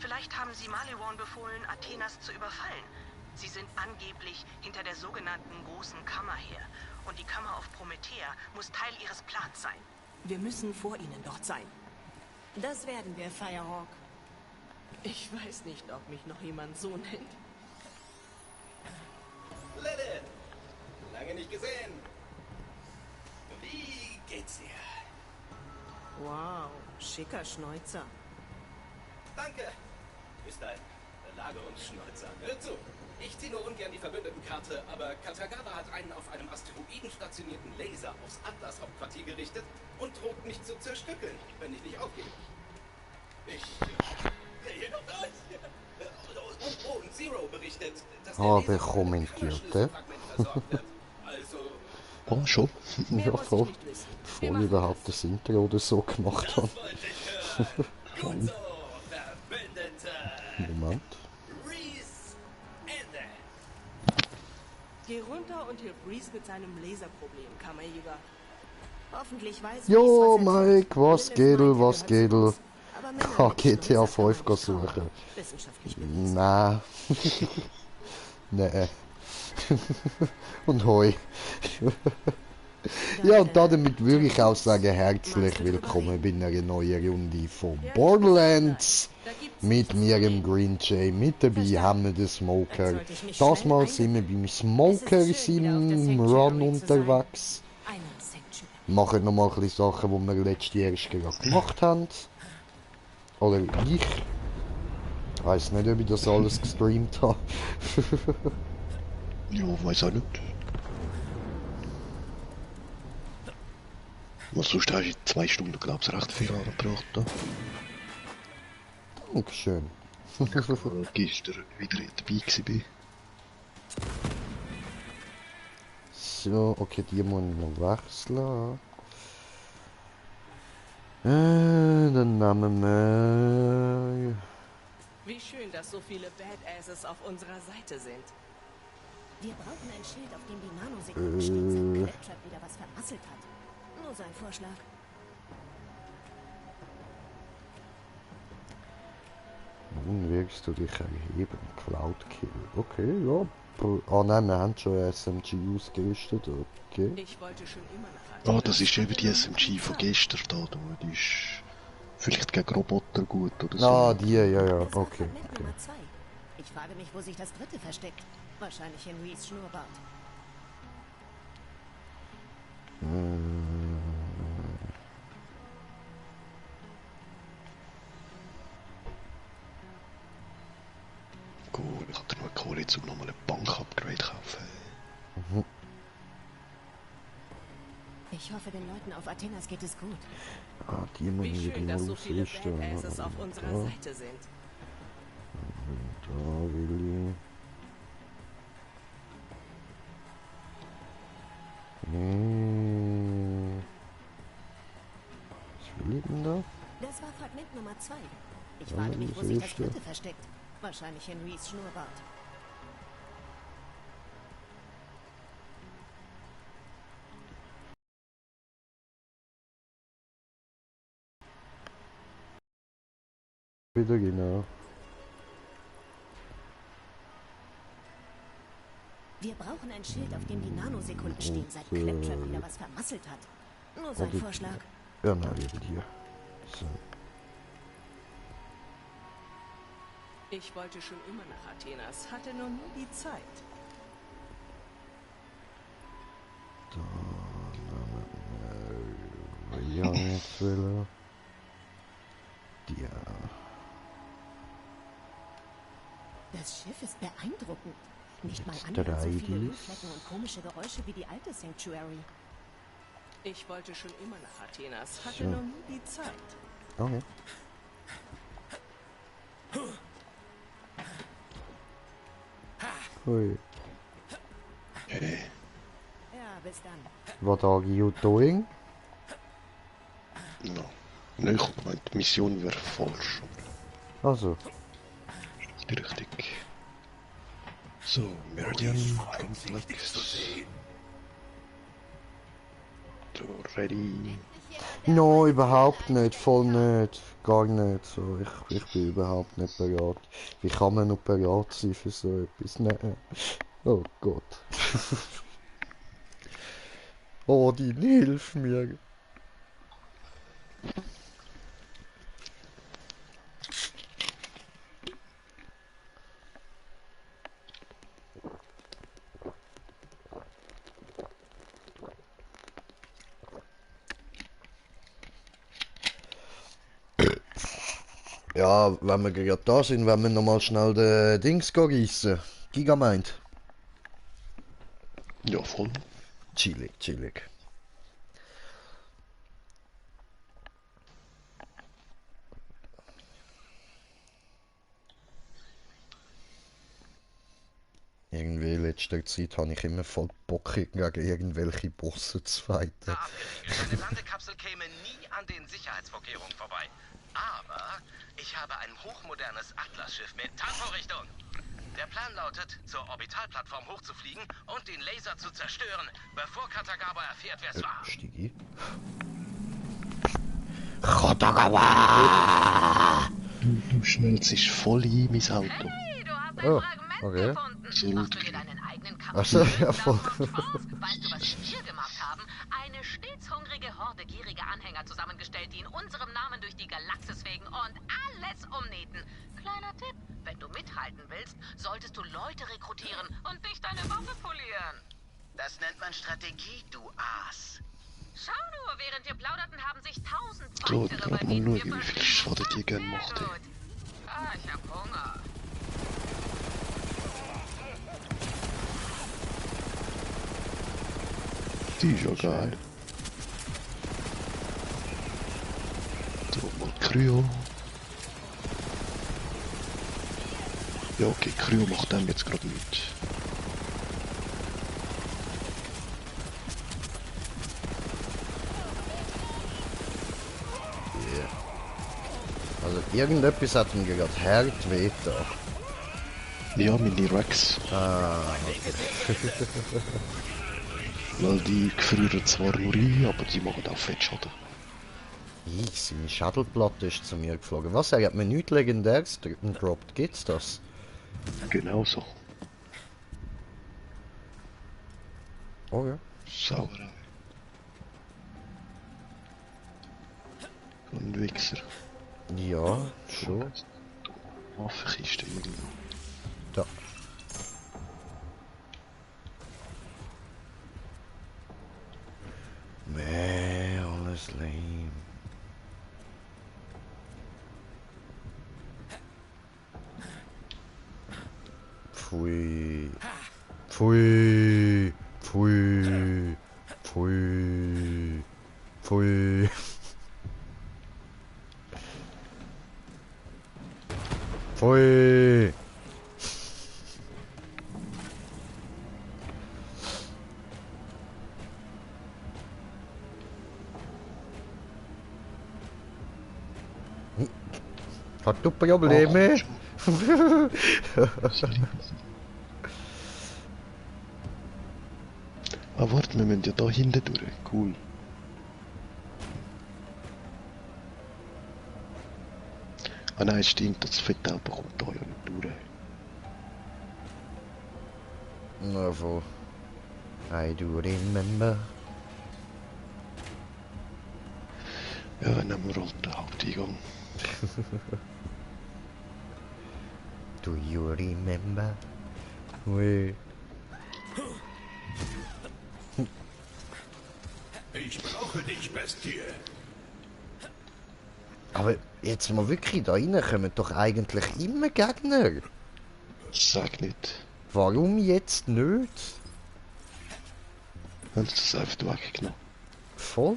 Vielleicht haben sie Maliwan befohlen, Athenas zu überfallen. Sie sind angeblich hinter der sogenannten Großen Kammer her. Und die Kammer auf Promethea muss Teil ihres Plans sein. Wir müssen vor ihnen dort sein. Das werden wir, Firehawk. Ich weiß nicht, ob mich noch jemand so nennt. Lilith! Lange nicht gesehen. Wie geht's dir? Wow, schicker Schnäuzer. Danke. Ist ein Belagerungsschnäuzer. Hör zu. Ich ziehe nur ungern die Verbündetenkarte, aber Katagawa hat einen auf einem Asteroiden stationierten Laser aufs Atlas-Hauptquartier gerichtet und droht mich zu zerstückeln, wenn ich nicht aufgebe. Ich drehe noch durch. Und Zero berichtet, dass der Habe Laser kommentiert, versorgt wird. Also... Oh, schon. Mehr Ja, muss ich voll. nicht wissen. Bevor ich überhaupt das Intro oder so gemacht habe. Das wollte ich hören. Gut so, Verbündete. Moment. Reese Ende. Geh runter und hilf Reese mit seinem Laserproblem, Kammerjäger. Hoffentlich weiß Jo, Reese, was er Mike, tut. was Lilith geht? meinte, Was er geht? gehört zu uns. Aber Männer Ah, mit GTA Schnäuzer 5 kann man nicht suchen. trauen. Wissenschaftlich bewiesen. Nein. Nee. Und hoi. Ja, und damit würde ich auch sagen, herzlich willkommen bei einer neuen Runde von Borderlands. Mit mir im Green Jay, mit dabei haben wir den Smoker. Das Mal sind wir beim Smoker im Run unterwegs. Machen nochmal ein bisschen Sachen, die wir letztes Jahr erst gerade gemacht haben. Oder ich. Ich weiss nicht, ob ich das alles gestreamt habe. Ja, weiß auch nicht. Was sonst hast du in 2 Stunden, glaube ich, recht viel angebracht. Dankeschön. Gestern wieder dabei gewesen. So, okay, die muss ich noch wechseln. Dann nehmen wir... Wie schön, dass so viele Badasses auf unserer Seite sind. Wir brauchen ein Schild, auf dem die Nanosekunden stehen, seit Claptrap wieder was vermasselt hat. Nur sein Vorschlag. Nun wirst du dich erheben, Cloud Kill. Okay, ja. Ah nein, wir haben schon SMG ausgerüstet, okay. Ich wollte schon immer nach Ah, das ist eben die SMG von gestern da. Die ist vielleicht gegen Roboter gut oder so. Ah, die, ja, Das war okay. Fragment Nummer 2. Ich frage mich, wo sich das dritte versteckt. Wahrscheinlich in Reese Schnurrbart. Cool, ich hatte nur Kohle, um nochmal ein Bank-Upgrade kaufen. Ich hoffe, den Leuten auf Athenas geht es gut. Ah, die muss Wie ich schön, wieder dass mal so viele ausrüsten. Badasses auf unserer Da, Seite sind. da will ich... Was will ich denn da? Das war Fragment Nummer 2. Ich Ja, frage mich, wo das sich das ist ja- dritte versteckt. Wahrscheinlich in Reese Schnurrbart. Wieder genau. Wir brauchen ein Schild, auf dem die Nanosekunden stehen, seit Claptrap wieder was vermasselt hat. Nur sein Okay. Vorschlag. Ja, nein, wieder hier. So. Ich wollte schon immer nach Athenas, hatte nur nie die Zeit. Da nehmen wir Youngfiller. Ja. Das Schiff ist beeindruckend. Nicht mal Jetzt annähernd so viele 3Ds. Ölflecken und komische Geräusche wie die alte Sanctuary. Ich wollte schon immer nach Athenas, hatte So. nur nie die Zeit. Okay. Hui. Hey, Ja, bis dann. What are you doing? no. Nein, ich hab gemeint, die Mission wäre falsch. Also, Die Richtung. So, Meridian Komplex. Du ready? No, überhaupt nicht, voll nicht, gar nicht. So, ich bin überhaupt nicht bereit. Wie kann man noch bereit sein für so etwas? Nein. Oh Gott. Oh, die hilf mir. Ja, wenn wir gerade da sind, wenn wir nochmal schnell den Dings reissen. Giga meint. Ja, voll. Chillig, chillig. Irgendwie in letzter Zeit habe ich immer voll Bock gegen irgendwelche Bosse zu fighten. Deine Landekapsel käme nie an den Sicherheitsvorkehrungen vorbei. Aber ich habe ein hochmodernes Atlas-Schiff mit Tarnvorrichtung. Der Plan lautet, zur Orbitalplattform hochzufliegen und den Laser zu zerstören, bevor Katagawa erfährt, wer es war. Stigi. Katagawa! Du schnellst voll ein, mein Auto. Hey, du hast ein Oh, Fragment okay. gefunden. So Machst du dir deinen eigenen Kampf? Achso, ja voll. Weißt du, was wir gemacht haben? Eine stets hungrige Horde gieriger Anhänger zusammengestellt, die in unserem Namen durch die Galaxis fegen und alles umnähten. Kleiner Tipp, wenn du mithalten willst, solltest du Leute rekrutieren und nicht deine Waffe polieren. Das nennt man Strategie, du Aas. Schau nur, während wir plauderten, haben sich 1000 So, weitere gerade mal denen wir schauen, wie viel verschrieben. Schaden die gerne Sehr macht. gut. Ah, ich hab Hunger. Die ist ja geil. So, mal Kryo. Ja, okay, Kryo macht dem jetzt gerade mit. Also irgendetwas hat ihm gerade hart weh da. Ja, meine Rex. Weil die gefrieren zwar nur ein, aber die machen auch fett Schaden. Seine Shuttle-Platte ist zu mir geflogen. Was? Er hat mir nichts Legendäres gedroppt. Gibt's das? Genau so. Oh ja. Sauerei. So ein Wichser. Ja, schon. Waffenkiste irgendwo. Da. Mäh, alles lame. Pfui. Pfui. Pfui. Pfui. Pfui. Pfui. Hat du Probleme? Ah, warte, wir müssen ja da hinten durch. Cool. Ah nein, stimmt, das Fettauto kommt da ja nicht durch. Na voll. I do remember. Ja, dann nehmen wir halt den Haupteingang. Do you remember? Ui. Ich brauche dich, Bestie. Aber jetzt mal wirklich, da rein kommen doch eigentlich immer Gegner. Sag nicht. Warum jetzt nicht? Haben sie das einfach weggenommen? Voll.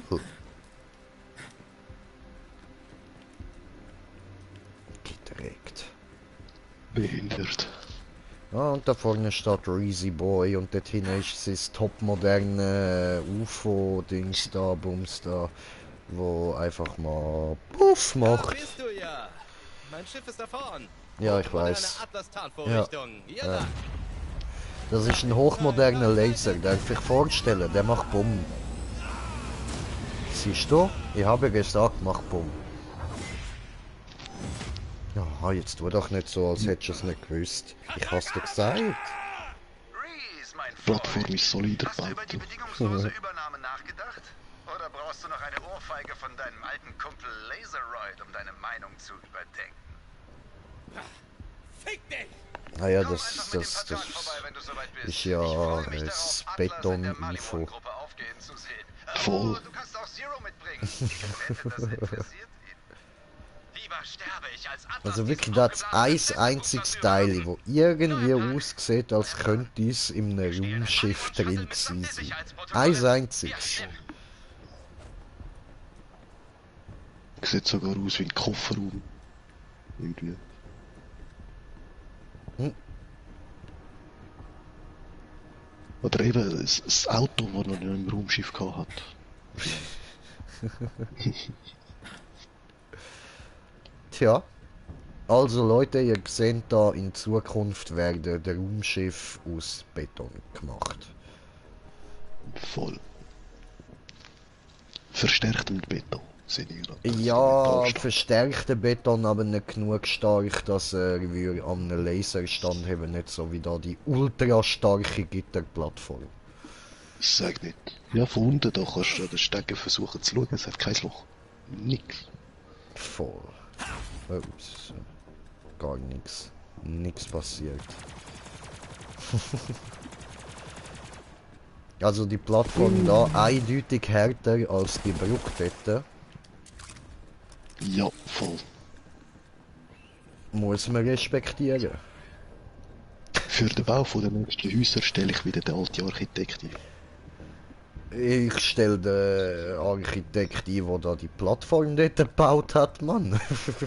Direkt. Behindert. Ah, und da vorne steht Reezy Boy und dort hinten ist sein topmoderne UFO-Dings da, Bums da, wo einfach mal Puff macht. bist du ja. Mein Schiff ist da vorn. Ja, ich weiß. Atlas-Tarnvorrichtung. Ja. Das ist ein hochmoderner Laser, darf ich vorstellen, der macht Bomben. Siehst du? Ich habe gesagt, mach Bumm. Ja, jetzt tu doch nicht so, als hättest du es nicht gewusst. Ich hab's dir gesagt. Reese, mein Die Plattform Freund. ist solider Hast du über gebaut. die bedingungslose Übernahme nachgedacht? Oder brauchst du noch eine Ohrfeige von deinem alten Kumpel Laseroid, um deine Meinung zu überdenken? Fick dich! Naja, Komm das einfach mit dem Vertrag vorbei, wenn du soweit bist. ist ja Ich freue mich das darauf, Atlas in der Beton-UFO. Malimon-Gruppe aufgehen zu sehen. Voll. Oh, du kannst auch Zero mitbringen. Ich wette, das interessiert ihn. Lieber sterbe ich als Atlas. Also wirklich diesen das aufgeblasenen einziges Tempelhof Teil, überlassen. wo irgendwie aussieht, als könnte es in einem Raumschiff drin gewesen sein. Eins einziges. Sieht sogar aus wie ein Kofferraum. Irgendwie. Hm. Oder eben das Auto, das noch im Raumschiff gehabt hat. Tja. Also Leute, ihr seht da, in Zukunft werden der Raumschiff aus Beton gemacht. Voll. Verstärkt mit Beton, sehe ich gerade. Ja, verstärkter Beton, aber nicht genug stark, dass er würde an einem Laser standheben, nicht so wie da die ultra starke Gitterplattform. Sag nicht. Ja, von unten da kannst du an den Stecken versuchen zu schauen, es hat kein Loch. Nix. Voll. Ups. Gar nichts. Nichts passiert. Also die Plattform da eindeutig härter als die Brücke dort. Ja, voll. Muss man respektieren. Für den Bau von den nächsten Häusern stelle ich wieder den alten Architekt ein. Ich stelle den Architekt ein, der da die Plattform dort gebaut hat, Mann.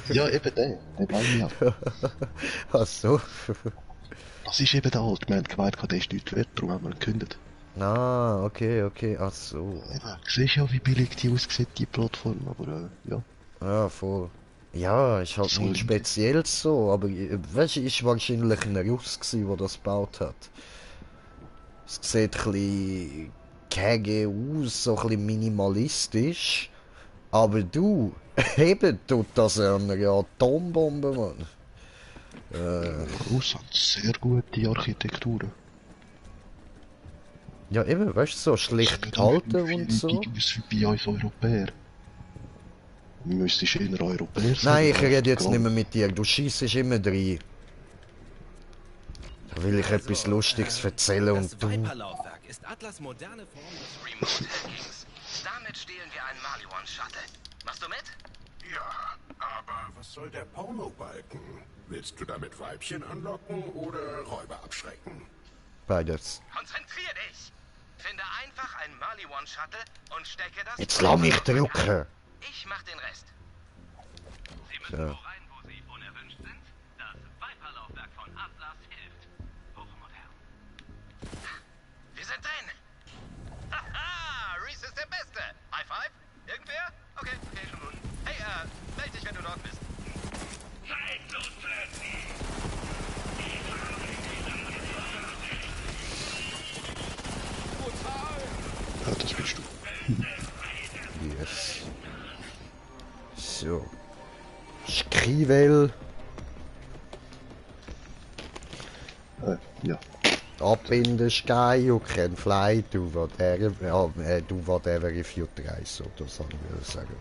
Ja, eben den meine ich auch. Ach so. Das ist eben der alte, wir haben gemeint, der ist nichts wert, darum haben wir ihn gekündigt. Ah, okay, okay, ach so. Eben, du siehst ja, wie billig die aussieht, die Plattform, aber ja. Ja, voll. Ja, ist halt Voll. nicht speziell so, aber weißt du, ist wahrscheinlich ein Russ gsi, der das gebaut hat. Es sieht ein bisschen käge aus, so ein bisschen minimalistisch. Aber du, eben tut das an einer Atombombe, Mann. Russ hat sehr gute Architekturen. Ja, eben, weißt du, so schlicht gehalten und so. Wie bei uns Europäer. Müsstest du eher Europäer sein. Nein, ich rede jetzt nicht mehr mit dir, du schießt immer rein. Da will ich etwas Lustiges erzählen Das und du... Viper-Laufwerk ist Atlas moderne Form des Remote Hackings. Damit stehlen wir einen Maliwan-Shuttle. Machst du mit? Ja, aber was soll der Pornobalken? Willst du damit Weibchen anlocken oder Räuber abschrecken? Beides. Konzentrier dich! Finde einfach einen Maliwan-Shuttle und stecke das... Jetzt lass mich drücken. Ich mach den Rest. Sie müssen Ja. nur rein, wo Sie unerwünscht sind. Das Viper-Laufwerk von Atlas hilft. Hochmodern. Wir sind drin! Haha! Reese ist der Beste! High five? Irgendwer? Okay, schon gut. Hey, meld dich, wenn du dort bist. Ja, das bist du. Yes. So. Skrivel. Ja. Up in the sky, you can fly to whatever, do whatever if you try, so das soll ich sagen.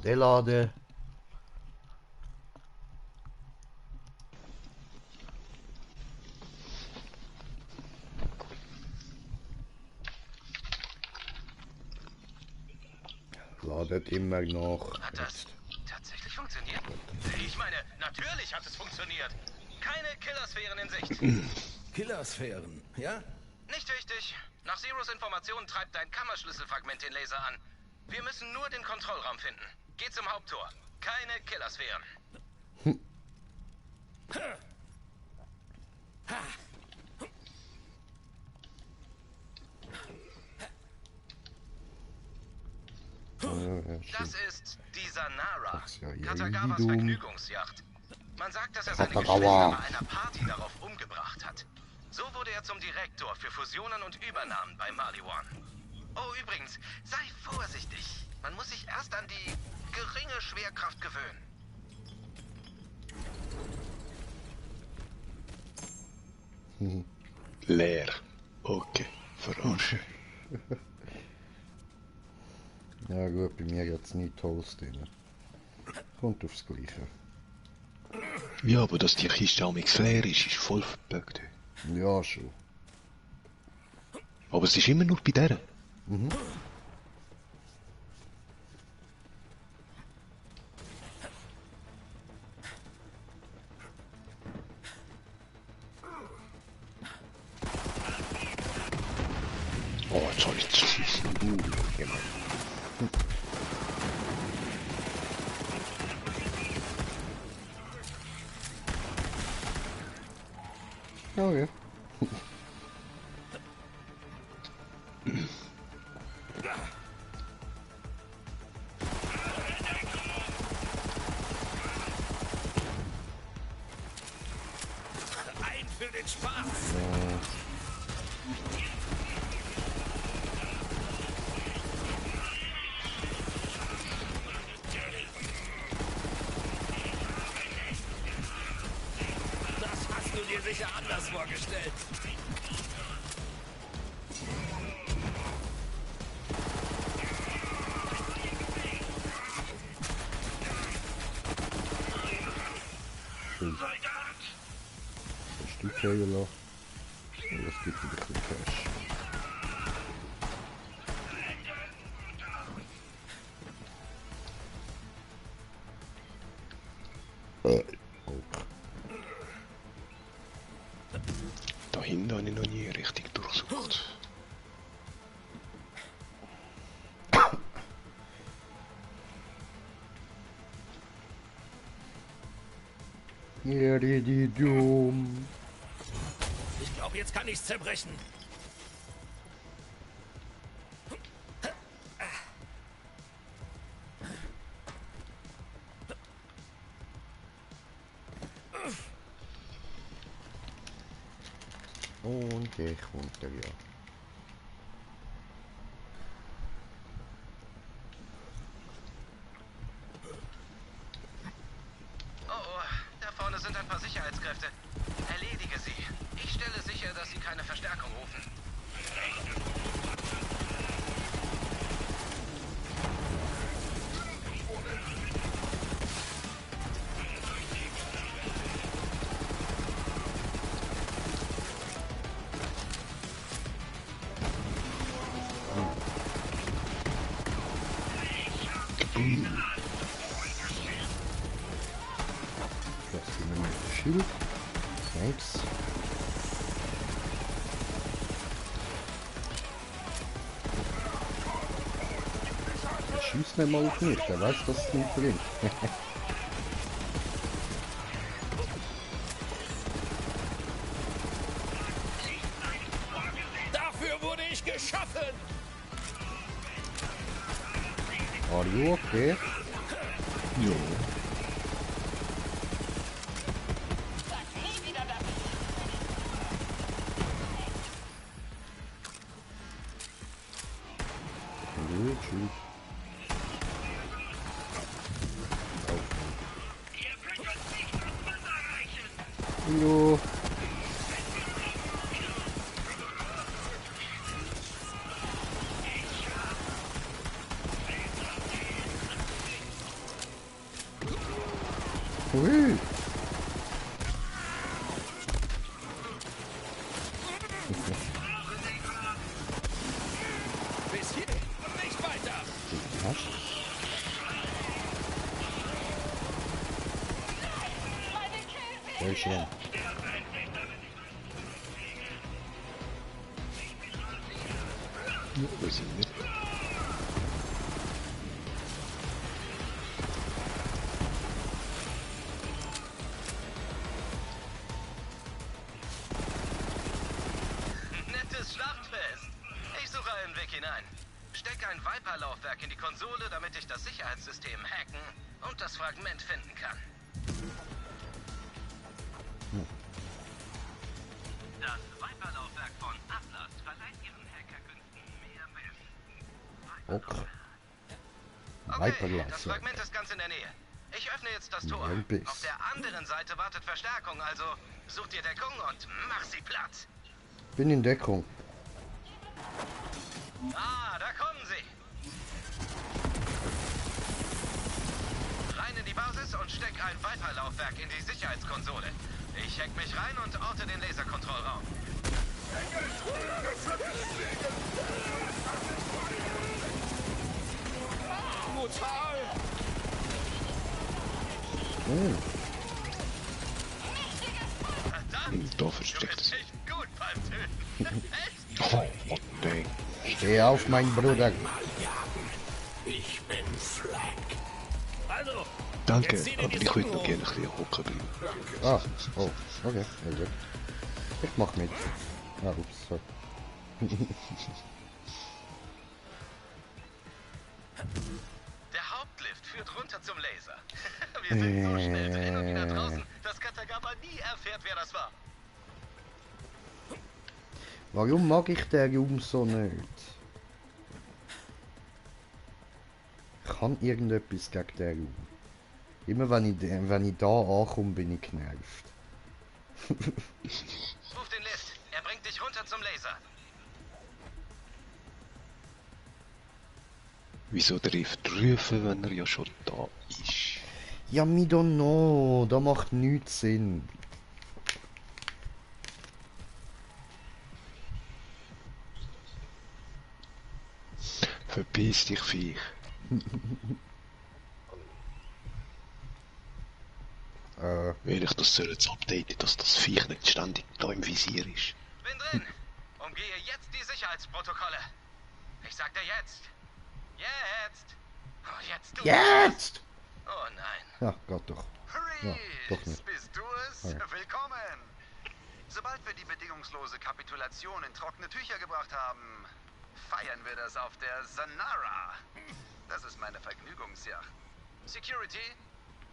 Lade. Ladet immer noch. Hat das tatsächlich funktioniert? Ich meine, natürlich hat es funktioniert. Keine Killersphären in Sicht. Killersphären, ja? Nicht wichtig. Nach Zeros Informationen treibt dein Kammerschlüsselfragment den Laser an. Wir müssen nur den Kontrollraum finden. Geh zum Haupttor. Keine Killersphären. Das ist die Sanara, Katagawas Vergnügungsjacht. Man sagt, dass er seine Geschwister bei einer Party darauf umgebracht hat. So wurde er zum Direktor für Fusionen und Übernahmen bei Maliwan. Oh, übrigens, sei vorsichtig. Man muss sich erst an die geringe Schwerkraft gewöhnen. Leer. Okay, verarschen. Ja gut, bei mir jetzt nicht Toast drin. Kommt aufs Gleiche. Ja, aber dass die Kiste auch leer ist voll verbuggt. Ja, schon. Aber es ist immer nur bei der. Mhm. Oh, jetzt hab ich's. Oh ja. Ein für den Spaß! Das hast du dir sicher anders vorgestellt. Stück hergelassen. Und das gibt wieder ein bisschen Cash. Da hinten habe ich noch nie richtig durchsucht. Ja, die dumm. Ich glaube, jetzt kann ich's zerbrechen. Und ich runter, ja. Oh, da vorne sind ein paar Sicherheitskräfte. Erledige sie. Ich stelle sicher, dass sie keine Verstärkung rufen. Das ist mir ein Schild. Thanks. Schießt nicht mal auf mich, der weiß, dass es nicht bringt. Dafür wurde ich geschaffen! Are you okay? Ja. Gut, tschüss. Hallo. Hui. Bis hier und nicht weiter! Was? Sehr schön. Wo sind wir? Nettes Schlachtfest. Ich suche einen Weg hinein. Stecke ein Viper-Laufwerk in die Konsole, damit ich das Sicherheitssystem hacken und das Fragment finden kann. Das Viper-Laufwerk von Atlas verleiht ihren Hackerkünsten mehr Wissen. Okay. Okay, das Fragment ist ganz in der Nähe. Ich öffne jetzt das Tor. Biss. Auf der anderen Seite wartet Verstärkung, also such dir Deckung und mach sie platt. Bin in Deckung. Ah, da kommen sie. Rein in die Basis und steck ein Viper-Laufwerk in die Sicherheitskonsole. Ich hack mich rein und orte den Laserkontrollraum. Im Dorf versteckt es. Echt gut beim Töten. Oh, what the... Steh auf, mein Bruder. Ich bin Flag. Also, Danke, aber ich würde noch gerne ein bisschen hocken bleiben. Ah, oh, okay, ja gut. Ich mach mit. Ah, ups, sorry. Der Hauptlift führt runter zum Laser. Wir sind so schnell drin und wieder draußen, dass Katagawa nie erfährt, wer das war. Warum mag ich den Raum so nicht? Ich kann irgendetwas gegen den Raum. Immer wenn ich da ankomme, bin ich genervt. Ruf den Lift. Er bringt dich runter zum Laser. Wieso der Rift rufen, wenn er ja schon da ist? Ja, me don't know. Da macht nichts Sinn. Verpiss dich, Viech. Will ich das soll jetzt updaten, dass das Viech nicht ständig da im Visier ist. Bin drin. Umgehe jetzt die Sicherheitsprotokolle. Ich sag dir jetzt. Jetzt. Oh, jetzt du. Jetzt! Oh nein. Ja, Gott doch. Ja, doch nicht. Bist du es? Ja. Willkommen! Sobald wir die bedingungslose Kapitulation in trockene Tücher gebracht haben, feiern wir das auf der Zanara. Das ist meine Vergnügungsjacht. Security,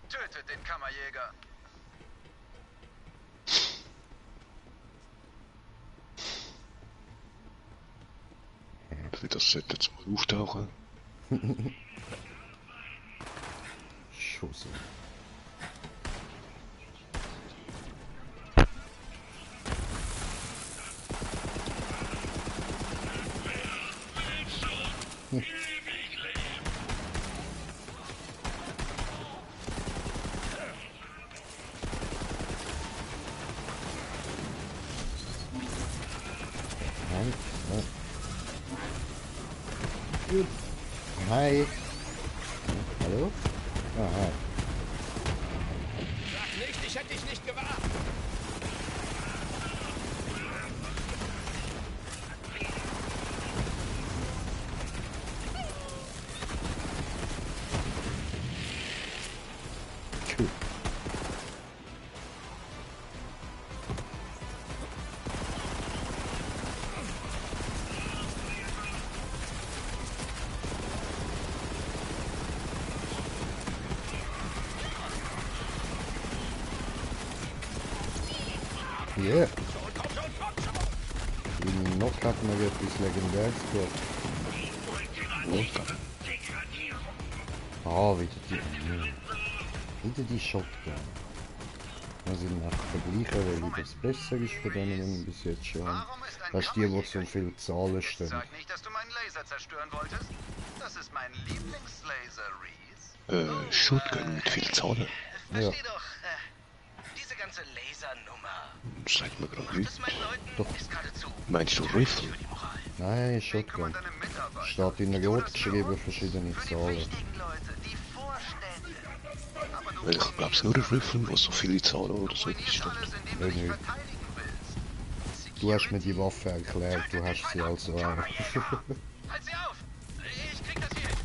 tötet den Kammerjäger. Das sollte jetzt mal auftauchen. Schuss. Gut. Hi. Hallo? Ah, hi. Sag nicht, ich hätte dich nicht gewarnt. Cool. Yeah. In noch hat man etwas Legendäres gehört. Ah, wieder die Shotgun. Also nach vergleichen, welche das besser ist von denen, die ich bis jetzt schon habe. Das ist die, die so viele Zahlen stehen. Sag nicht, dass du meinen Laser zerstören wolltest. Das ist mein Lieblingslaser, Reese. Shotgun mit viel Zahlen. Ja. Versteh doch, diese ganze Lasernummer. Sagt mir gerade Macht nicht. es meinen Leuten Doch. ist geradezu Meinst du Rifle? für die Moral. Nein, Shotgun. Deine Mitarbeiter. Steht in Rot geschrieben, verschiedene Für die Zahlen. wichtigen Leute, die Vorstände. Aber Weil ich glaube es nur ein Rifle, wo so viele Zahlen oder so ruinierst steht. alles, indem du dich Irgendwie. verteidigen willst. Du hast mir die Waffe erklärt, du hast sie also auch. Halt sie auf! Ich krieg das hier hin!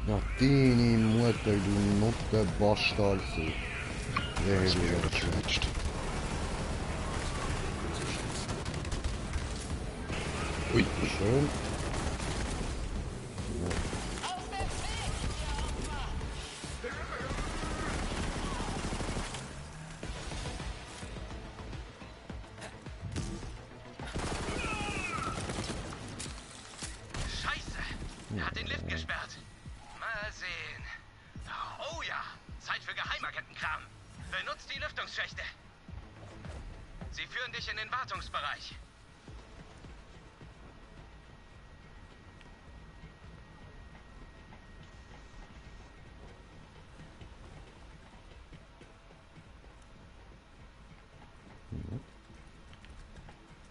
Ja, deine Mutter, du Nuttenbastard. Wer Das hat wäre das geschwätzt. Ui, schön? Scheiße! Er hat den Lift gesperrt. Mal sehen. Oh ja, Zeit für Geheimagentenkram. Benutzt die Lüftungsschächte. Sie führen dich in den Wartungsbereich.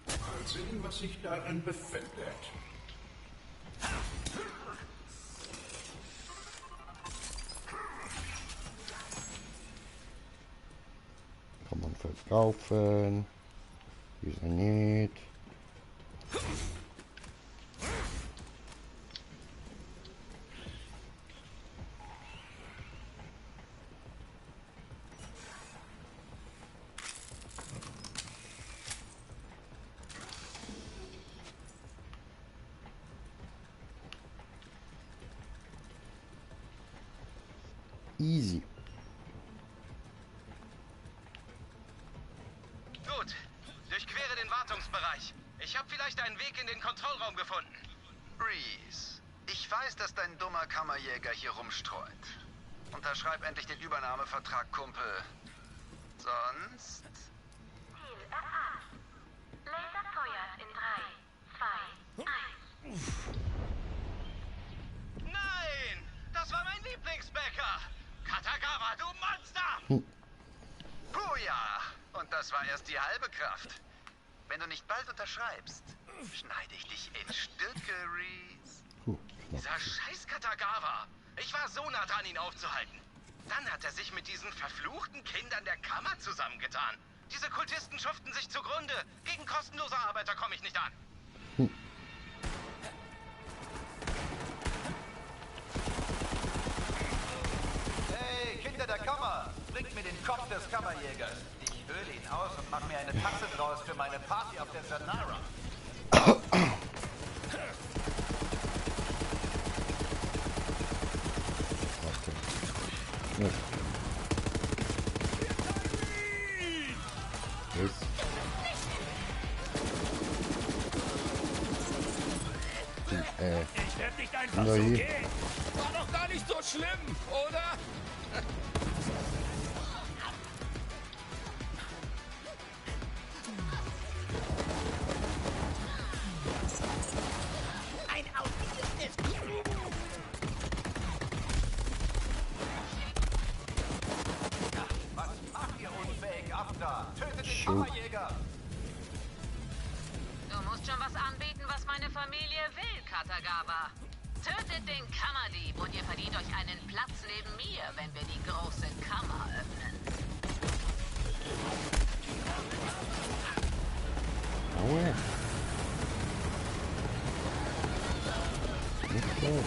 Mal sehen, was sich darin befindet. Kann man verkaufen. Wieso nicht? Easy. Gut, durchquere den Wartungsbereich. Ich habe vielleicht einen Weg in den Kontrollraum gefunden. Reese, ich weiß, dass dein dummer Kammerjäger hier rumstreut. Unterschreib endlich den Übernahmevertrag, Kumpel. Sonst... Ziel erfasst. Laser feuert in 3, 2, 1. Nein! Das war mein Lieblingsbäcker! Katagawa, du Monster! Puja! Und das war erst die halbe Kraft. Wenn du nicht bald unterschreibst, schneide ich dich in Stücke, Reese. Dieser scheiß Katagawa! Ich war so nah dran, ihn aufzuhalten. Dann hat er sich mit diesen verfluchten Kindern der Kammer zusammengetan. Diese Kultisten schuften sich zugrunde. Gegen kostenlose Arbeiter komme ich nicht an. Hey, Kinder der Kammer! Bringt mir den Kopf des Kammerjägers. Ich höhle ihn aus und mache mir eine Tasse draus für meine Party auf der Zanara. Ja. Yes. Ich werd nicht einfach so gehen. War doch gar nicht so schlimm, oder? Ein ausgeglichenes Was macht ihr unfähig ab da? Tötet den Kammerjäger! Du musst schon was anbieten, was meine Familie will, Katagawa. Tötet den Kammerdieb und ihr verdient euch einen Platz neben mir, wenn wir die große Kammer öffnen. Oh. Nicht so.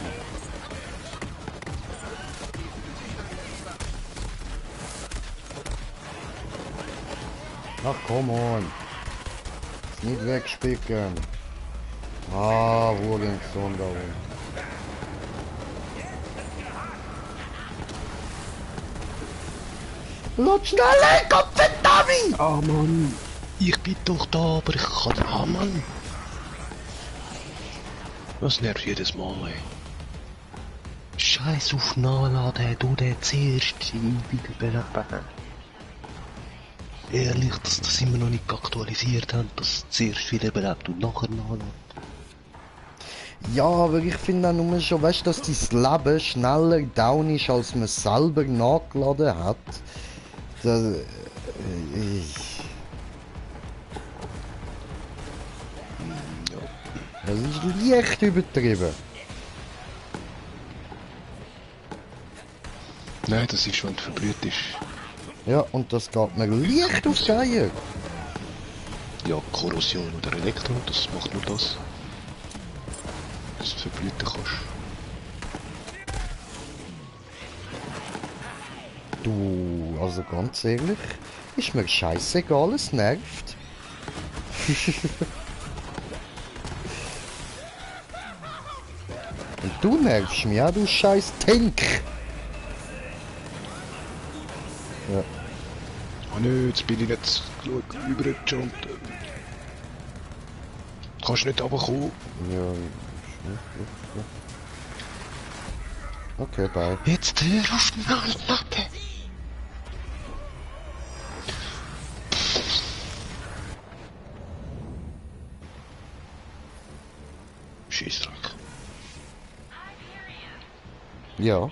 Ach, come on. Nicht wegspicken. Ah, wo den Sohn da oben. Lass schnell, Kopf, verdammt! Ah Mann, ich bin doch da, aber ich kann... Ah Mann! Das nervt jedes Mal, ey. Scheiß auf Nachladen, du den zuerst wiederbeleben. Ehrlich, dass das immer noch nicht aktualisiert haben, dass es zuerst wiederbelebt und nachher nachladen. Ja, aber ich finde auch nur schon, weißt du, dass dein Leben schneller down ist, als man selber nachgeladen hat. Das, das ist leicht übertrieben. Nein, das ist, wenn du verbrüht ist. Ja, und das geht mir leicht auf die Eier. Ja, Korrosion oder Elektro, das macht nur das. Dass du verbrüten kannst. Du, also ganz ehrlich, ist mir scheißegal, es nervt. Und du nervst mich, ja, du scheiß Tank. Ja. Oh nö, jetzt bin ich nicht übergejumpt. Kannst nicht runterkommen. Ja. Okay, bye. Jetzt hör auf den Latte. Scheißdreck. Ja.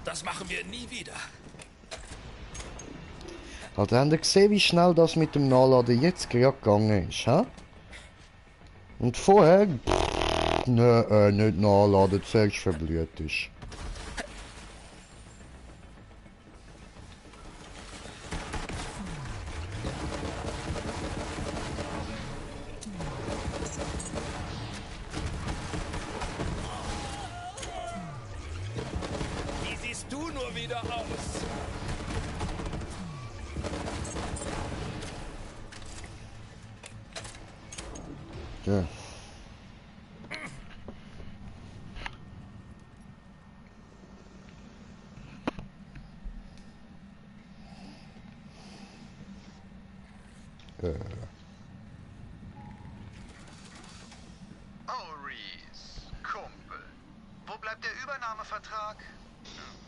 Das machen wir nie wieder. Also habt ihr gesehen, wie schnell das mit dem Nachladen jetzt gerade gegangen ist, hä? Und vorher... nicht nachladen, zuerst verblüht ist. Wie siehst du nur wieder aus? Ja. Oh, Reese, Kumpel. Wo bleibt der Übernahmevertrag?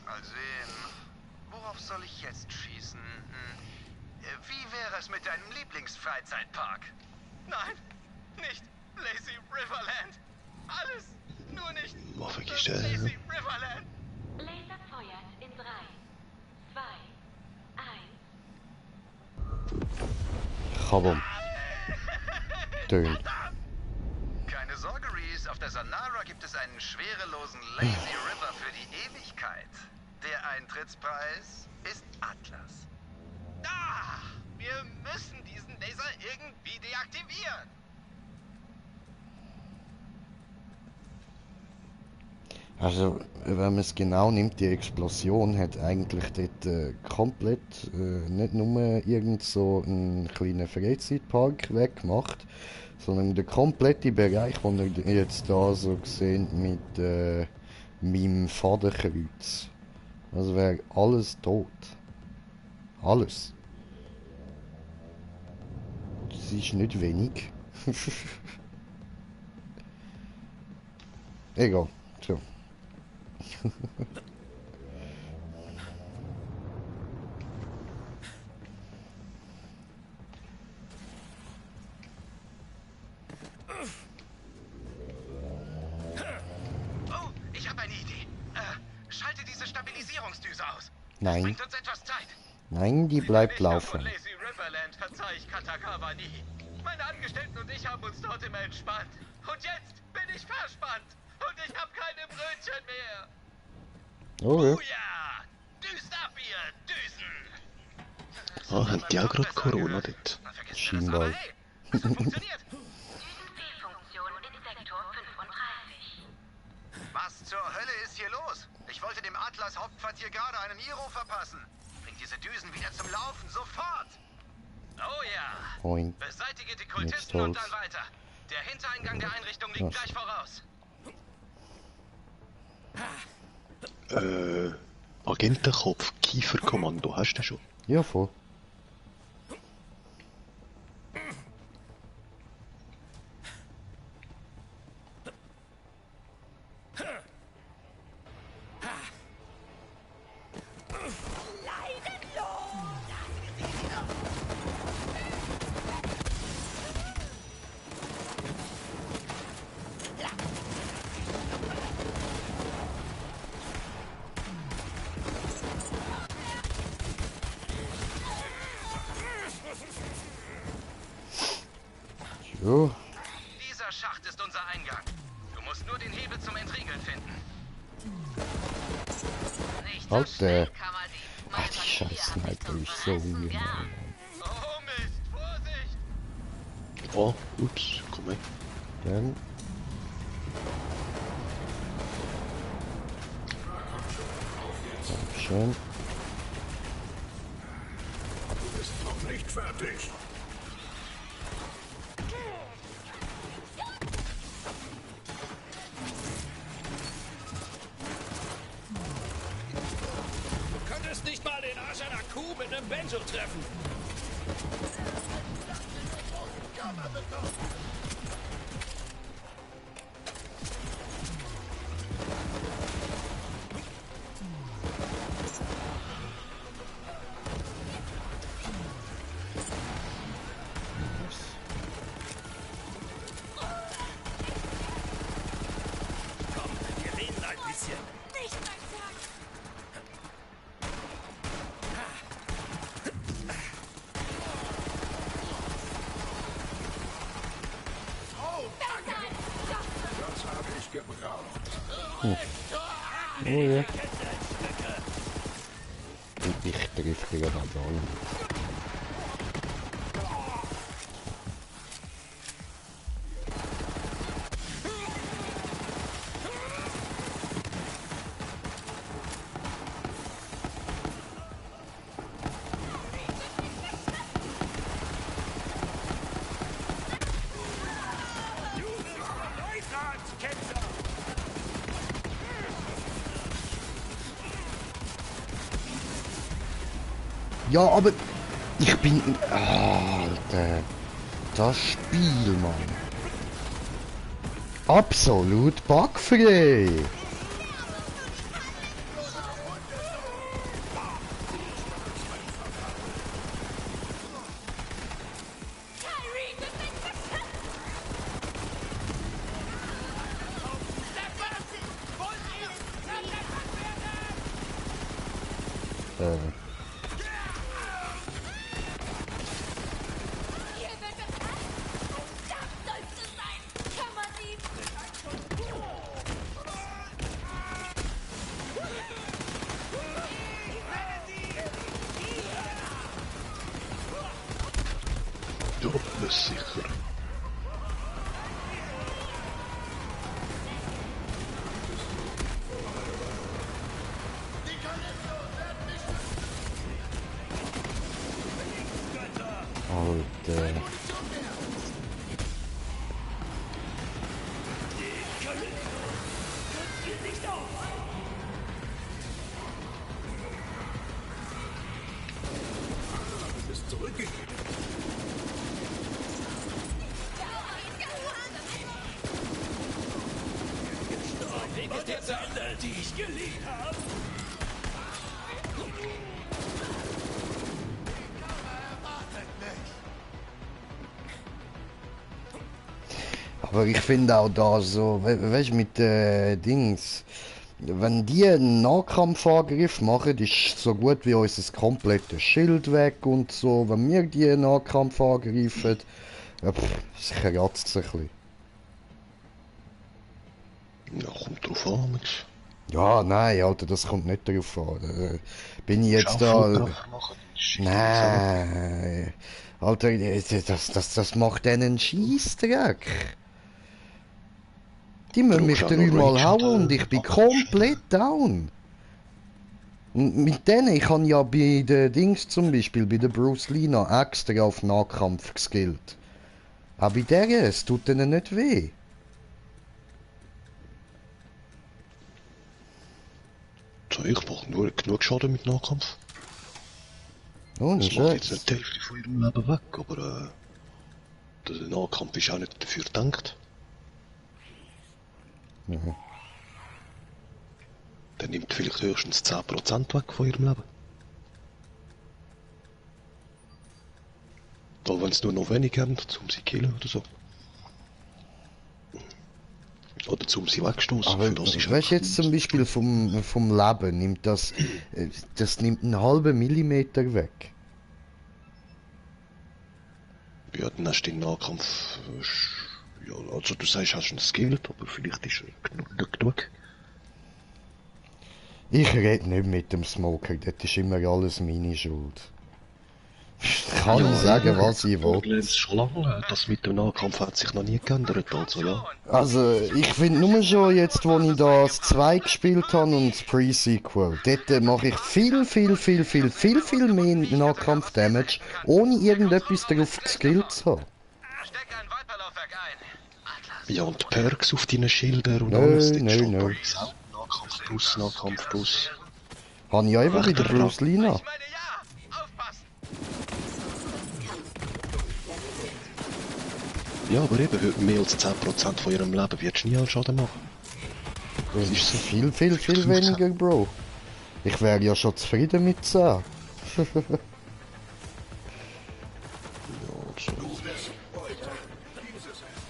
Mal sehen. Worauf soll ich jetzt schießen? Wie wäre es mit deinem Lieblingsfreizeitpark? Nein, nicht Lazy Riverland. Alles, nur nicht Was das vergisst Lazy Riverland. Laser feuert in 3, 2, 1. Kabum. Tönt. Keine Sorge, Reese. Auf der Sanara gibt es einen schwerelosen Lazy River für die Ewigkeit. Der Eintrittspreis ist Atlas. Ah, wir müssen diesen Laser irgendwie deaktivieren. Also, wenn man es genau nimmt, die Explosion hat eigentlich dort komplett nicht nur irgend so einen kleinen Freizeitpark weggemacht, sondern der komplette Bereich, den ihr jetzt da so seht mit meinem Fadenkreuz. Also wäre alles tot. Alles. Das ist nicht wenig. Egal. So. Oh, ich habe eine Idee. Schalte diese Stabilisierungsdüse aus. Nein. Bringt uns etwas Zeit. Nein, die bleibt Von laufen. Lazy Riverland verzeih ich Katagawa nie. Meine Angestellten und ich haben uns dort immer entspannt. Und jetzt bin ich verspannt. Und ich habe keine Brötchen mehr. Oh ja. Ja, düst ab, ihr Düsen. Ah, haben die auch gerade Corona dort? Scheinbar. Hey, es hat funktioniert. Düsenfehlfunktion in Sektor 35. Was zur Hölle ist hier los? Ich wollte dem Atlas Hauptquartier gerade einen Iro verpassen. Bringt diese Düsen wieder zum Laufen, sofort! Oh ja. Point. Beseitige die Kultisten und dann weiter. Der Hintereingang der Einrichtung liegt gleich voraus. Agentenkopf, Kieferkommando, hast du schon? Ja, voll. So. Dieser Schacht ist unser Eingang. Du musst nur den Hebel zum Entriegeln finden. Nicht Halt, so schnell, Kammerdieb. Ach, Meine die Familie scheiß hat mich Sniper zum ist so Fressen ungemein. gern. Oh Mist, Vorsicht! Oh, ups, komm her. Dann. Schön. Du bist noch nicht fertig. Du könntest nicht mal den Arsch einer Kuh mit einem Benjo treffen. Komm, wir reden ein bisschen. Das habe ich gebraucht. Oh ja. Und ich treffe gerade an. Ja, aber ich bin... Alter. Das Spiel, Mann. Absolut bugfrei. Ja, das ist sicher. Alter. Du bist zurückgegeben. Weg ist der Sande, die ich geliebt habe. Aber ich finde auch da so, weißt du, mit Dings, wenn die einen Nahkampfangriff machen, ist so gut wie unser komplettes Schild weg und so. Wenn wir die Nahkampf angreifen, ja, es kratzt sich ein bisschen. Ja, kommt drauf an, Mensch. Ja, nein, Alter, das kommt nicht darauf an. Bin ich jetzt da... Nein, Alter, das macht einen Scheissdreck. Die müssen mich dreimal hauen und ich bin komplett down. Und mit denen, ich habe ja bei den Dings zum Beispiel, bei der Bruce Lee noch extra auf Nahkampf geskillt. Aber bei der, es tut denen nicht weh. So, ich mache nur genug Schaden mit Nahkampf. Oh, das nicht macht jetzt schlecht. nicht die Hälfte von ihrem Leben weg, aber der Nahkampf ist auch nicht dafür gedacht. Mhm. Der nimmt vielleicht höchstens 10% weg von ihrem Leben. Da wenn es nur noch wenig haben, um sie zu killen oder so. Oder um sie wegstoßen. Aber weißt du jetzt zum Beispiel vom Leben, nimmt das nimmt einen halben Millimeter weg. Ja, dann hast du den Nahkampf... ja, also du sagst, hast einen Skill, aber vielleicht ist er nicht genug. Ich rede nicht mit dem Smoker, das ist immer alles meine Schuld. Ich kann ja, sagen, was ich will. Schon lange, das mit dem Nahkampf hat sich noch nie geändert, also ja. Also, ich finde nur schon jetzt, wo ich das 2 gespielt habe und das Pre-Sequel, dort mache ich viel mehr Nahkampf-Damage, ohne irgendetwas darauf geskillt zu haben. Ja, und Perks auf deinen Schildern und alles, das Nö. Nahkampf plus. Habe ich einfach wieder Bruce Lee. Ja, aber eben, mehr als 10% von ihrem Leben wird nie einen Schaden machen. Das ist so viel weniger, Bro. Ich wäre ja schon zufrieden mit 10.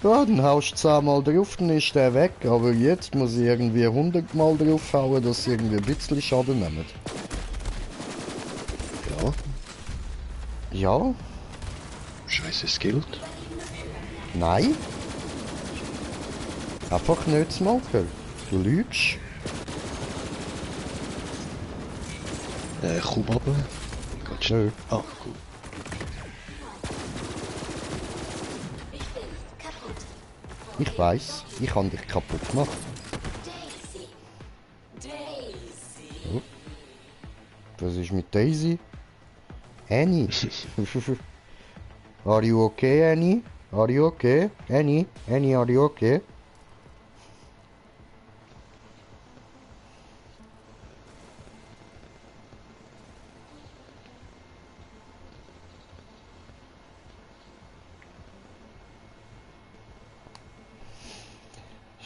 Ja, dann haust du 10 Mal drauf, dann ist der weg. Aber jetzt muss ich irgendwie 100 Mal draufhauen, dass sie irgendwie ein bisschen Schaden nehmen. Ja. Ja. Scheiße, Skill. Nein. Einfach nicht Smoker. Du lügst. Komm runter. Nö. Ah, cool. Ich weiß, ich habe dich kaputt gemacht. Oh. Was ist mit Daisy? Annie? Are you okay, Annie? Are you okay? Annie, are you okay?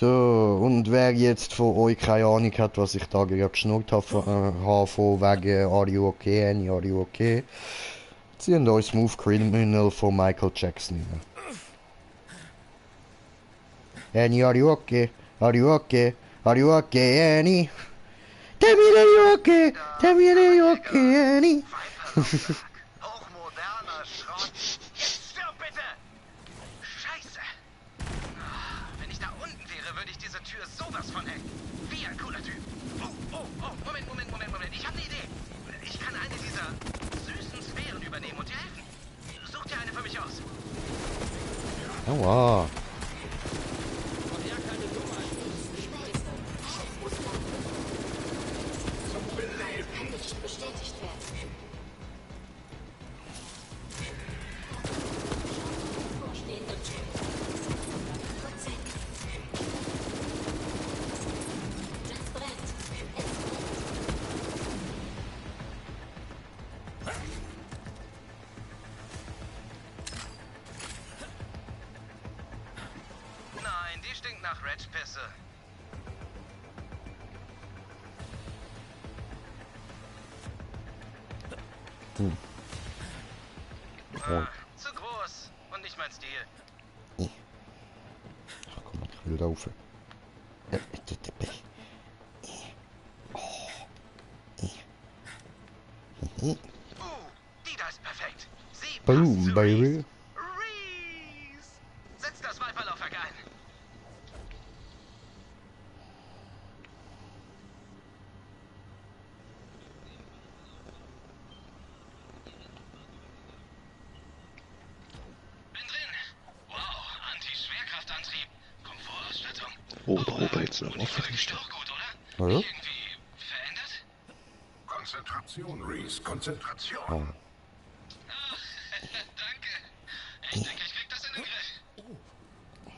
So, und wer jetzt von euch keine Ahnung hat, was ich da gerade geschnurrt habe, von wegen Are you okay, Annie, are you okay? Ziehen euch Smooth Criminal von Michael Jackson rein. Annie, are you okay? Are you okay? Are you okay, Annie? Tell me that you're okay! Tell me that you're okay, Annie! Hochmoderner Schrott. Jetzt stirb bitte! Scheiße! Wenn ich da unten wäre, würde ich diese Tür sowas von hacken. Wie ein cooler Typ. Oh, Moment. Ich habe eine Idee. Ich kann eine dieser süßen Sphären übernehmen und dir helfen. Such dir eine für mich aus. Aua. Nach Redspisse. Zu groß und nicht mein Stil. Ach komm, ich will da rauf. Die da ist perfekt. Sie Boom, baby. Setz das Viperlaufwerk ein. Oh, da oben jetzt eine Waffenkiste. Ja. Irgendwie verändert? Konzentration, Reese, Konzentration. Oh. Danke. Ich denke, ich krieg das in den Griff.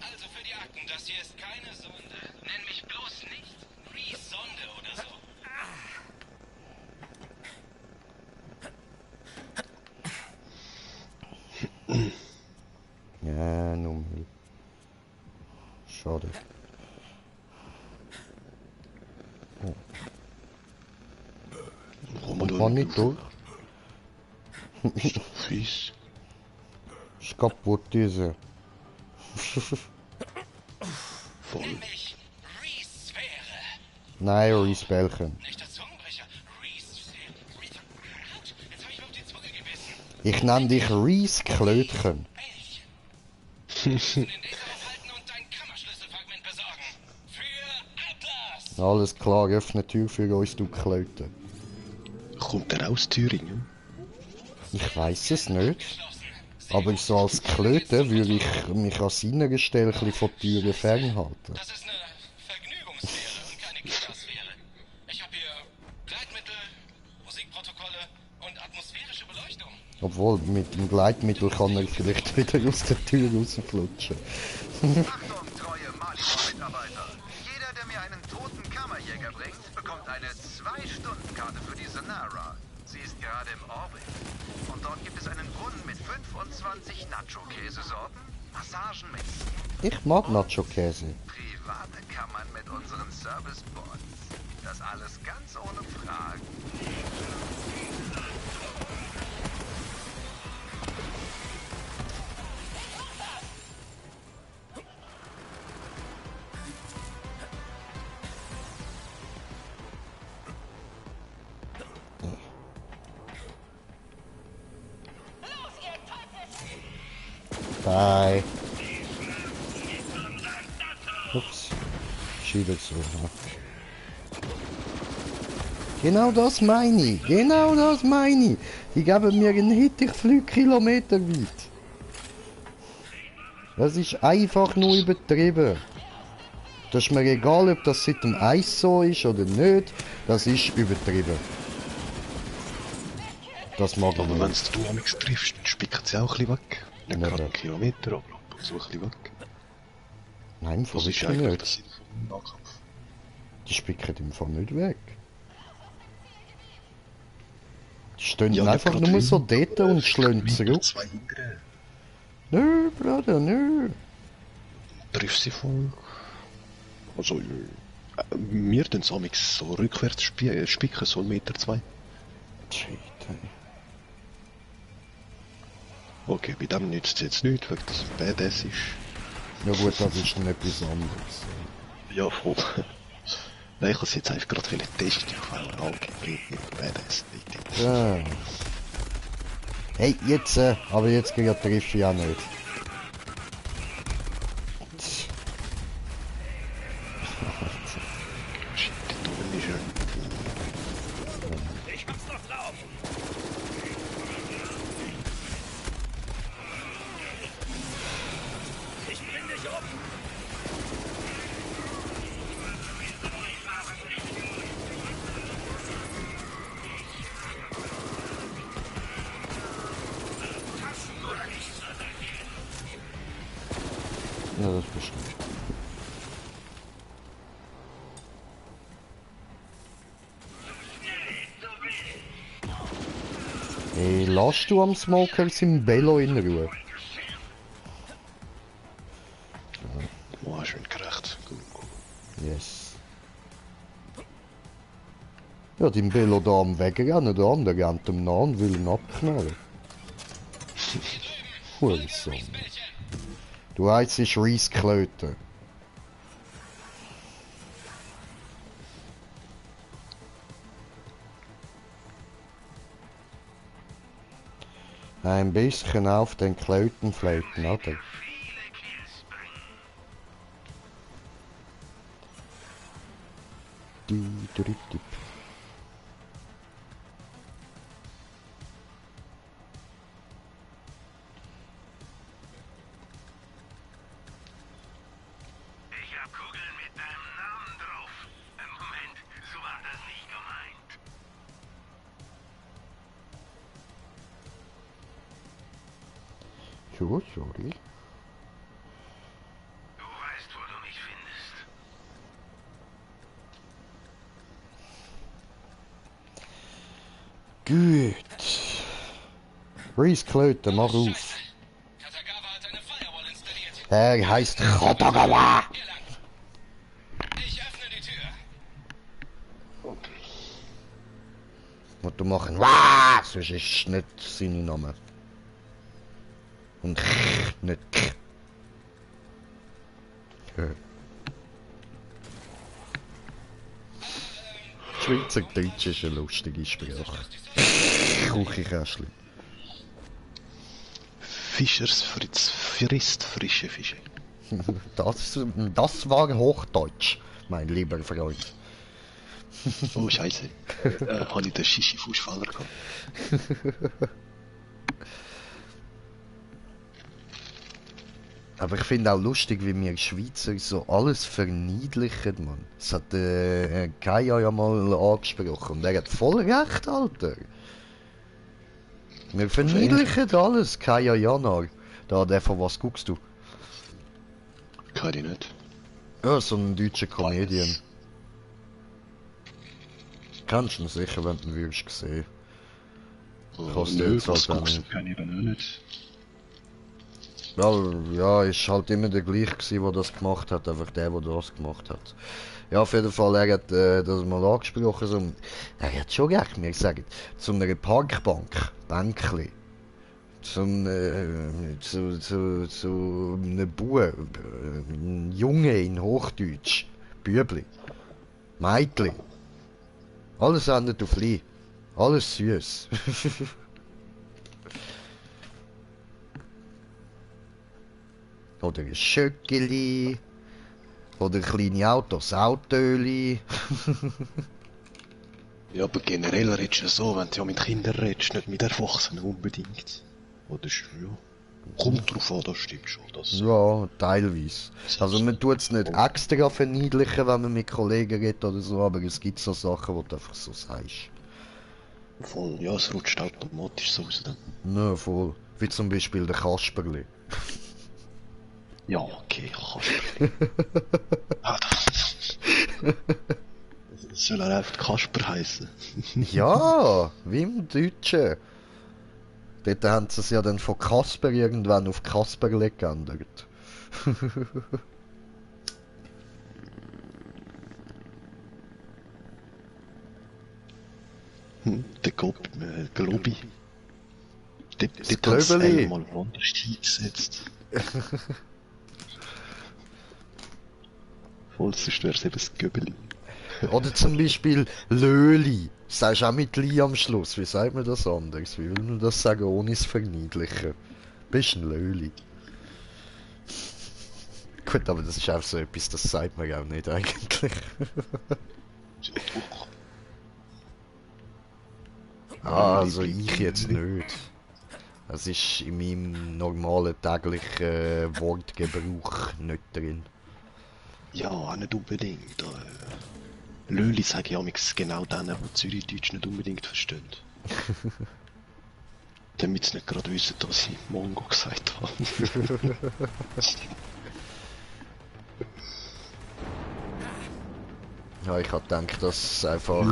Also für die Akten, das hier ist keine Sonde. Nenn mich bloß nicht Reese Sonde oder so. Ja, nun. Schade. Oh. Kommt man nicht durch? Ist doch fies. Ist kaputt, diese. Voll. Nein, Reese Bällchen. Ich nenne dich Reese Klötchen. Alles klar, öffne die Tür für uns, du Klöte. Kommt er aus Thüringen? Ich weiß es nicht. Aber so als Klöte würde ich mich an seiner Stelle ein bisschen von Türen fernhalten. Das ist eine Vergnügungssphäre und keine Gigasphäre. Ich habe hier Gleitmittel, Musikprotokolle und atmosphärische Beleuchtung. Obwohl, mit dem Gleitmittel kann er vielleicht wieder aus der Tür rausflutschen. Achtung, treue Malibu-Mitarbeiter. Jeder, der mir einen toten Kammerjäger bringt, bekommt eine 2-Stunden-Karte für die Zanara. Sie ist gerade im Orbit. Und dort gibt es einen Brunnen mit 25 Nacho-Käsesorten, Massagen mit Ich mag Nacho-Käse. private Kammern mit unseren Service-Bots. Das alles ganz ohne Fragen. Bye. Ups. Schiebe zu. Genau das meine ich. Genau das meine ich. Die geben mir einen Hit, ich fliege Kilometer weit. Das ist einfach nur übertrieben. Das ist mir egal, ob das seit dem Eis so ist oder nicht. Das ist übertrieben. Das mag ich Aber nicht. wenn du amigs triffst, spickt sie auch ein bisschen weg. Nicht Ja, gerade ja. einen Kilometer, aber so ein bisschen weg. Nein, Das ist verrückt eigentlich nicht. der Sinn vom Nahkampf. Die spicken im Fall nicht weg. Die stehen Ja, einfach nicht nur grad so wie- dort und schlagen zurück. 2 hingehen. Nö, Bruder, nö. Triff sie voll. Also, wir tun es amigs so rückwärts spicken, so 1,2 Meter. Shit, ey. Okay, bei dem nützt es jetzt nichts, weil das Badass ist. Ja gut, das ist dann etwas anderes. Ja, voll. Nein, ich kann es jetzt einfach gerade testen. Okay, bringt nicht Badass. Nicht. Ja. Hey, jetzt, aber jetzt gerade treffe ich auch nicht. Shit, da oben ist er. Ich hab's noch drauf. Ich bring dich um. Ja, das bestimmt. Hey, lass du am Smoker sein Bello in Ruhe. Oh, schön gerecht. Gut, gut. Yes. Ja, dein Bello da am Wegrennen, der andere rennt ihm nach und will ihn abknallen. Hurensohn. Du heißt Reese Klöte. Ein bisschen auf den Klötenflöten, oder? Die. Ich hab Kugeln mit deinem Namen drauf. Moment, so war das nicht gemeint. So, sorry. Du weißt, wo du mich findest. Gut. Reese Klöte, mach auf. Katagawa hat eine Firewall installiert. Er heißt Katagawa. Hier lang. Ich öffne die Tür. Musst du machen. Wah! Sonst ist nicht seine Name. Und nicht. Schweizerdeutsch ist eine lustige Sprache. Kuchikästchen. Fischers frisst frische Fische. Das war Hochdeutsch, mein lieber Freund. Oh, scheiße. Habe ich den Shishi-Fußfaller gehabt. Aber ich finde auch lustig, wie wir Schweizer so alles verniedlichen, Mann. Das hat Kaya ja mal angesprochen und er hat voll recht, Alter. Wir verniedlichen alles, Kaya Janar. Da, der von was guckst du? Kann ich nicht. Ja, so ein deutscher Comedian. Kennst du ihn sicher, wenn du ihn würdest sehen. Nö, was guckst du? Kann ich eben auch nicht. Ja, ist halt immer der gleiche gewesen, der das gemacht hat, einfach der das gemacht hat. Ja, auf jeden Fall, er hat das mal angesprochen, so, er hat schon recht, mir gesagt, zu einer Parkbank, Bänkli, zu einem Bub, ein Junge in Hochdeutsch, Bübli, Meitli, alles endet auf Li, alles süß. Oder ein Schöckeli. Oder kleine Autos, Autöli. Ja, aber generell redest du so, wenn du ja mit Kindern redest, nicht mit Erwachsenen unbedingt. Oder ja, kommt drauf an, das stimmt schon. Das ja, teilweise. Also man tut es nicht extra verniedlichen, wenn man mit Kollegen redet oder so, aber es gibt so Sachen, die du einfach so sagst. Voll, ja, es rutscht automatisch so raus dann. Ja, voll. Wie zum Beispiel der Kasperli. Ja, okay, Kasper. Das soll er einfach Kasper heißen. Ja, wie im Deutschen. Dort haben sie es ja dann von Kasper irgendwann auf Kasperle geändert. Der Globi. Der hat einmal woanders hingesetzt. Voll, sonst wäre es eben das Göbeli. Oder zum Beispiel Löli. Sagst du auch mit Li am Schluss. Wie sagt man das anders? Wie will man das sagen, ohne es verniedlichen? Bist ein Löli. Gut, aber das ist auch so etwas, das sagt man auch nicht eigentlich. Also ich jetzt nicht. Das ist in meinem normalen täglichen Wortgebrauch nicht drin. Ja, auch nicht unbedingt. Löli sage ich amigs genau denen, die Zürichdeutsch nicht unbedingt verstehen. Damit sie nicht gerade wissen, dass ich Mongo gesagt habe. Ja, ich hab gedacht, dass einfach...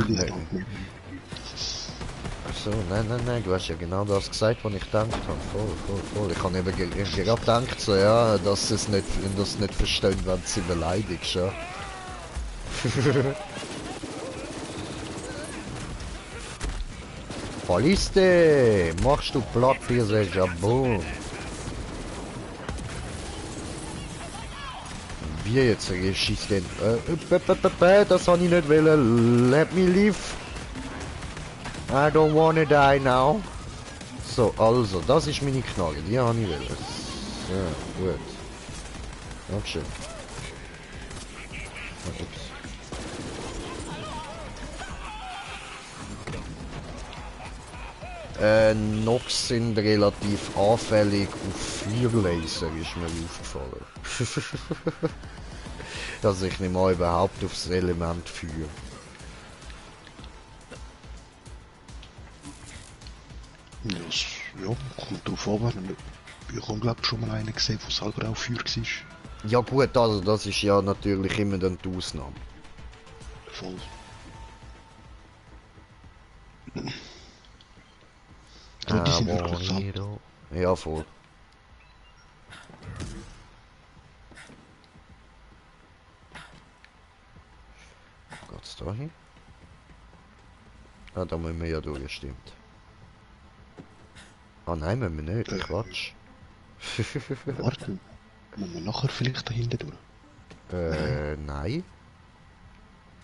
So, nein, du hast ja genau das gesagt, was ich gedacht habe. Voll. Ich habe eben gerade gedacht, so, ja, dass sie es nicht verstehen, wenn sie beleidigst, ja. Poliste, machst du platt, diese Jabon? Wie jetzt schießt den? Das habe ich nicht wollen. Let me live. I don't wanna die now. So, also, das ist meine Knarre, die habe ich wollen. Ja, gut. Dankeschön. Ups. Nox sind relativ anfällig auf Feuerlaser, ist mir aufgefallen. Dass ich nicht mal überhaupt aufs Element Feuer. Ja, kommt drauf an. Ich habe glaube schon mal einen gesehen, der selber auch Feuer war. Ja gut, also das ist ja natürlich immer dann die Ausnahme. Voll. Ja, die sind wirklich satt. Ja, voll. Geht's da hin? Ah, da müssen wir ja durch, stimmt. Ah nein, müssen wir nicht, Quatsch. Warte, müssen wir nachher vielleicht da hinten durch? Nein.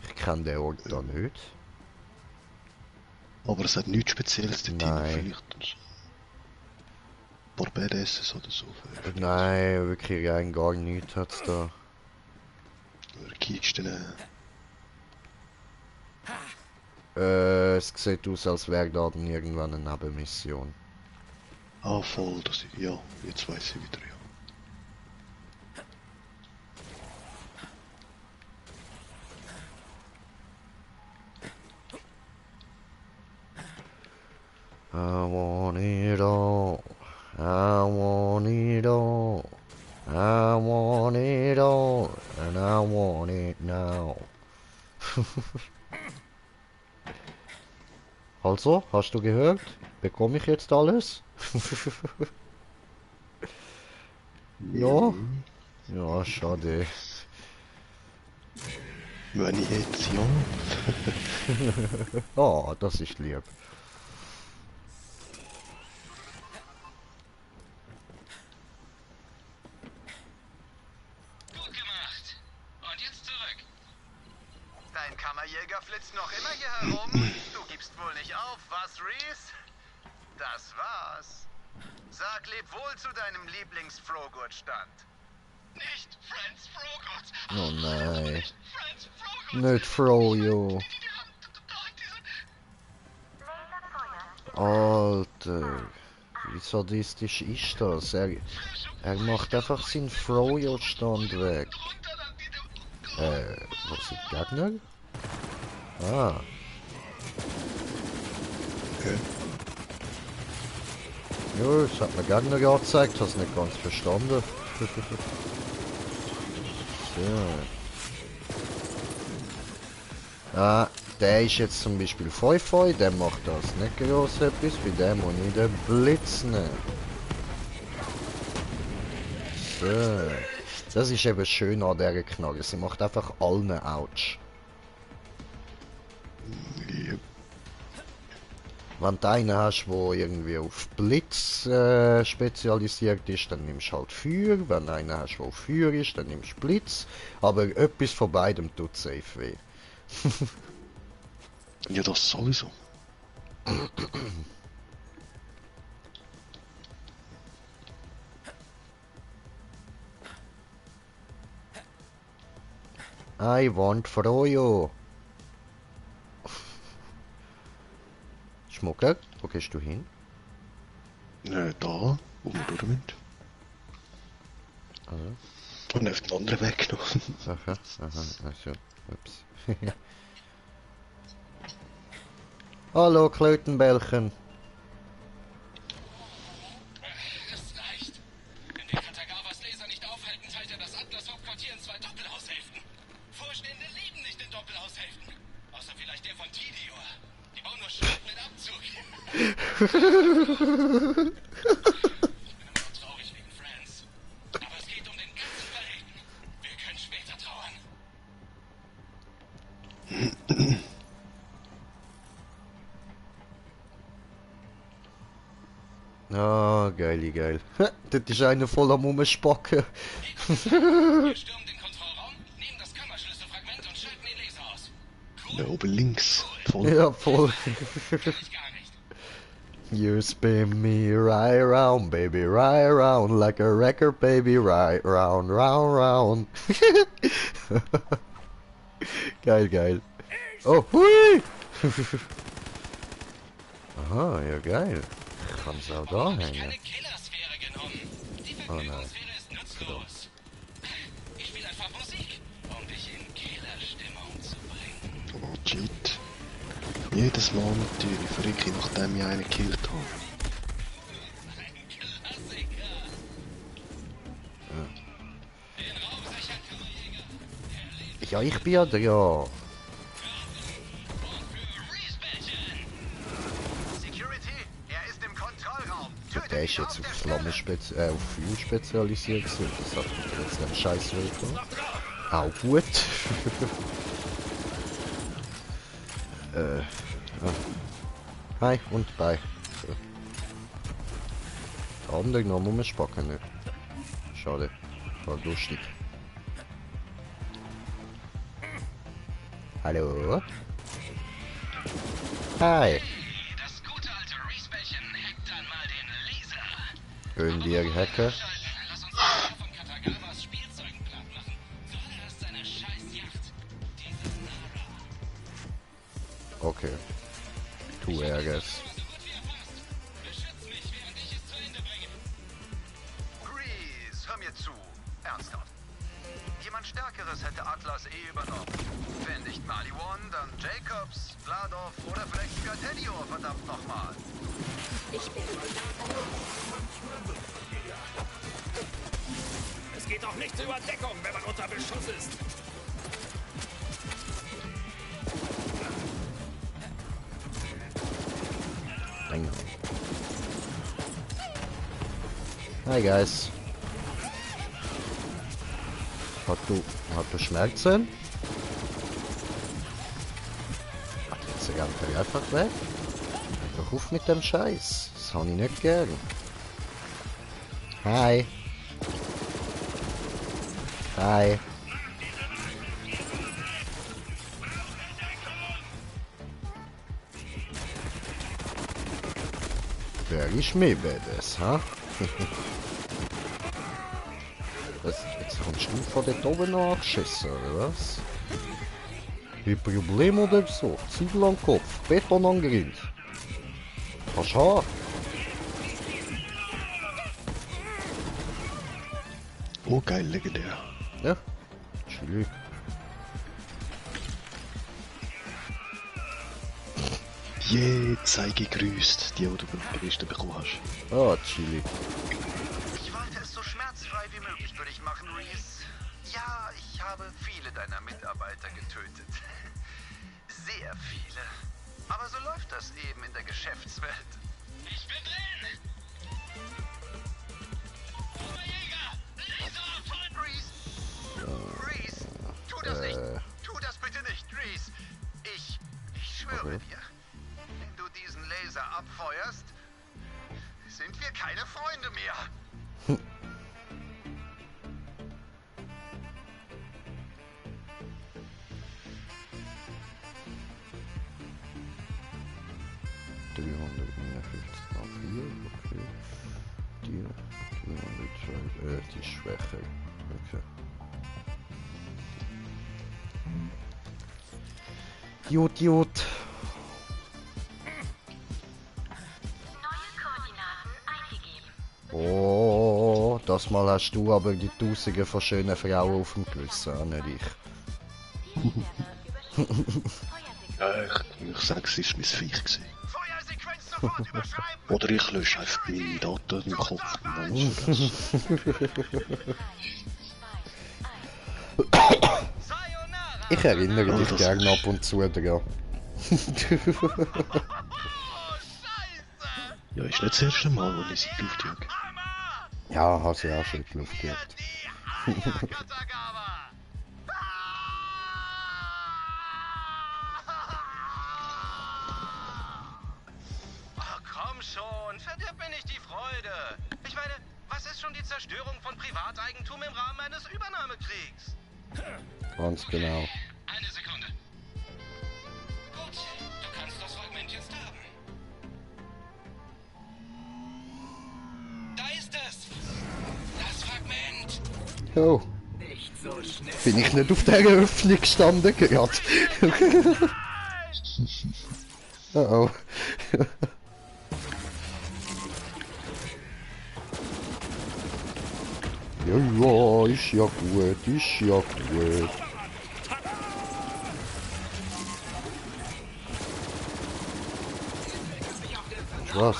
Ich kenne den Ort da nicht. Aber es hat nichts Spezielles dort Nein. vielleicht. paar BDSs oder so. Nein, wirklich rein gar nichts hat's da. Oder Kisten. Es sieht aus, als wäre da dann irgendwann eine Nebenmission. Ah, voll, das ist, ja, jetzt weiß ich wieder, ja. I want it all. I want it all. I want it all. And I want it now. Also, hast du gehört? Bekomme ich jetzt alles? Ja? Ja, schade. Wenn ich jetzt, ja. Oh, das ist lieb. Gut gemacht. Und jetzt zurück. Dein Kammerjäger flitzt noch immer hier herum. Du gibst wohl nicht auf, was, Reese? Das war's. Sag lebwohl zu deinem Lieblings-Frogurt-Stand. Nicht Friends Frogurt. Oh nein. Nicht Friends Frogurt. Nicht Froyo. Alter. Wie sadistisch ist das? Er macht einfach seinen Froyo-Stand weg. Was sind die Gegner? Ah. Okay. Ja, es hat mir Gegner angezeigt, ich hab's nicht ganz verstanden. So. Ah, der ist jetzt zum Beispiel Feu, der macht das nicht groß etwas, bei dem muss ich den Blitz nehmen. So. Das ist eben schön an dieser Knarre, sie macht einfach allen Autsch. Yep. Wenn du einen hast, der irgendwie auf Blitz spezialisiert ist, dann nimmst du halt Feuer. Wenn du einen hast, der auf Feuer ist, dann nimmst du Blitz. Aber etwas von beidem tut safe weh. Ja, das sowieso. I want Froyo. Schmucker, wo gehst du hin? Da, wo wir durch sind. Und auf den anderen Weg noch. Aha, also, ups. Hallo, Klötenbällchen. Es reicht. Wenn wir Katagawas Laser nicht aufhalten, teilt er das Atlas-Hauptquartier in 2 Doppelhaushälften. Vorstände lieben nicht in Doppelhaushälften. Außer vielleicht der von Tidior. Die bauen nur Schrott mit Abzug. Ich bin immer noch traurig wegen Friends. Aber es geht um den ganzen Planeten. Wir können später trauern. Ah, geil. Das ist einer voll am Rumspacken. Wir stürmen den Kontrollraum, nehmen das Kammerschlüsselfragment und schalten den Laser aus. Cool? Da oben links. Voll. Ja, voll. Kann ich gar nicht. You spin me right round, baby, right round, like a record, baby, right round, round. Geil. Oh, hui! Aha, ja geil. Ich kann's auch da hängen. Keine Killersphäre genommen. Die Vergnügungssphäre ist nutzlos. Ich spiele einfach Musik, um dich in Killerstimmung zu bringen. Oh, shit. Jedes Mal natürlich verrücke ich, nachdem ich einen gekillt habe. Ein Klassiker. Den Raum sichern, Kammerjäger. Ja, ich bin ja da. Security, er ist im Kontrollraum. Tötet Der ist ihn jetzt auf auf der Flamme auf Feuer spezialisiert. Das hat jetzt einen Scheiß Welt. Auch gut. Hi und bye. So. Der andere noch rumspacken nicht. Schade. War lustig. Hallo? Hi. Das gute alte Reese-Bällchen hackt dann mal den Könnt ihr hacken? Okay. Tu Ärgers. Grease, hör mir zu. Ernsthaft. Jemand Stärkeres hätte Atlas übernommen. Wenn nicht Maliwan, dann Jacobs, Vladov oder vielleicht sogar Tedior, verdammt nochmal. Es geht auch nichts über Deckung, wenn man unter Beschuss ist. Hi guys. Hat du Schmerzen? Jetzt rennt er einfach weg. Doch auf mit dem Scheiß. Das habe ich nicht gern. Hi. Hi. Wer ist mehr badass, ha? Jetzt kommst du von dort oben noch angeschissen, oder was? Ein Problem oder so? Ziegel am Kopf, Beton am Grind. Kannst du haben. Oh geil, legendär. Ja, chillig. Sei gegrüßt, die du beim Größten bekommen hast. Ah, chillig. Ich wollte es so schmerzfrei wie möglich für dich machen, Reese. Ja, ich habe viele deiner Mitarbeiter getötet. Sehr viele. Aber so läuft das eben in der Geschäftswelt. Ich bin drin! Oberjäger! Laser! Reese, tu das nicht! Tu das bitte nicht, Reese! Ich schwöre dir, wenn du diesen Laser abfeuerst, sind wir keine Freunde mehr. Okay. Die 302, die ist schwächer. Okay. Gut. Neue Koordinaten eingegeben. Oh, das Mal hast du aber die Tausende von schönen Frauen auf dem Gewissen, nicht ich. Ich sage, es ist mein Viech gewesen. Oder ich lösche einfach meine Daten im Kopf. Ich erinnere dich gerne ab und zu daran. Ja, ist nicht das erste Mal, wo ich sie in die Luft jage. Ja, hast du ja auch schon in die Luft gejagt. Komm schon, verdirb mir nicht die Freude. Ich meine, was ist schon die Zerstörung von Privateigentum im Rahmen eines Übernahmekriegs? Ganz genau. Eine Sekunde. Gut, du kannst das Fragment jetzt haben. Da ist es! Das Fragment! Oh. Nicht so schnell. Bin ich nicht auf der Öffnung gestanden gerade? Oh. Ja, ist ja gut, ist ja gut. Was?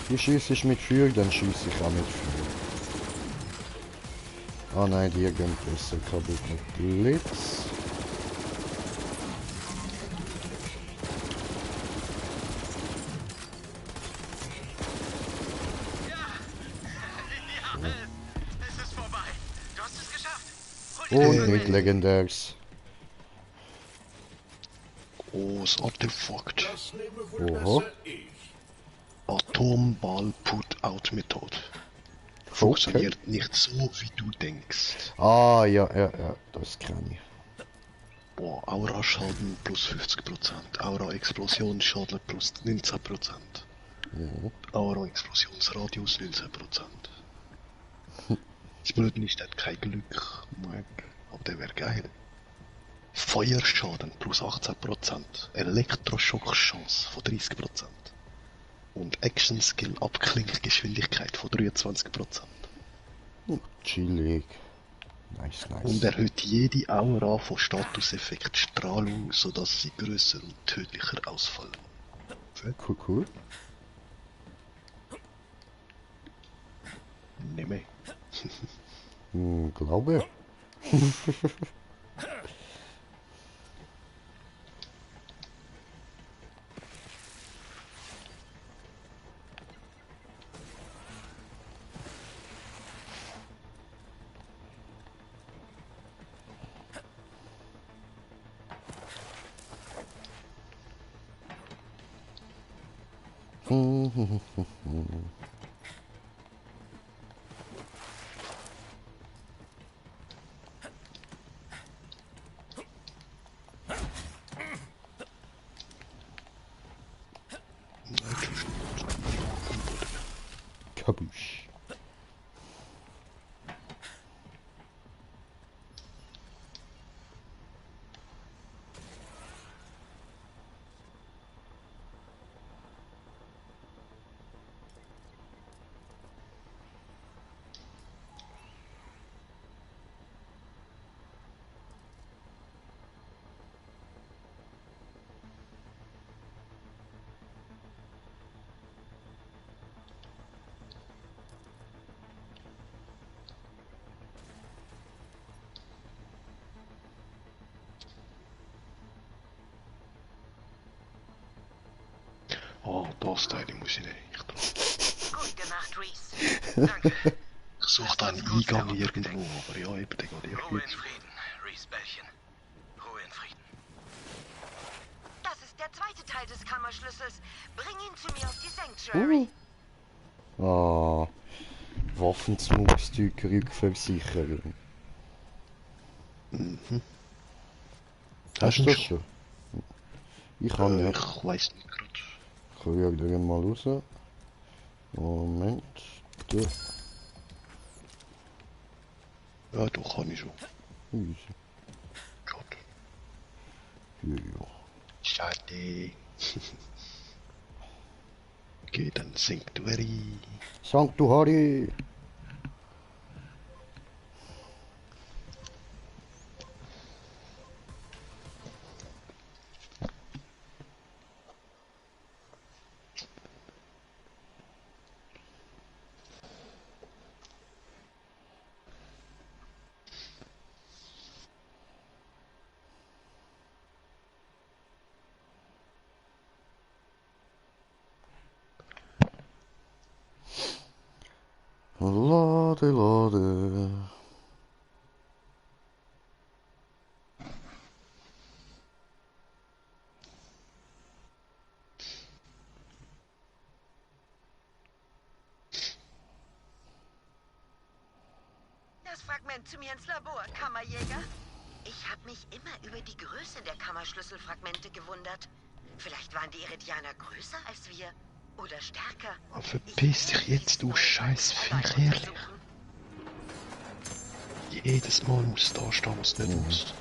Du schießt mit Feuer, dann schieße ich auch mit Feuer. Ah nein, die gehen besser kaputt mit Blitz. Und nicht legendärs. Oh, das Artefakt. Oho. Atomball-Put-Out-Methode. Funktioniert nicht so, wie du denkst. Ah, ja, das kann ich. Boah, Aura-Schaden plus 50%. Aura-Explosionsschaden plus 19%. Aura-Explosionsradius 19%. Das Blöde ist, der hat kein Glück. Aber der wäre geil. Feuerschaden plus 18%. Elektroschockchance von 30%. Und Action-Skill Abklinggeschwindigkeit von 23%. Chillig. Nice. Und erhöht jede Aura von Statuseffekt Strahlung, sodass sie grösser und tödlicher ausfallen. Cool. Nehme. Glaube. Kabusch. Oh, das Teil muss ich nicht. Gut gemacht, Reese. Danke. Ich suche da einen Eingang irgendwo, aber ja, eben, der geht Ruhe in irgendwie. Frieden, Reese-Bällchen. Ruhe in Frieden. Das ist der zweite Teil des Kammerschlüssels. Bring ihn zu mir auf die Sanctuary. Waffensmugszeug, Rückversicherung. Hast du das schon? Ich kann nicht. Ich weiss nicht gerade. Ich schaue wieder mal raus. Moment. Da. Ja, doch, kann ich schon. Easy. Schade. Ja. Schade. Okay, dann Sanctuary. Sanctuary. Lade. Das Fragment zu mir ins Labor, Kammerjäger. Ich habe mich immer über die Größe der Kammerschlüsselfragmente gewundert. Vielleicht waren die Iridianer größer als wir. Oder stärker. Oh, verpiss dich jetzt, du scheiß Viech, ehrlich. Jedes Mal muss da stehen, was nicht muss.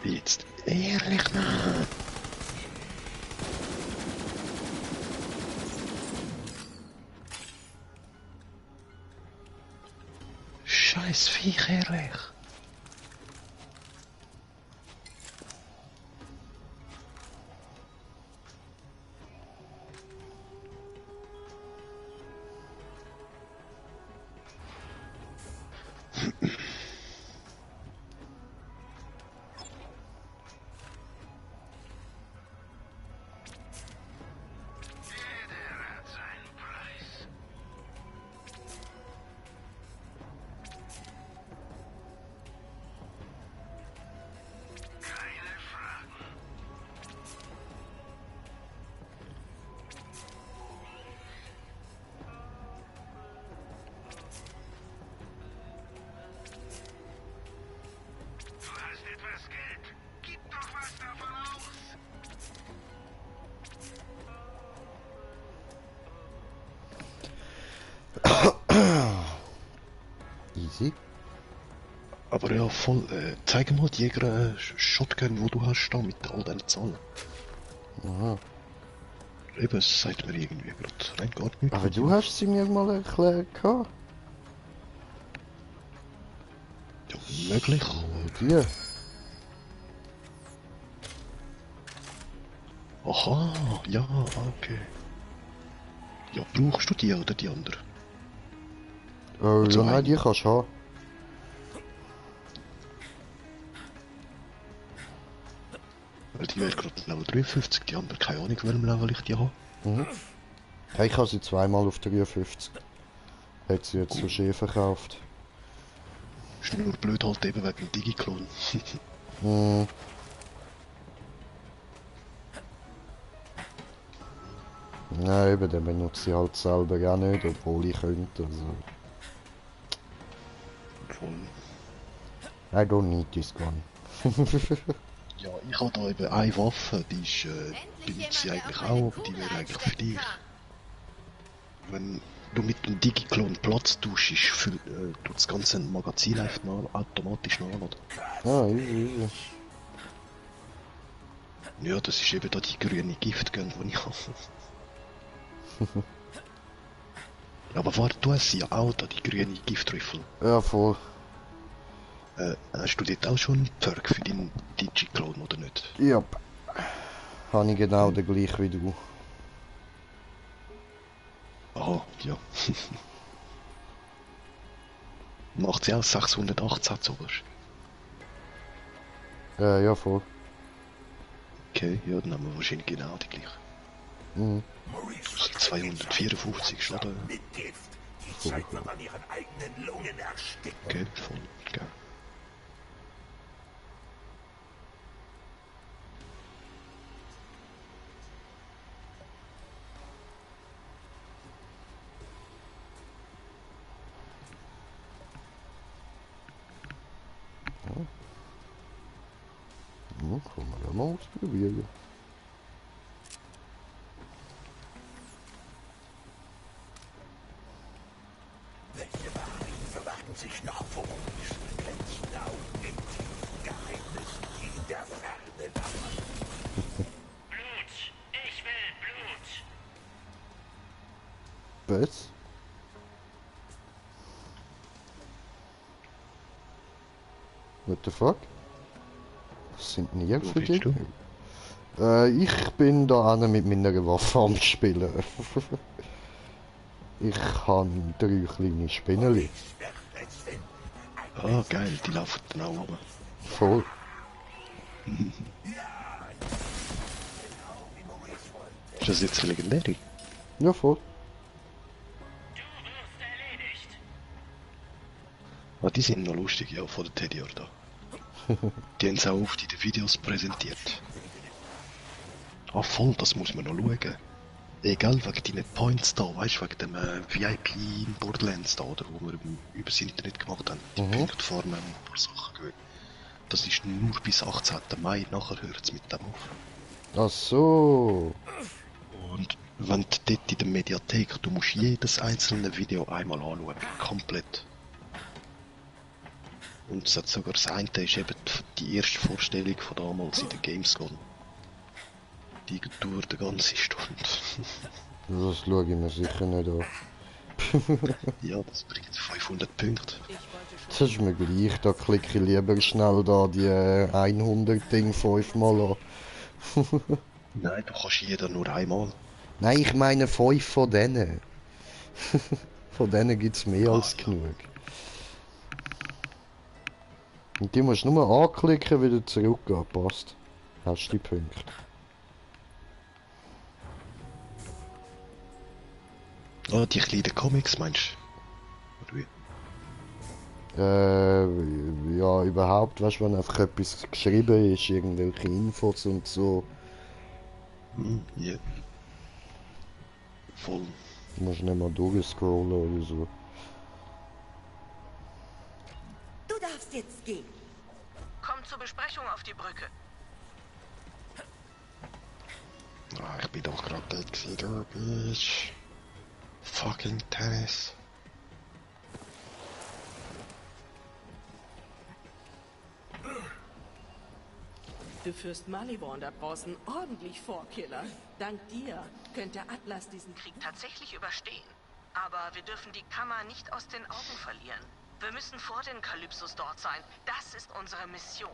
Jetzt ehrlich, Mann. Scheiß Viech, ehrlich. Aber ja, voll. Zeig mal die Shotgun, wo du hast, da mit all deinen Zahlen. Aha. Eben, es sagt mir irgendwie gerade rein gar nicht. Aber du hast sie mir mal erklärt. Ja, möglich. Die. Aha, ja, okay. Ja, brauchst du die oder die andere? Ja, nein, die kannst du haben. Weil die wäre gerade Level 53, die andere keine Ahnung, welchem Level ich die habe. Mhm. Hey, ich habe sie zweimal auf 53. Hat sie jetzt so schön verkauft. Ist nur blöd halt eben wegen dem Digi-Klon. Mhm. Nein, eben, den benutze ich halt selber auch nicht, obwohl ich könnte. Also. I don't need this gun. Ja, ich habe da eben eine Waffe, die ist, benutze ich eigentlich auch, aber die wäre eigentlich für dich. Wenn du mit dem Digi-Klon Platz tauschst, tut das ganze Magazin einfach automatisch nachladen. Ah, easy. Ja, das ist eben da die grüne Giftgun, die ich habe. Aber warte, du hast ja auch da die grüne Giftriffel. Ja, voll. Hast du dort auch schon einen Perk für deinen Digi-Klon oder nicht? Ja. Habe ich genau den gleichen wie du. Aha, ja. Macht sie auch 618 sowas? Ja, voll. Okay, ja, dann haben wir wahrscheinlich genau die gleiche. Mhm. 254 Schaden. Mit Gift. Die Zeit wird an ihren eigenen Lungen ersticken. Okay, voll, geil. Ja, kann man ja mal ausprobieren. Welche Wahrheiten verbergen sich noch vor uns? Glänzend Augen im tiefen Geheimnissen, die in der Ferne lauern. Blut! Ich will Blut! Was? What the fuck? Was sind denn hier für Gegner? Ich bin da einer mit meiner Waffe am Spielen. Ich habe 3 kleine Spinneli. Ah, geil, die laufen dann auch runter. Voll. Ist das jetzt eine legendäre? Ja, voll. Ah, die sind noch lustig, ja, von der Teddy da. Die haben es auch oft in den Videos präsentiert. Ah, voll, das muss man noch schauen. Egal, wegen deinen Points da, weißt du, wegen dem VIP in Borderlands da, oder wo wir übers Internet gemacht haben. Die Punkte farmen und ein paar Sachen gewöhnt. Das ist nur bis 18. Mai, nachher hört es mit dem auf. Ach so. Und wenn du dort in der Mediathek, du musst jedes einzelne Video einmal anschauen, komplett. Und es hat sogar das eine ist eben die erste Vorstellung von damals in der Gamescom. Die dauert eine ganze Stunde. Das schaue ich mir sicher nicht an. Ja, das bringt 500 Punkte. Das ist mir gleich, da klicke ich lieber schnell da die 100 Ding 5-mal an. Nein, du kannst jeder nur einmal. Nein, ich meine 5 von denen. Von denen gibt es mehr als genug. Und die musst du nur anklicken, wieder zurückgehen, passt. Hast du die Punkte. Ah, die kleinen Comics meinst du? Ja, überhaupt, weißt du, wenn einfach etwas geschrieben ist, irgendwelche Infos und so. Ja. Voll. Du musst nicht mal durchscrollen oder so. Du darfst jetzt gehen. Komm zur Besprechung auf die Brücke. Ah, ich bin doch gerade dort gewesen, du Bitch. Fucking Tennis. Du führst Maliborn da draußen ordentlich vor, Killer. Dank dir könnte Atlas diesen Krieg tatsächlich überstehen. Aber wir dürfen die Kammer nicht aus den Augen verlieren. Wir müssen vor den Kalypsos dort sein. Das ist unsere Mission.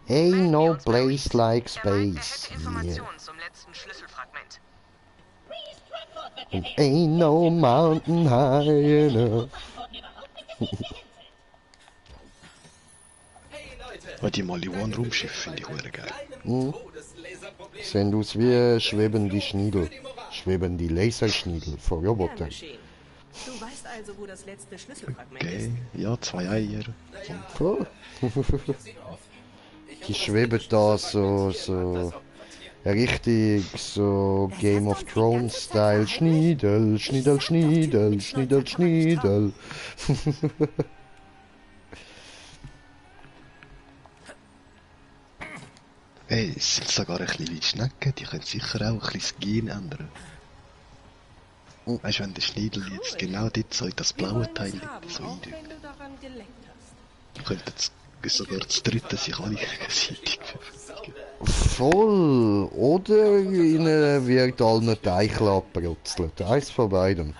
Ain't no place like space. Er hätte Informationen zum letzten Schlüsselfragment. And ain't no mountain high enough. Die Maliwan-Raumschiffe finde ich hure geil. Sehen aus wie schwebende Schniedel. Schwebende Laserschniedel von Robotern. Du weißt also, wo das letzte Schlüsselfragment Okay, ja, 2 Eier. Cool. Die schweben da so richtig so Game of Thrones Style. Schniedel, Schniedel, Schniedel, Schniedel, Schniedel. Hey, es sind sogar ein bisschen wie Schnecken, die können sicher auch ein bisschen das Gen ändern. Weißt du, wenn der Schniedel jetzt genau dort so in das blaue Teil liegt, so eindrückt. Könnten sogar das dritte sich alle gegenseitig verfolgen. Voll! Oder ihnen wird allen Teichel abbrutzelt. Eins von beidem.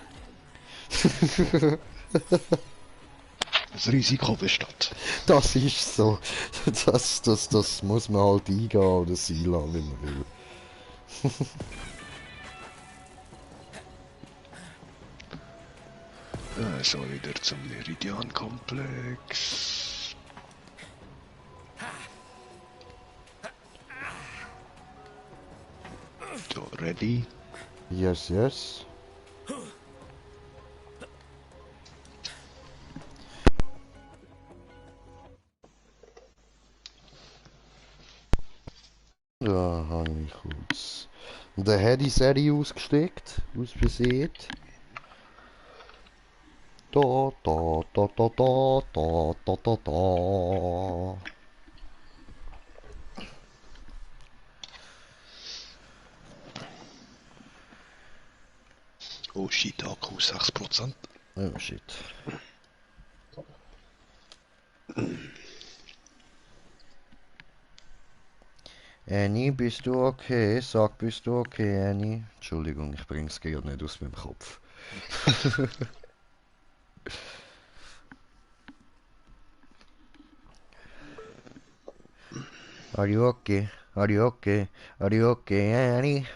Das Risiko besteht. Das ist so. Das muss man halt eingehen oder sein lassen, wie man will. So, wieder zum Meridian-Komplex. So, ready? Yes, yes. Da habe ich kurz den Heady ausgesteckt, ausbesehen. Da, da, da, da, da, da, da, da, da. Oh shit, Akku 6%. Oh shit. Annie, bist du okay? Sag, bist du okay, Annie? Entschuldigung, ich bring's gerade nicht aus meinem Kopf. Are you okay? Are you okay? Are you okay, Annie?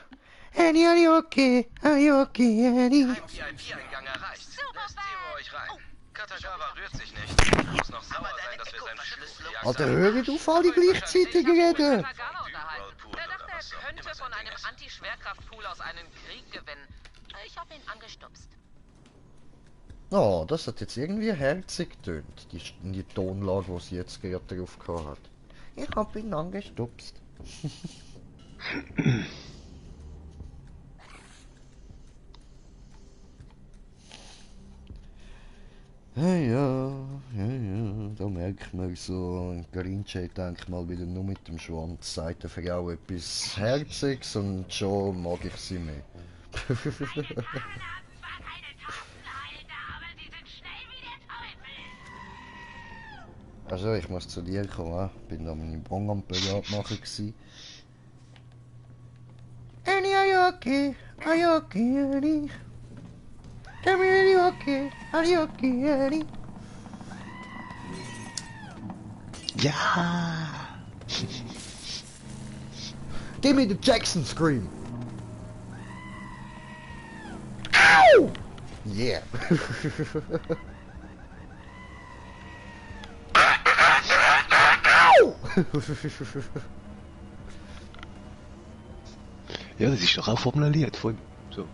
Annie, are you okay? Are you okay, Annie? VIP-Eingang erreicht. Lässt Zero euch rein. Katagawa rührt sich nicht. Muss noch sauer sein, dass wir sein Schiff gejagt Alter, hört auf alle gleichzeitig reden! Der dachte, er könnte von einem Anti-Schwerkraftpool aus einem Krieg gewinnen. Ich habe ihn angestupst. Oh, das hat jetzt irgendwie herzig getönt, die Tonlage, die sie jetzt gerade drauf gehabt hat. Ich hab ihn angestupst. Ja, da merkt man so, Grinche denkt mal wieder nur mit dem Schwanz, sagt der Frau etwas Herziges und schon mag ich sie mehr. Also ich muss zu dir kommen, bin da meine Bon am Parat machen gsi. Annie, are you okay? Are you okay, Annie? Tell me, are you okay? Are you okay, Annie? Ja! Give me the Jackson scream! Ow! Yeah! Ja, das ist doch auch von einem Lied von ihm. So.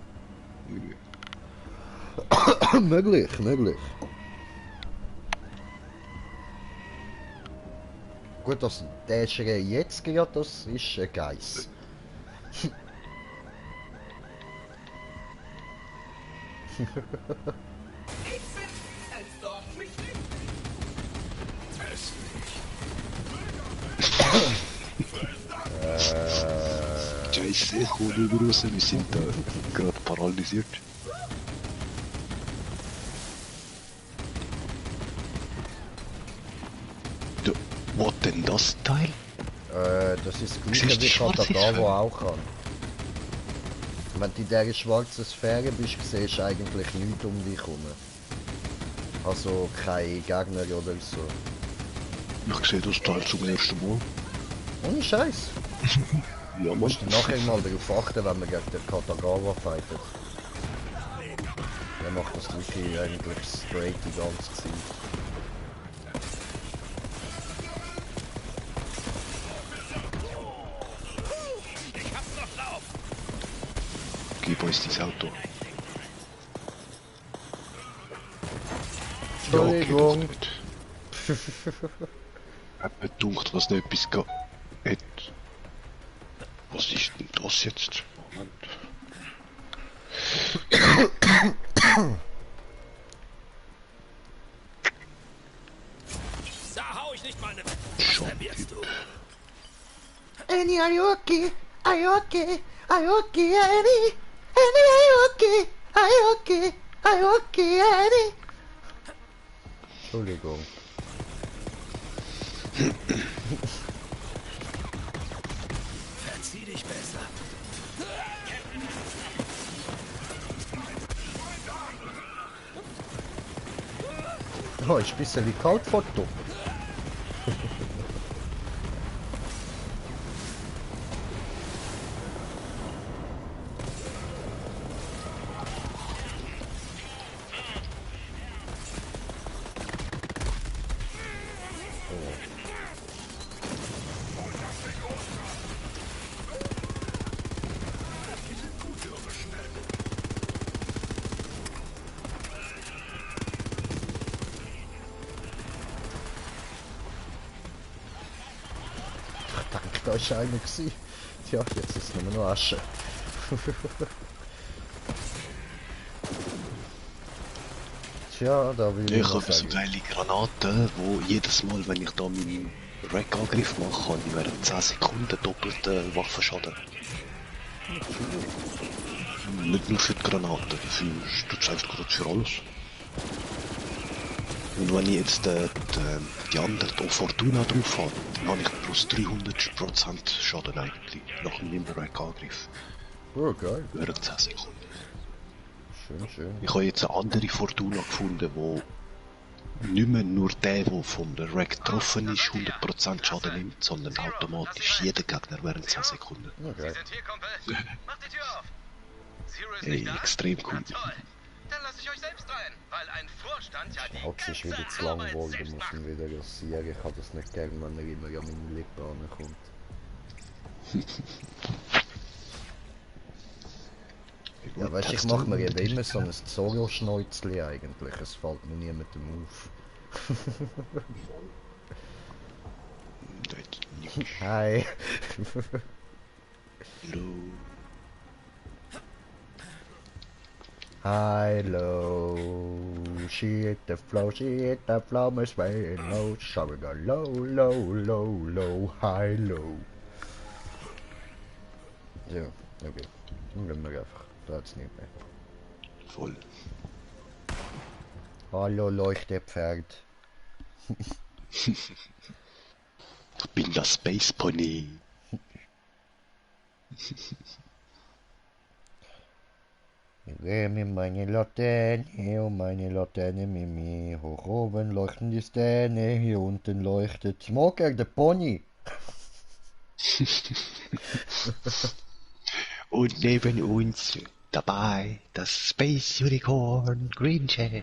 Möglich, möglich. Gut, dass der Schrei jetzt gerade, das ist ein Geiss. Scheiße, coole Grüße, wir sind da gerade paralysiert. Was denn das Teil? Das ist das gleiche wie Katagawa auch kann. Wenn du in dieser schwarzen Sphäre bist, siehst du eigentlich nichts um dich herum. Also keine Gegner oder so. Ich sehe das Teil zum ersten Mal. Ohne Scheiß. Ja, musst du nachher mal darauf achten, wenn man gegen den Katagawa fightet. Er macht das wirklich eigentlich straight die ganze Zeit. Gib uns dein Auto. Entschuldigung. Ja, hat mir gedacht, was nicht etwas hat. Was ist denn das jetzt? Moment. Da hau ich nicht mal eine... Schon. Annie, are you okay? Are you okay? Are you okay, Annie? Annie, are you okay? Are you okay? Are you okay, Annie? Entschuldigung. Verzieh dich besser. Oh, ist ein bisschen wie Kaltfoto. Da war einer gewesen. Tja, jetzt ist es nur noch Asche. Tja, da will ich habe so geile Granaten, wo jedes Mal, wenn ich da meinen Rack-Angriff mache, habe ich während 10 Sekunden doppelten Waffenschaden. Nicht nur für die Granaten, dafür tut es einfach gerade für alles. Und wenn ich jetzt die andere Fortuna drauf habe, dann habe ich plus 300% Schaden eigentlich, nach meinem Rack-Angriff. Oh, geil. Während 10 Sekunden. Schön, schön. Ich habe jetzt eine andere Fortuna gefunden, wo nicht mehr nur der von der Rack getroffen ist, 100% Schaden nimmt, sondern automatisch jeder Gegner während 10 Sekunden. Okay. Hey, extrem cool. Dann lasse ich euch selbst rein, weil ein Vorstand ja die Auch ist wieder zu lang geworden, muss man wieder rasieren. Ich habe das nicht gern, wenn er immer an meine Lippe ankommt. Ja, weißt du, ich mache mir eben immer so ein Zorro-Schnäuzli eigentlich, es fällt mir niemandem auf. Hi. Hello, she hit the flow, my sway low, showing a low, low, low, low, high, low. Ja, okay. Dann gehen wir einfach. Da hat's nicht mehr. Voll. Hallo, Leuchtepferd. Ich bin das Space Pony. Ich sehe mir meine Laterne und meine Laterne mit mir. Hoch oben leuchten die Sterne, hier unten leuchtet Smoker, der Pony. Und neben uns dabei das Space Unicorn Green Chat.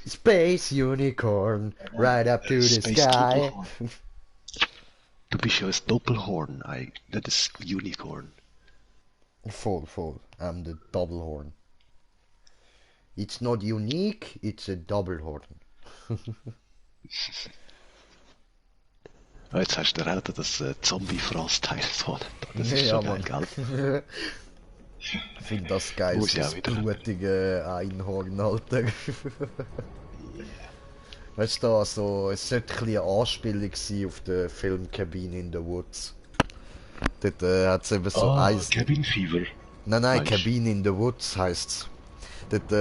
Space Unicorn, right up to the sky. Du bist ja ein Doppelhorn eigentlich, nicht ein Unicorn. Voll. I'm the double horn. It's not unique, it's a double horn. Jetzt hast du dir auch das Zombie-Fraß-Teil so. Das ist ja, schon geil, gell? Ich finde das geil, das blutige Einhorn, Alter. Weißt du, also, es sollte ein bisschen eine Anspielung sein auf den Film Cabin in the Woods. Dort hat es eben so eins. Cabin Fever. Nein, Cabin in the Woods heisst's. Dort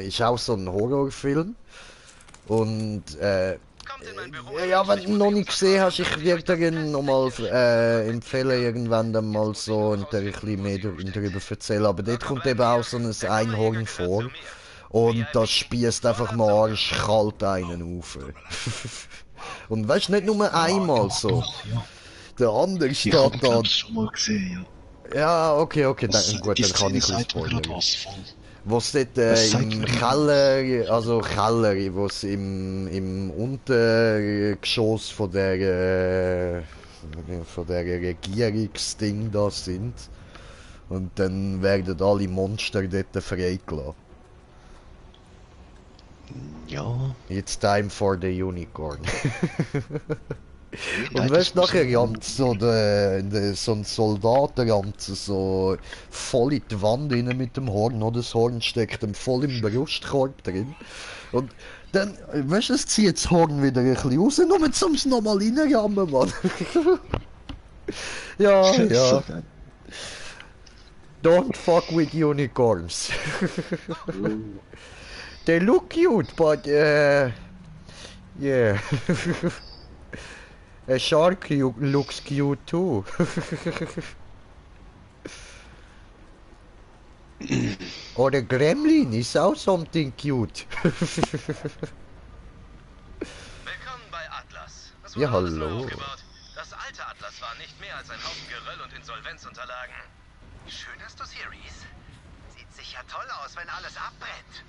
ist auch so ein Horrorfilm. Und Ja, wenn du noch nicht gesehen hast, ich würde dir nochmal empfehlen, irgendwann dann mal so und dir ein bisschen mehr darüber erzählen. Aber dort kommt eben auch so ein Einhorn vor. Und das spießt einfach mal arschkalt einen auf. Und weißt du, nicht nur einmal so. Der andere steht da. Ich hab's schon mal gesehen, ja. Ja, okay, dann, gut, dann kann ich nicht spoilern. Was dort im Keller, also Keller, was im Untergeschoss von der Regierungsding da sind. Und dann werden alle Monster dort freigelassen. Ja. It's time for the unicorn. Und weißt du, nachher rammt so ein Soldat rammt so voll in die Wand rein mit dem Horn, oder das Horn steckt ihm voll im Brustkorb drin. Und dann, weißt du, es zieht das Horn wieder ein bisschen raus, nur um es nochmal reinrammen, Mann. Ja. Don't fuck with unicorns. They look cute, but yeah. A shark looks cute too. Or a gremlin is auch something cute. Willkommen bei Atlas. Das ja, wurde hallo. aufgebaut. Das alte Atlas war nicht mehr als ein Haufen Geröll und Insolvenzunterlagen. Schön hast du's hier, Reese. Sieht sicher toll aus, wenn alles abbrennt.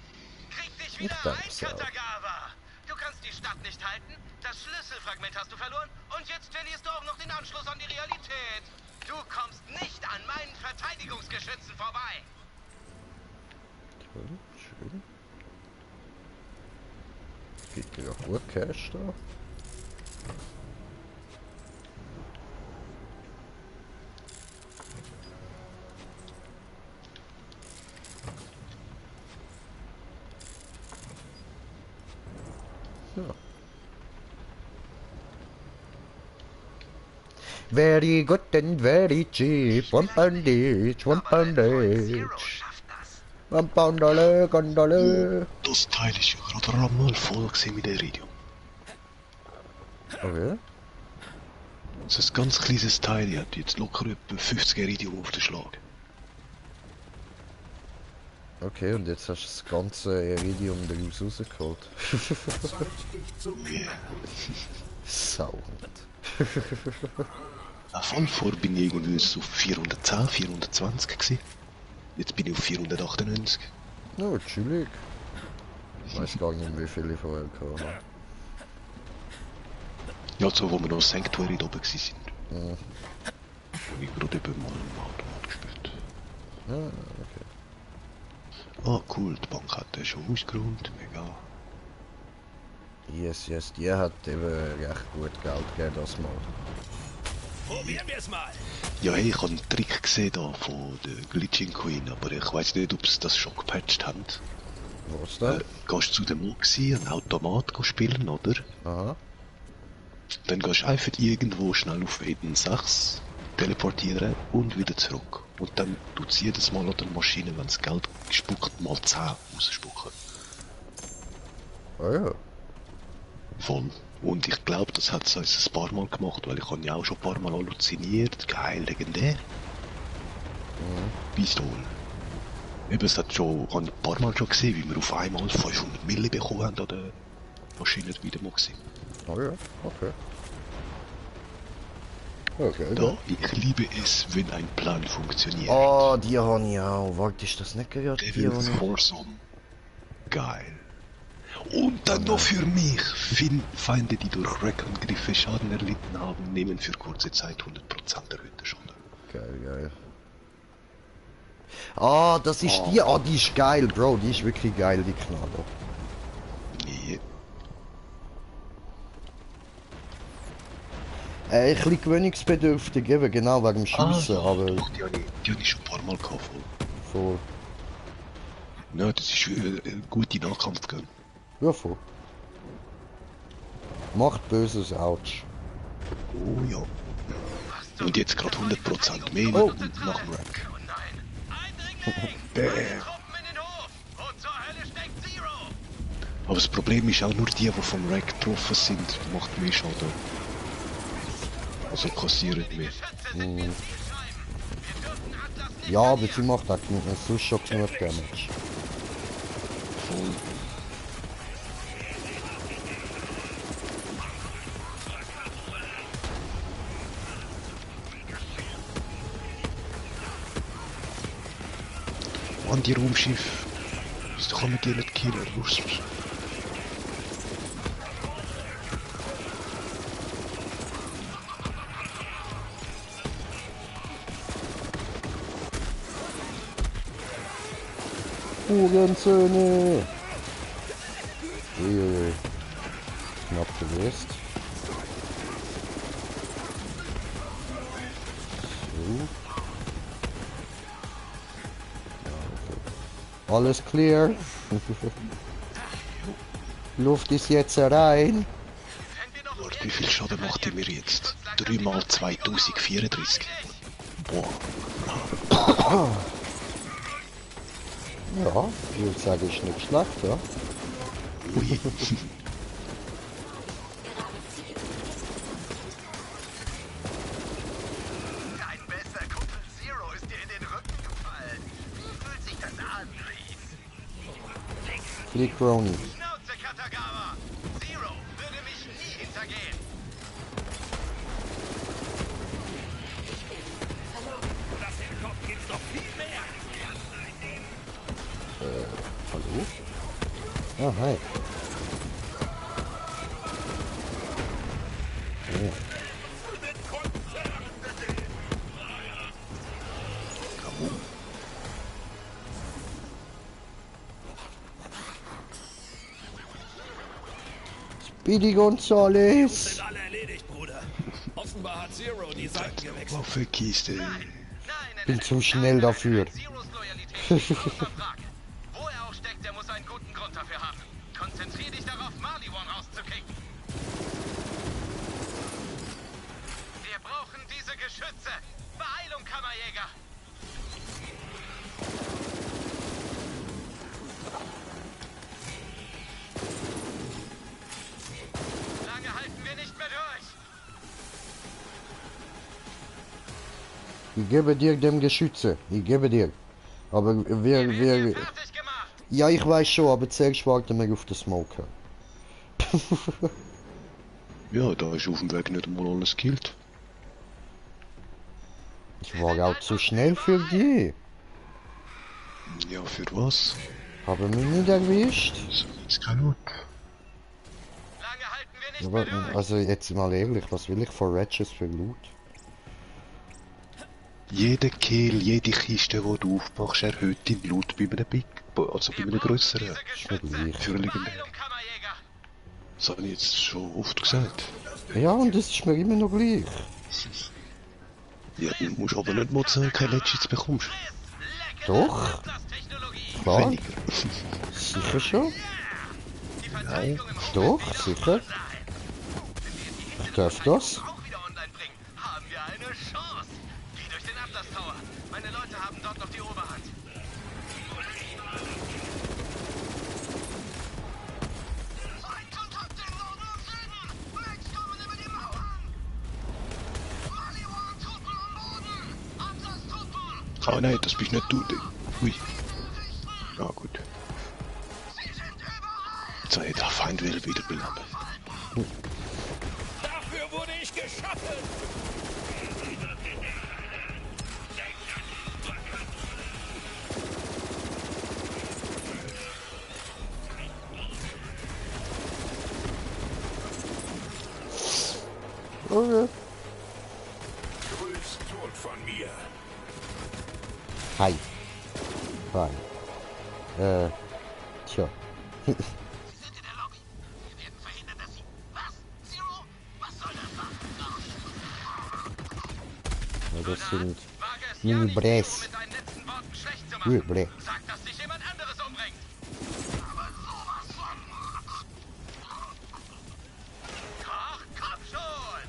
Krieg dich wieder ein, Katagawa! Du kannst die Stadt nicht halten, das Schlüsselfragment hast du verloren und jetzt verlierst du auch noch den Anschluss an die Realität. Du kommst nicht an meinen Verteidigungsgeschützen vorbei. Schön. Gibt ja gut Cash da. Ja. Very good and very cheap. One pound each. One pound $1. Das Teil ist ja gerade einmal voll mit Iridium. Okay. Das ist ein ganz kleines Teil, die hat jetzt locker etwa 50 Iridium auf den Schlag. Okay, und jetzt hast du das ganze Iridium daraus rausgeholt. Sauhund. Voll vor bin ich irgendwie so 410, 420 gewesen. Jetzt bin ich auf 498. Oh, chillig. Ich weiß gar nicht, wie viele ich vorher hatte. Ja, so wo wir noch Sanctuary da oben waren. Mhm. Wo ich gerade eben mal im Automat gespielt. Ah, okay. Ah, cool, die Bank hat er schon ausgeräumt, mega. Yes, die hat eben recht gut Geld gegeben, das Mal. Probieren wir es mal! Ja, hey, ich habe einen Trick gesehen da von der Glitching Queen, aber ich weiß nicht, ob sie das schon gepatcht haben. Was denn? Gehst zu dem Moxie, einen Automat spielen, oder? Aha. Dann gehst du einfach irgendwo schnell auf Eden 6, teleportieren und wieder zurück. Und dann tut sie jedes Mal an der Maschine, wenn das Geld gespuckt, mal 10 rausspucken. Ah ja. Voll. Und ich glaube, das hat sie uns ein paar Mal gemacht, weil ich habe ja auch schon ein paar Mal halluziniert. Geil, legendär. Pistol. Eben, es hat schon, habe ich ein paar Mal schon gesehen, wie wir auf einmal 500 Milli bekommen haben an der Maschine wieder mal gesehen. Oh ja, okay. Okay, da, ich liebe es, wenn ein Plan funktioniert. Oh, die habe ich auch. Warte, ist das nicht gerade die Warzone. Geil. Und dann noch für mich. Feinde, die durch Wreckangriffe Schaden erlitten haben, nehmen für kurze Zeit 100% erhöhte Schaden. Geil. Ah, das ist die. Ah, die ist geil, Bro. Die ist wirklich geil, die Knarre. Nee. Ein bisschen gewöhnungsbedürftig, eben genau wegen dem Schiessen, aber... Doch, die habe ich schon ein paar Mal gehabt. Voll. Ja, das ist eine gute Nahkampfgun. Ja, voll. Macht böses Autsch. Oh ja. Und jetzt gerade 100% mehr nach dem Rack. Aber das Problem ist auch nur die vom Rack getroffen sind, macht mehr Schaden. Also kassieren mehr. Ja, aber sie macht auch sonst schon genug Damage. Voll. An die Raumschiff. Das kann man die nicht killen, Wurst. Hurensöhne! Uiuiui. Knapp gewesen. So. Alles clear. Luft ist jetzt rein. Lord, wie viel Schaden macht ihr mir jetzt? 3 mal 2034. Boah. Ja, ich würde sagen, ist nicht schlecht, ja. Ui. Dein bester Kumpel Zero ist dir in den Rücken gefallen. Wie fühlt sich das an, Reese? Flick Ronnie. Schnauze, Katagawa! Zero würde mich nie hintergehen. Das im Kopf gibt's noch viel mehr. Hallo? Ah, hi. Ja. Speedy Gonzales. Sind alle erledigt, Bruder. Offenbar hat Zero die Seiten gewechselt. Waffenkiste. Bin zu schnell dafür. Zeros Loyalität steht außer Frage. Wo er auch steckt, der muss einen guten Grund dafür haben. Konzentrier dich darauf, Maliwan rauszukicken. Wir brauchen diese Geschütze. Beeilung, Kammerjäger. Lange halten wir nicht mehr durch. Ich gebe dir dem Geschütze. Ich gebe dir. Aber wir... Ja, ich weiß schon, aber zuerst warten wir auf den Smoker. Ja, da ist auf dem Weg nicht einmal alles gekillt. Ich war auch zu schnell für die. Ja, für was? Haben mich nicht erwischt. So, ist kein Not. Ja, aber, also jetzt mal ehrlich, was will ich von Ratchets für Loot? Jeder Kill, jede Kiste, die du aufmachst, erhöht dein Loot bei einem Big, also bei einem grösseren. Ist mir gleich. Für legendär. Das habe ich jetzt schon oft gesagt. Ja, und das ist mir immer noch gleich. Ja, du musst aber nicht mal sagen, keine Legends bekommst. Doch. Klar. Weniger. Sicher schon. Nein. Doch, sicher. Ich darf das. Haben wir eine Chance. Geh durch den Atlas Tower. Meine Leute haben dort noch die Oberhand. Oh nein, das bist nicht du. Ui. Ja gut. Jetzt habe ich den Feind wiederbeleben. Dafür wurde ich geschaffen. Okay. Grüß Tod von mir. Hi. Hi. Tja. Ja, das sind Mini-Bres. Bre. Sag, dass dich jemand anderes umbringt. Koch, komm schon!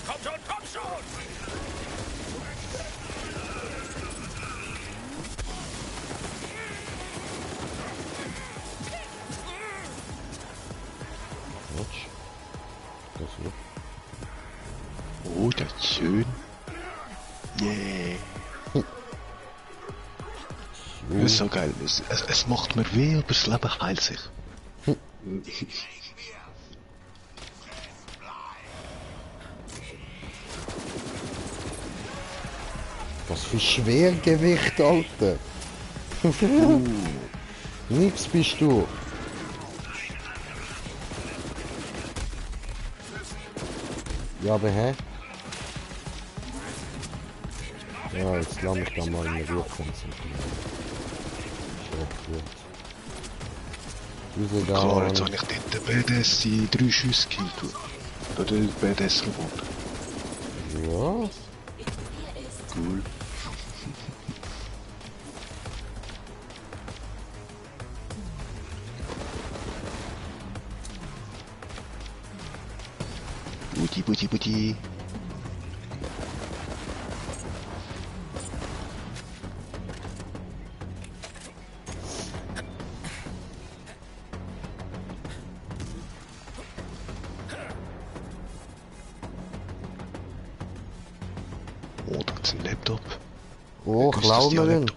Komm schon, komm schon. Schön. Yeah. Das ist so geil. Es macht mir weh, aber das Leben heilt sich. Was für Schwergewicht, Alter. Nix bist du. Ja, aber hä? Ja, jetzt lass mich da mal in Ruhe konzentrieren. Schreck da. Klar, jetzt habe ich dort den BDS die 3 Schüsse gekillt. Oder den BDS-Robot. Ja. Cool. Buti. Oh, da ist ein Laptop. Oh, klauen wir den.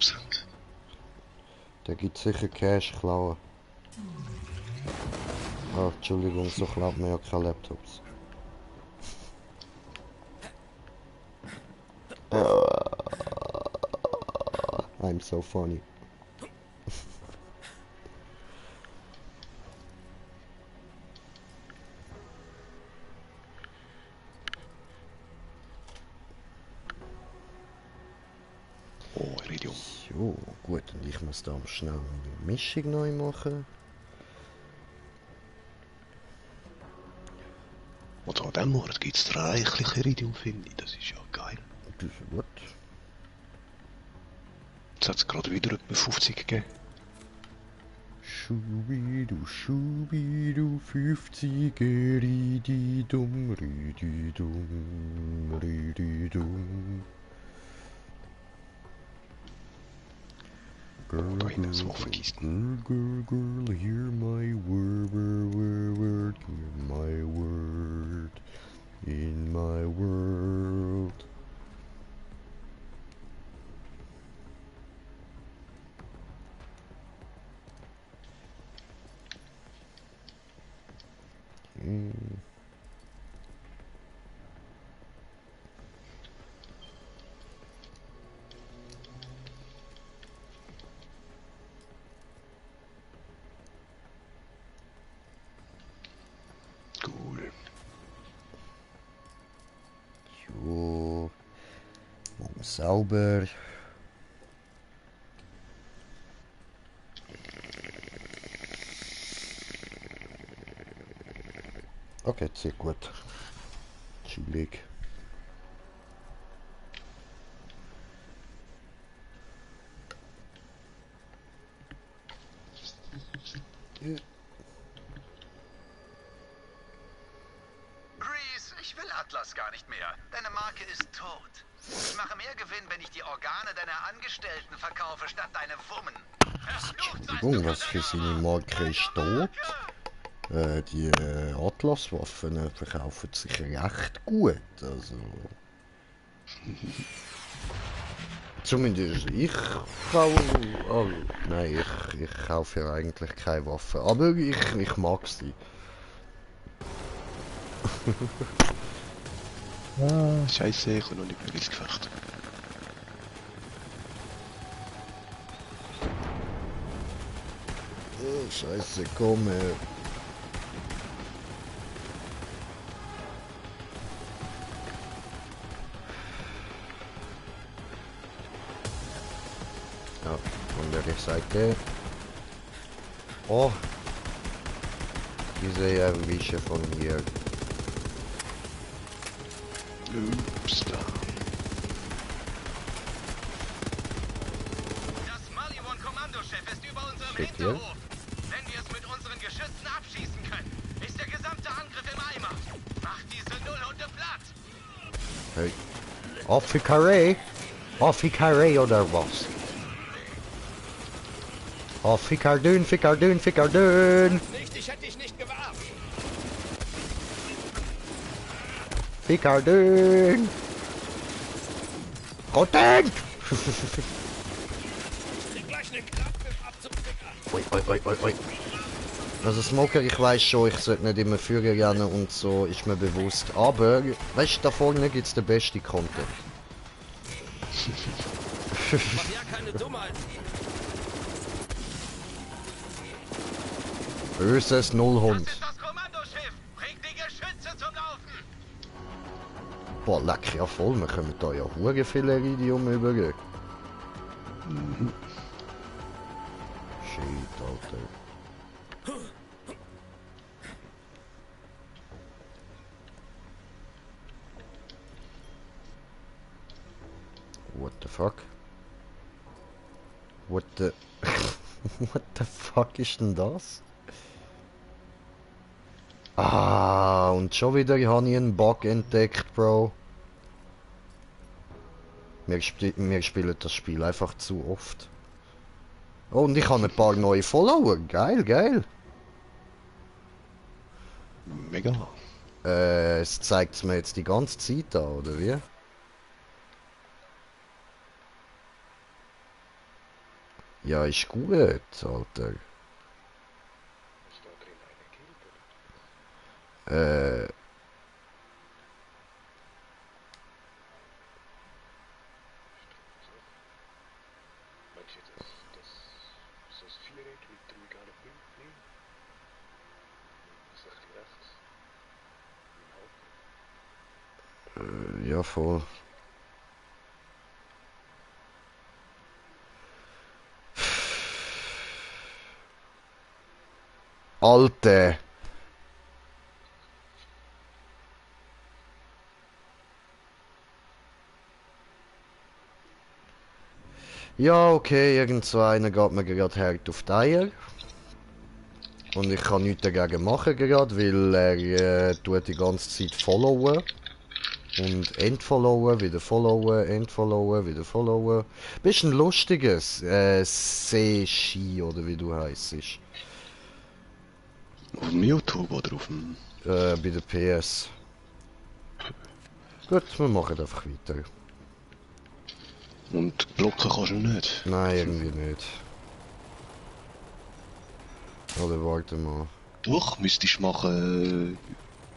Da gibt es sicher Cash klauen. Oh, Entschuldigung, so klaut man ja keine Laptops. I'm so funny. Oh, Iridium. So, gut, und ich muss da schnell eine Mischung neu machen. Und an diesem Ort gibt es reichlich Iridium, finde ich. Das ist ja geil. Das ist gut. Jetzt hat es gerade wieder etwa 50 gegeben. Schubidu, 50 Rididum, Rididum. Girl, da hinten ist Waffenkisten. Girl, hear my word, hear my word, in my world. Cool. Jo. Machen sauber. Okay, sehr gut. Chillig. Grease, ich will Atlas gar nicht mehr. Deine Marke ist tot. Ich mache mehr Gewinn, wenn ich die Organe deiner Angestellten verkaufe, statt deine Wummen. Entschuldigung, was für seine Marke ist tot? Die Atlas-Waffen verkaufen sich recht gut, also... Zumindest ich kaufe... Oh, nein, ich kaufe ja eigentlich keine Waffen, aber ich mag sie. Scheiße, ich habe noch nicht mehr ins Gefecht. Oh, Scheiße, komm her. Ja, von der Seite. Oh, diese Erwische von mir. Ups, da. Das Maliwon-Kommandochef ist über unserem Hinterhof. Wenn wir es mit unseren Geschützen abschießen können, ist der gesamte Angriff im Eimer. Macht diese Nullhunde platt. Hey. Affikaré? Affikaré oder was? Affikardün, Fikardün, Fikardün! Nicht, ich hätte dich nicht gewarnt. Fikardün! Content! Ui, ui, ui, ui, ui. Also Smoker, ich weiß schon, ich sollte nicht immer Führer rennen und so, ist mir bewusst. Aber, weißt du, da vorne gibt's den besten Content. Mach ja keine Dummheit. Böses Nullhund. Das ist das Kommandoschiff. Bringt die Geschütze zum Laufen. Boah, lecker, ja voll, wir können da ja hure viele Iridium übergehen. Shit, Alter. What the fuck? What the... What the fuck ist denn das? Ah, und schon wieder habe ich einen Bug entdeckt, Bro. Wir spielen das Spiel einfach zu oft. Oh, und ich habe ein paar neue Follower. Geil, geil. Mega. Es zeigt es mir jetzt die ganze Zeit an, oder wie? Ja, ist gut, Alter. Ja, voll. Alte. Ja, okay, irgend so einer geht mir gerade hart auf die Eier. Und ich kann nichts dagegen machen gerade, weil er tut die ganze Zeit followen. Und entfollowen, wieder followen, entfollowen, wieder followen. Bist ein lustiges Seshi oder wie du heisst. Auf dem YouTube oder auf dem... Bei der PS. Gut, wir machen einfach weiter. Und blocken kannst du nicht? Nein, irgendwie nicht. Oder warte mal. Doch, müsstest du machen...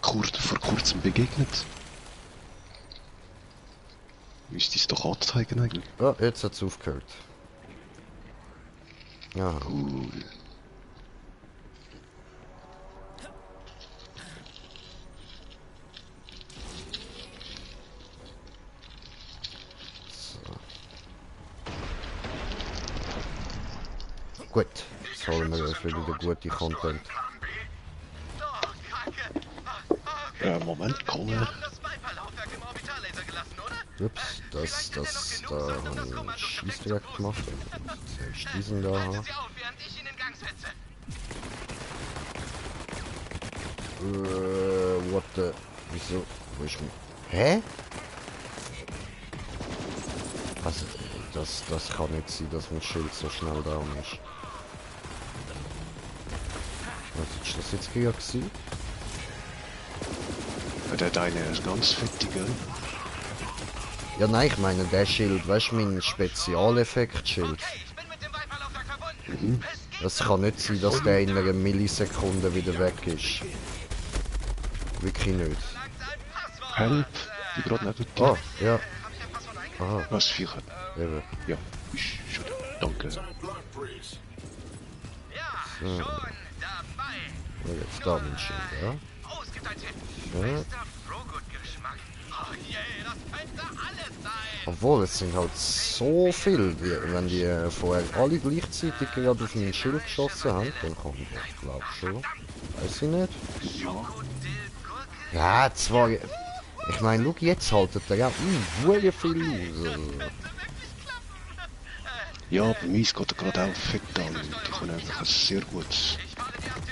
vor kurzem begegnet. Müsste es doch anzeigen eigentlich. Ah, jetzt hat es aufgehört. Ja. Cool. So. Gut, jetzt holen wir uns wieder den guten Content. Moment, komm. Ups, da habe ich einen Schießdirekt gemacht. Jetzt ist diesen da. What the... Wieso? Wo ist mein... Hä? Also, das kann nicht sein, dass mein Schild so schnell down ist. Was ist das jetzt gerade gewesen? Der deine ist ganz fettig, gell? Ja nein, ich meine der Schild, weißt du, mein Spezialeffekt-Schild. Es kann nicht sein, dass der in einer Millisekunde wieder weg ist. Wirklich nicht. Help, ich gerade nicht. Ah, ja. Aha. Was für ein... Eben. Ja, ist schon. Danke. So. Ja, jetzt da mein Schild, ja. Ja. Obwohl, es sind halt so viele, wenn die vorher alle gleichzeitig gerade auf mein Schild geschossen haben, dann kommt ich glaube schon. Weiß ich nicht. Ja, zwar... Ich meine, schau, jetzt haltet er ja viel aus. Ja, bei mir geht er gerade auch fett an. Ich habe einfach ein sehr gutes...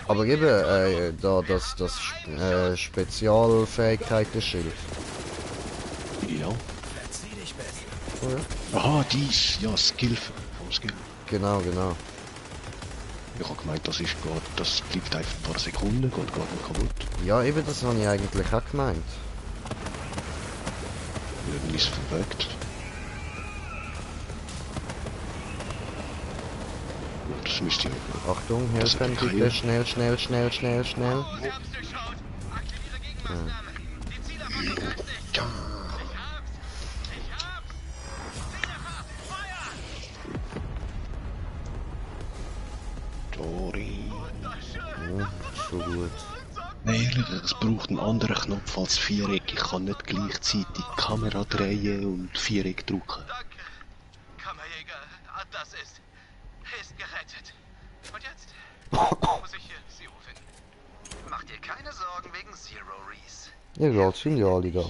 Aber eben, da das Spezialfähigkeiten-Schild. Ja. Oh, ja. Aha, dies, ja, Skill vom Skill. Genau, genau. Ich habe gemeint, das bleibt einfach ein paar Sekunden, geht gar nicht kaputt. Ja, eben, das habe ich eigentlich auch gemeint. Ja, dann ist es verweckt. Das müsste ich... Achtung, helfen bitte, schnell. Wir haben's durchschaut. Aktiviere Gegenmaßnahmen. Die Ziele erfolgen nicht. Ja. Ich hab's. Siegerfahr, Feuer! Sorry. Ja, schon gut. Nein, es braucht einen anderen Knopf als Viereck. Ich kann nicht gleichzeitig die Kamera drehen und Viereck drücken. Danke. Kammerjäger, das ist gerettet. Und jetzt muss ich hier Zero finden. Mach dir keine Sorgen wegen Zero, Reese. Ja, gerade sind ja alle da.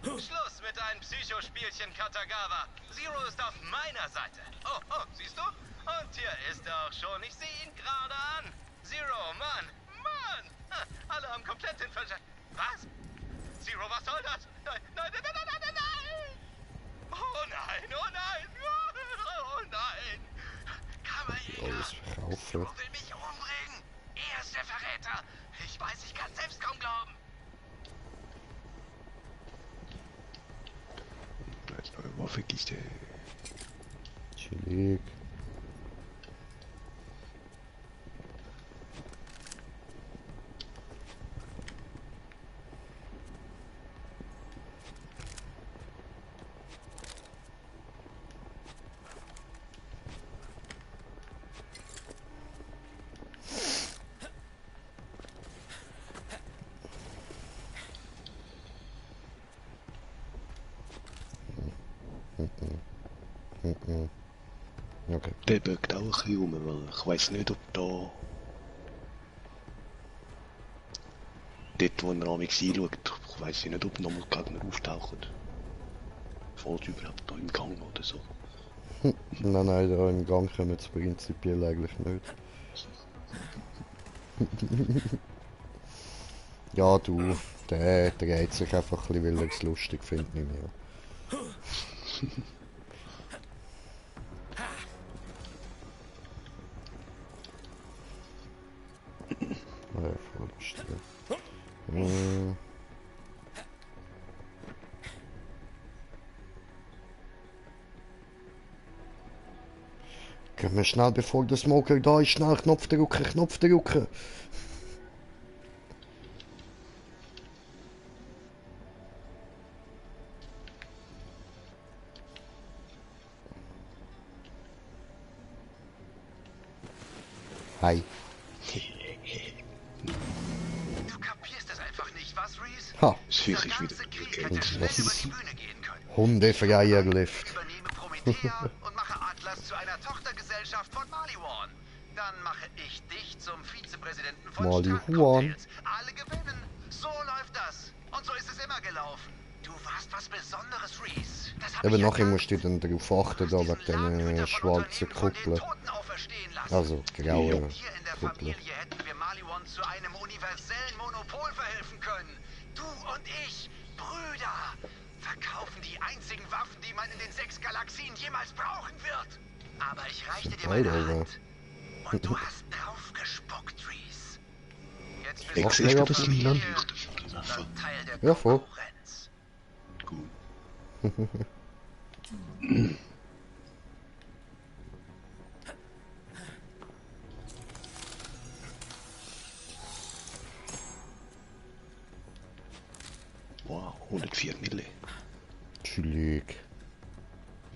Schluss mit deinen Psychospielchen, Katagawa. Zero ist auf meiner Seite. Oh, siehst du? Und hier ist er auch schon. Ich sehe ihn gerade an. Zero, Mann. Ha, alle haben komplett den Verstand. Was? Zero, was soll das? Nein. Oh nein. Oh nein. Kammerjäger. Alles verkaufen. Zero will mich umbringen. Er ist der Verräter. Ich weiß, ich kann selbst kaum glauben. Jetzt neue Waffenkiste. Chillig. Okay. Der bögt auch ein bisschen rum, weil ich weiss nicht, ob da... Dort, wo er amigs einschaut, ich weiss nicht, ob nochmal Gegner auftauchen. Fällt überhaupt da im Gang oder so. Nein, da im Gang kommen es prinzipiell eigentlich nicht. Ja, du, der dreht sich einfach ein bisschen, weil er es lustig findet, nicht mehr. Ja, voll lustig. Können wir schnell, bevor der Smoker da ist, schnell Knopf drücken. Hi. Du kapierst es einfach nicht, was, Reese? Ha. Das Viech ist wieder... Hundefreier Lift. Übernehme Promethea und mache Atlas zu einer Tochtergesellschaft von Maliwan. Dann mache ich dich zum Vizepräsidenten von Maliwan. Alle gewinnen. So läuft das. Und so ist es immer gelaufen. Du warst was Besonderes, Reese. Eben nachher musst du dann darauf achten, da wegen den schwarzen Kuppeln. Also graue Hier in der Familie hätten wir Maliwan zu einem universellen Monopol verhelfen können. Du und ich, Brüder, verkaufen die einzigen Waffen, die man in den 6 Galaxien jemals brauchen wird. Aber ich reichte dir meine Hand. Und du hast drauf gespuckt, Reese. Jetzt bist Ich sehe das lila Leuchten für die Waffe. Teil der Ja, voll. Konkurrenz. Gut. Wow, 104 Mille. Chillig.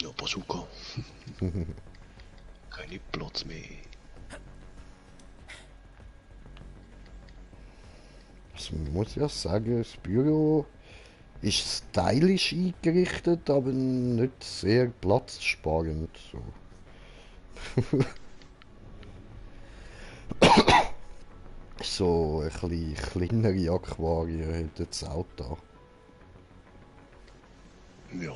Ja, Bazooka. Keine Platz mehr. Also man muss ja sagen, das Büro ist stylisch eingerichtet, aber nicht sehr platzsparend. So. So ein bisschen kleinere Aquarien hätte es auch da. Ja.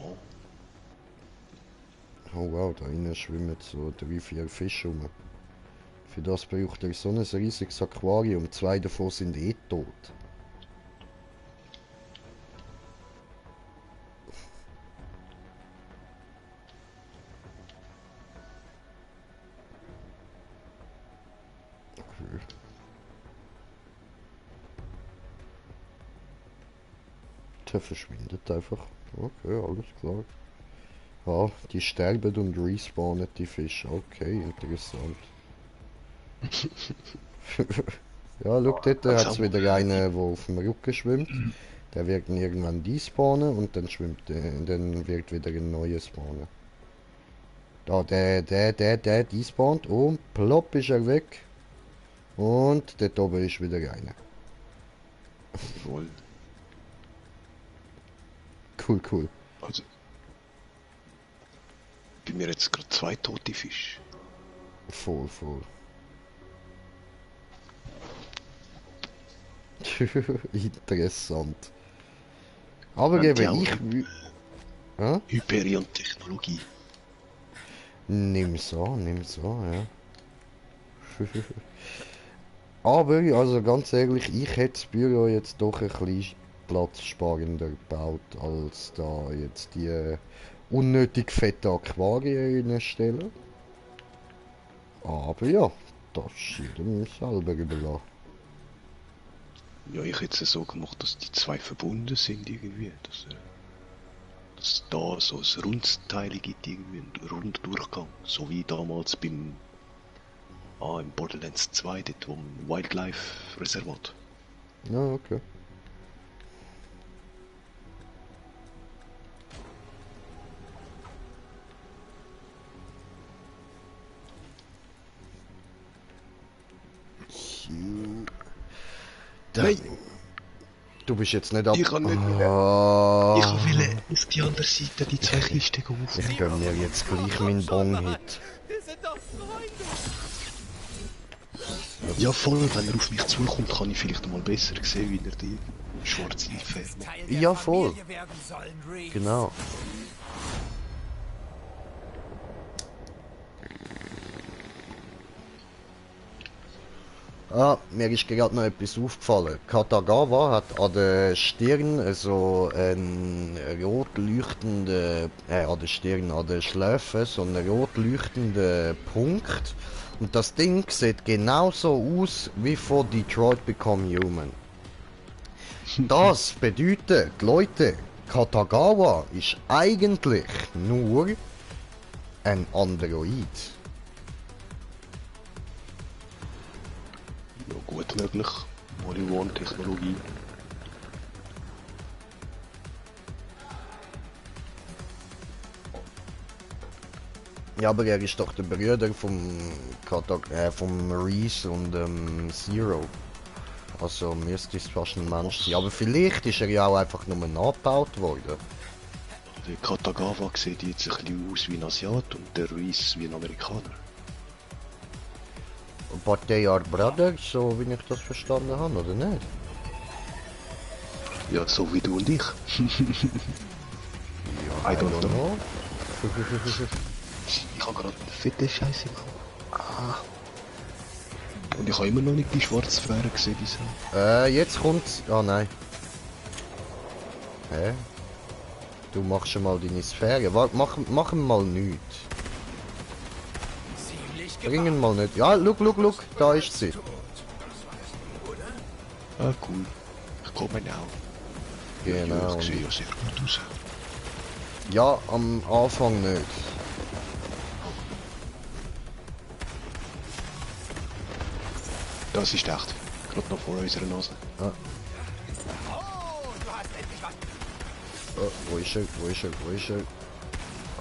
Oh wow, da innen schwimmen so 3-4 Fische rum. Für das braucht er so ein riesiges Aquarium, 2 davon sind eh tot. Okay. Der verschwindet einfach. Okay, alles klar. Ah, die sterben und respawnen die Fische. Okay, interessant. Ja, schau, dort hat es wieder einen, der auf dem Rücken schwimmt. Der wird irgendwann despawnen und dann dann wird wieder ein neues spawnen. Da, der despawnt und plopp ist er weg. Und dort oben ist wieder einer. Jawohl. Cool. Also, bei mir jetzt gerade 2 tote Fische. Voll. Interessant. Aber eben, Hyperion-Technologie. Nimm's an, ja. Aber, also ganz ehrlich, ich hätte das Büro jetzt doch ein bisschen platzsparender gebaut, als da jetzt die unnötig fette Aquarien reinstellen. Aber ja, das ist jedem selber überlassen. Ja, ich hätte es so gemacht, dass die 2 verbunden sind irgendwie. Dass da so ein rundes Teil gibt, irgendwie ein runder Durchgang. So wie damals im Borderlands 2, dort wo ein Wildlife-Reservat. Ja, okay. Nein! Du bist jetzt nicht ab... Ich kann nicht mehr. Ich will auf die andere Seite die 2 Kisten auf. Ich gönn mir jetzt gleich meinen Bong-Hit. Ja voll, wenn er auf mich zukommt, kann ich vielleicht mal besser sehen, wie er die schwarze Fährt. Ja voll. Genau. Mir ist gerade noch etwas aufgefallen. Katagawa hat an der Stirn so einen rot leuchtenden, an der Stirn, an den Schläfen so einen rot leuchtenden Punkt. Und das Ding sieht genauso aus wie von Detroit Become Human. Das bedeutet, Leute, Katagawa ist eigentlich nur ein Android. Ja, gut möglich. One-Technologie. Ja, aber er ist doch der Bruder vom Reese und Zero. Also müsste es fast ein Mensch sein. Aber vielleicht ist er ja auch einfach nur nachgebaut worden. Der Katagawa sieht jetzt ein bisschen aus wie ein Asiat und der Reese wie ein Amerikaner. But they are brothers, so wie ich das verstanden habe, oder nicht? Ja, so wie du und ich. Ja, I don't know. Ich habe gerade eine fette Scheiße gemacht. Und ich habe immer noch nicht die schwarze Sphäre gesehen bisher. Jetzt kommt's. Ah nein. Hä? Du machst schon mal deine Sphäre. Warte, machen mal nichts. Bringen mal nicht. Ja, look, da ist sie. Ah, cool. Ich komme auch. Genau. Ich sehe ja sehr gut aus. Ja, am Anfang nicht. Das ist echt. Gerade noch vor unserer Nase. Ah. Oh, wo ist er?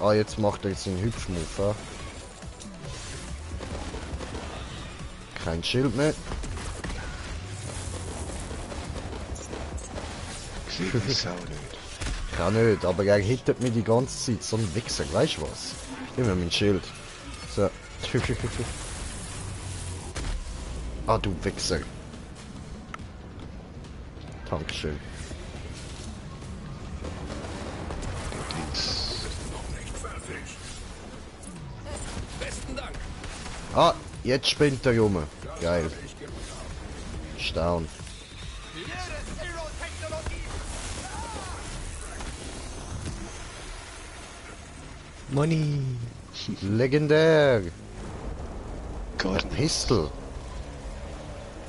Ah, jetzt macht er seinen Hüpfmove. Kein Schild mehr. Ich sehe das auch nicht. Ich auch nicht, aber er hittet mir die ganze Zeit. So ein Wichser, weißt du was? Gib mir mein Schild. So. Ah, du Wichser. Dankeschön. Besten Dank. Ah, jetzt spinnt er rum. Geil. Staun. Money. Legendär. Gar Pistol.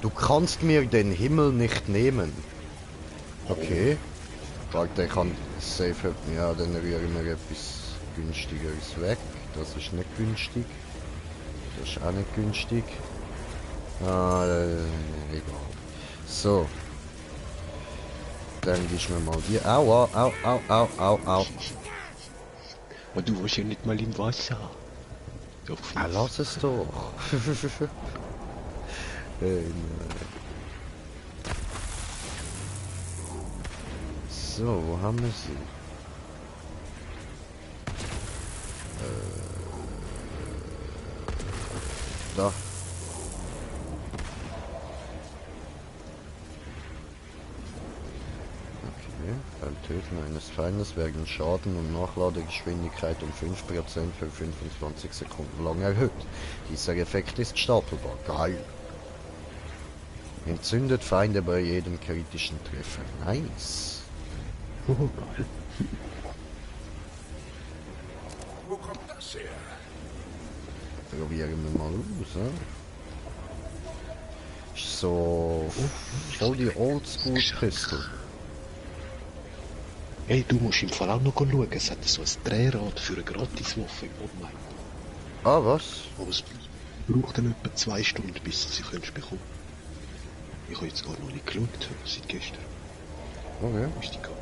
Du kannst mir den Himmel nicht nehmen. Okay. Warte, ich kann safe. Ja, dann rühren wir etwas günstigeres weg. Das ist nicht günstig. Das ist auch nicht günstig. Egal. So. Dann gibst du mir mal die. Au. Aber du warst ja nicht mal im Wasser. Lass es doch. So, wo haben wir sie? Da. Okay, beim Töten eines Feindes werden Schaden und Nachladegeschwindigkeit um 5% für 25 Sekunden lang erhöht. Dieser Effekt ist stapelbar. Geil. Entzündet Feinde bei jedem kritischen Treffer. Nice. Oh, geil. Wo kommt das her? Probieren wir mal aus, ne? Ist so voll die Oldschool-Pistol. Hey, du musst im Fall auch noch schauen, es hat so ein Drehrad für eine Gratiswaffe im Online. Ah, was? Aber es braucht dann etwa 2 Stunden, bis du sie bekommen. Ich habe jetzt gar noch nicht geschaut, seit gestern. Okay. Ist die gar nicht.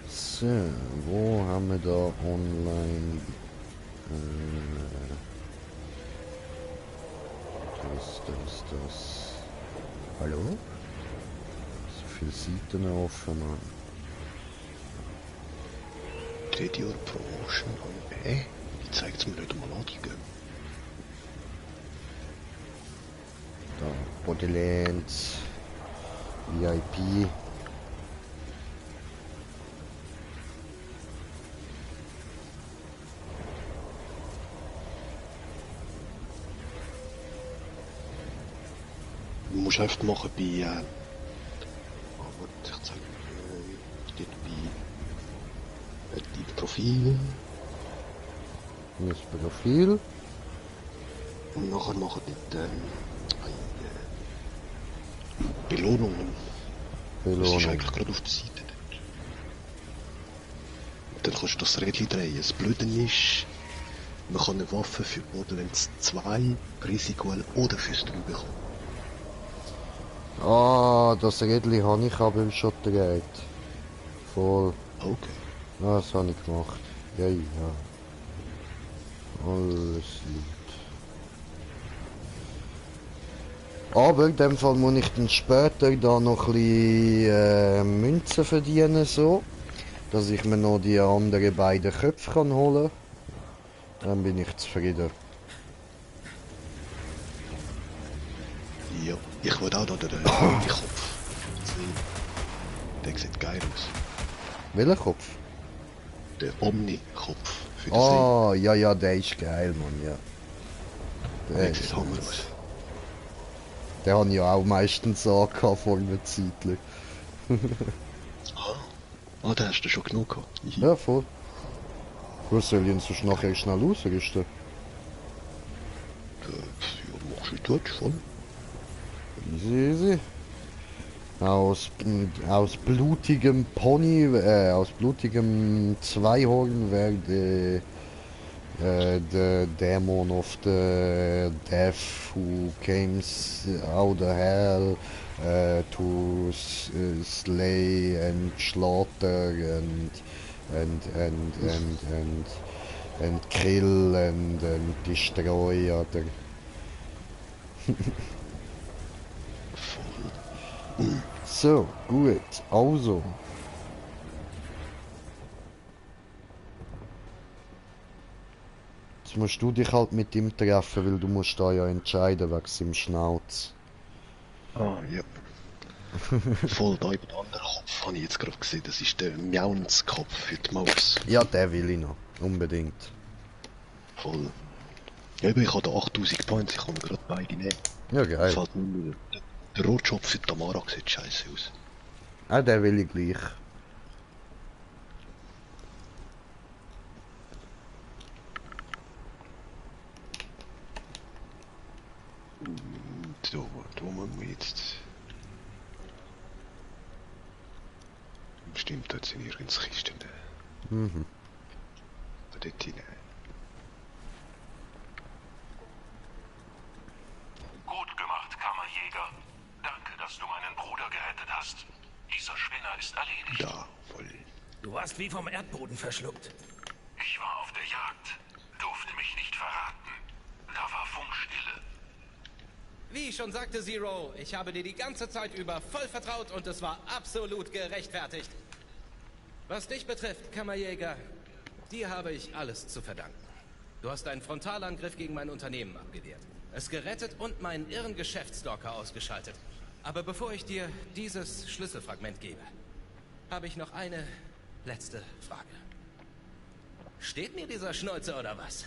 So, wo haben wir da online? Das. Hallo? So viele Seiten offen, Mann. 3 Jahre Promotion. Die zeigt es mir nicht einmal an, die gehen. Da, Bodylands, VIP. Du musst einfach machen bei, ich zeig steht bei die Profil. Das Profil. Und nachher machen die Belohnungen. Das ist eigentlich gerade auf der Seite dort. Und dann kannst du das Rädchen drehen. Das Blöde ist, man kann eine Waffe für Borderlands 2, Risikoell oder fürs 3 bekommen. Ah, das Rädchen habe ich aber schon gedreht. Voll. Okay. Ah, das habe ich gemacht. Ja. Alles lieb. Aber in dem Fall muss ich dann später da noch ein bisschen Münzen verdienen, so. Dass ich mir noch die anderen beiden Köpfe kann holen kann. Dann bin ich zufrieden. Ja, ich will auch da den Kopf. Der sieht geil aus. Welcher Kopf? Der Omni-Kopf. Ah, ja, der ist geil, Mann, ja. Der sieht Hammer aus. Der hat ja auch meistens angehabt vor einer Zeit. Da hast du schon genug gehabt. Ja, voll. Was soll ich denn sonst nachher schnell ausrüsten? Ja, machst du dort schon. Easy. Aus blutigem Pony, aus blutigem Zweihorn werde the demon of the death who came out of hell to slay and slaughter and kill and destroy other. So, gut, also. Jetzt musst du dich halt mit ihm treffen, weil du musst da ja entscheiden wegen seinem Schnauz. Ah, ja. Voll da über den anderen Kopf habe ich jetzt gerade gesehen, das ist der Miauns-Kopf für die Maus. Ja, den will ich noch, unbedingt. Voll. Ja, ich habe da 8000 Points, ich kann gerade beide nehmen. Ja, geil. Fällt nur der Rotschopf für Tamara sieht scheiße aus. Ah, den will ich gleich. So, wo machen wir jetzt? Stimmt, dort sind nirgends Kisten. Mhm. Da dort hinein. fast wie vom Erdboden verschluckt. Ich war auf der Jagd, durfte mich nicht verraten. Da war Funkstille. Wie ich schon sagte, Zero, ich habe dir die ganze Zeit über voll vertraut und es war absolut gerechtfertigt. Was dich betrifft, Kammerjäger, dir habe ich alles zu verdanken. Du hast einen Frontalangriff gegen mein Unternehmen abgewehrt, es gerettet und meinen irren Geschäftsstalker ausgeschaltet. Aber bevor ich dir dieses Schlüsselfragment gebe, habe ich noch eine letzte Frage. Steht mir dieser Schnäuzer oder was?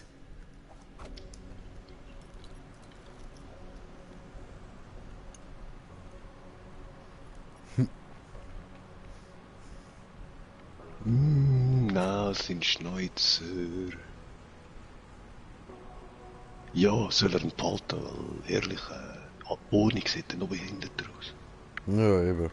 Na, sind Schneuzer. Ja, soll er ihn behalten, weil ehrlich, ohne sieht er noch behinderter aus. Ja, eben.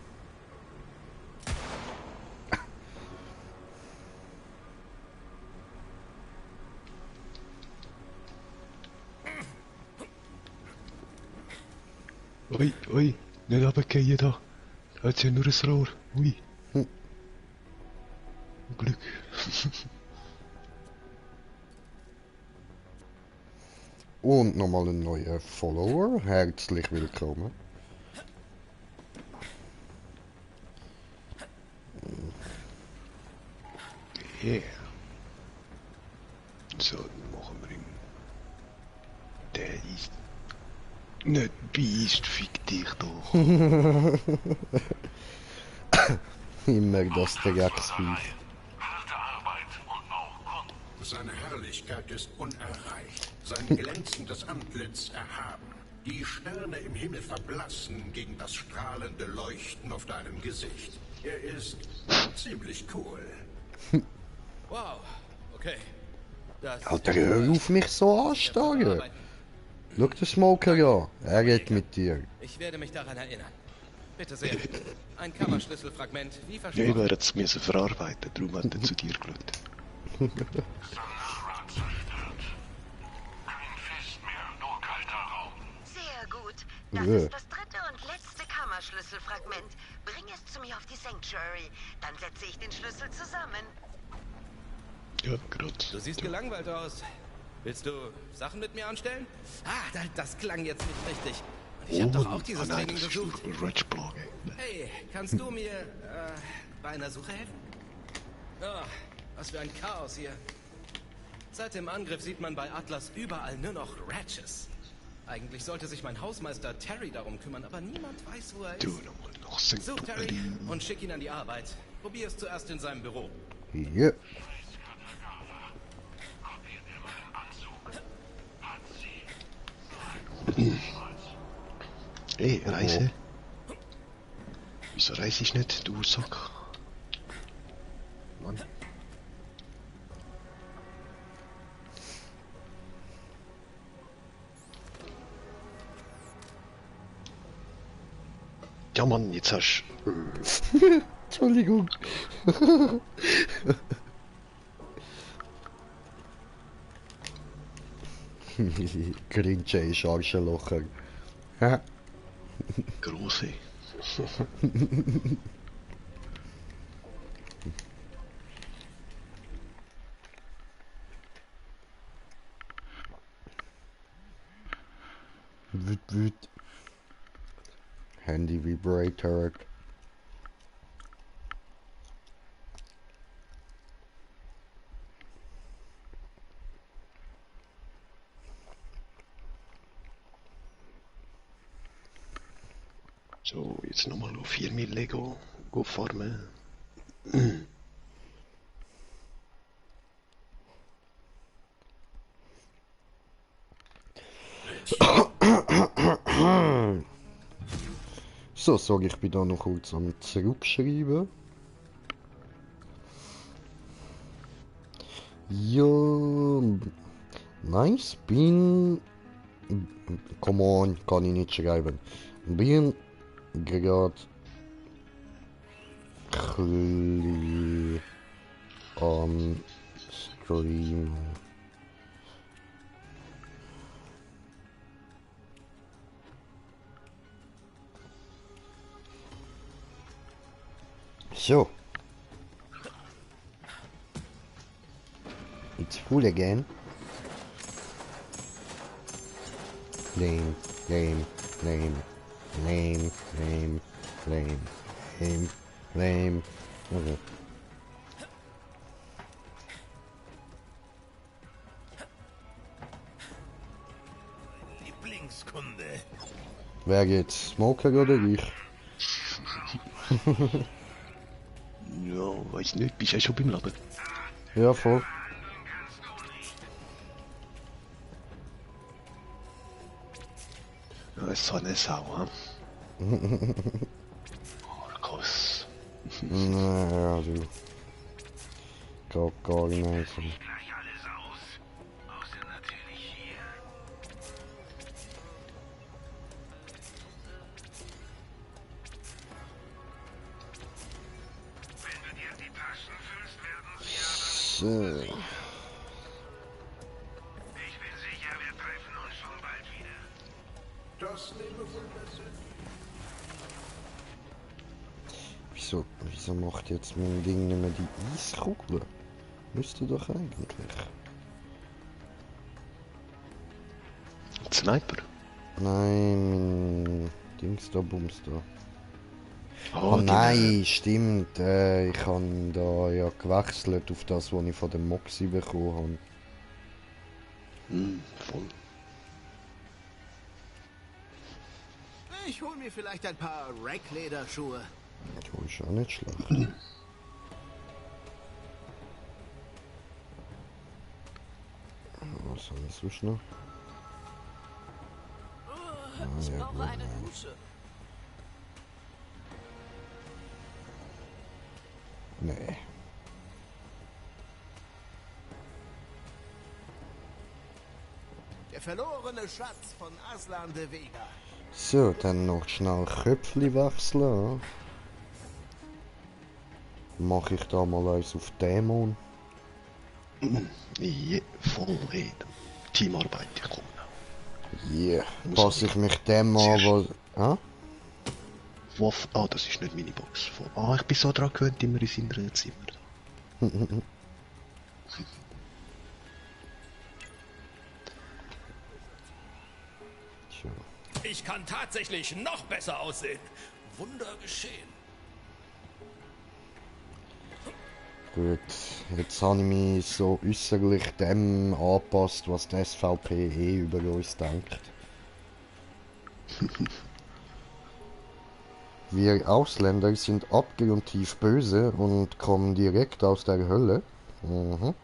Ui, ui, nicht runtergehen da. Da hat's ja nur ein Rohr. Ui. Glück. Und nochmal ein neuer Follower. Herzlich willkommen. Yeah. So, dann machen wir ihn. Der ist nicht beißt, fick dich doch. Immer das Drecksvieh. Seine Herrlichkeit ist unerreicht, sein glänzendes Antlitz erhaben. Die Sterne im Himmel verblassen gegen das strahlende Leuchten auf deinem Gesicht. Er ist ziemlich cool. Wow, okay. Alter, hör auf mich so ansteigen. Schau den Smoker an, er geht mit dir. Ich werde mich daran erinnern. Bitte sehr. Ein Kammerschlüsselfragment, wie Ja, versprochen. ich werde es müssen verarbeiten, darum hat er zu dir geschaut. Sehr gut. Das ist das dritte und letzte Kammerschlüsselfragment. Bring es zu mir auf die Sanctuary. Dann setze ich den Schlüssel zusammen. Ja, gerade. Du siehst gelangweilt aus. Willst du Sachen mit mir anstellen? Ah, das klang jetzt nicht richtig. Und ich hab doch auch dieses Training besucht. Hey, kannst du mir bei einer Suche helfen? Oh, was für ein Chaos hier. Seit dem Angriff sieht man bei Atlas überall nur noch Ratches. Eigentlich sollte sich mein Hausmeister Terry darum kümmern, aber niemand weiß, wo er ist. Such Terry und schick ihn an die Arbeit. Probier es zuerst in seinem Büro. Ja. Ey, Reise. Wieso reise ich nicht, du Sack? Mann. Ja Mann, jetzt hast du... Entschuldigung. Grinch ist Arschlocher. Große. Wüt. Handy vibrator. So, jetzt nochmal auf 4 Mil Lego farmen. So, sorry, ich bin da noch kurz am Zurückschreiben. Ja, nice, bin... Come on, kann ich nicht schreiben. Bin gerade am Stream. So. Full again. Lame, lame, lame, lame, lame, lame, lame, lame. Okay. Lieblingskunde. Wer geht? Smoker oder ich? Ja, weiß nicht, bist du ja schon beim Laden? Ja, voll. Ja, so eine Sau, Markus. Naja, du. Geht gar nicht. So. Ich bin sicher, wir treffen uns schon bald wieder. Das nehme wohl besser. Wieso macht jetzt mein Ding nicht mehr die Eiskugel? Müsste doch eigentlich. Sniper? Nein, mein Dings da, Bums da. Oh, Oh nein, stimmt. Ich habe da ja gewechselt auf das, was ich von dem Moxie bekommen habe. Voll. Ich hol mir vielleicht ein paar Racklederschuhe. Das ist auch nicht schlecht. Was haben wir sonst noch? Ich brauche eine Dusche. Nee. Der verlorene Schatz von Aslan de Vega. So, dann noch schnell Köpfli wechseln. Mache ich da mal eins auf Dämon. Ja, voll reden. Teamarbeit, ich komme noch. Yeah. Passe ich mich dem an, was... Ah? Waff... Ah, das ist nicht meine Box. Ah, ich bin so dran gewöhnt, immer in seinem Zimmer. Ich kann tatsächlich noch besser aussehen. Wunder geschehen. Gut, jetzt habe ich mich so äußerlich dem angepasst, was die SVP über uns denkt. Wir Ausländer sind abgrundtief böse und kommen direkt aus der Hölle. Mhm.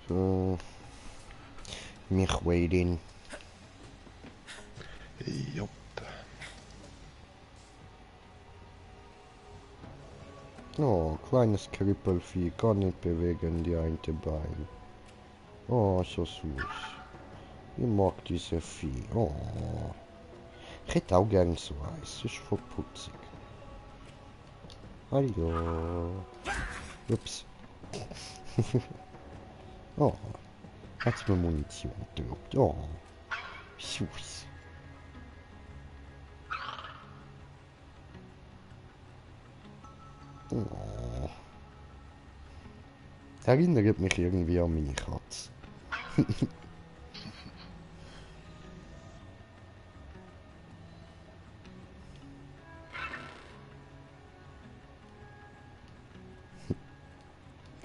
So. Mich waiting. Jupp. Oh, kleines Krippelvieh, kann nicht bewegen, die eine Bein. Oh, so süß. Ich mag diese Vieh. Oh. Ich hätte auch gern so eins, das ist voll putzig. Hallo. Ups. Oh. Hat's mir Munition gedroppt. Oh. Süß. Oh. Erinnert mich irgendwie an meine Katze.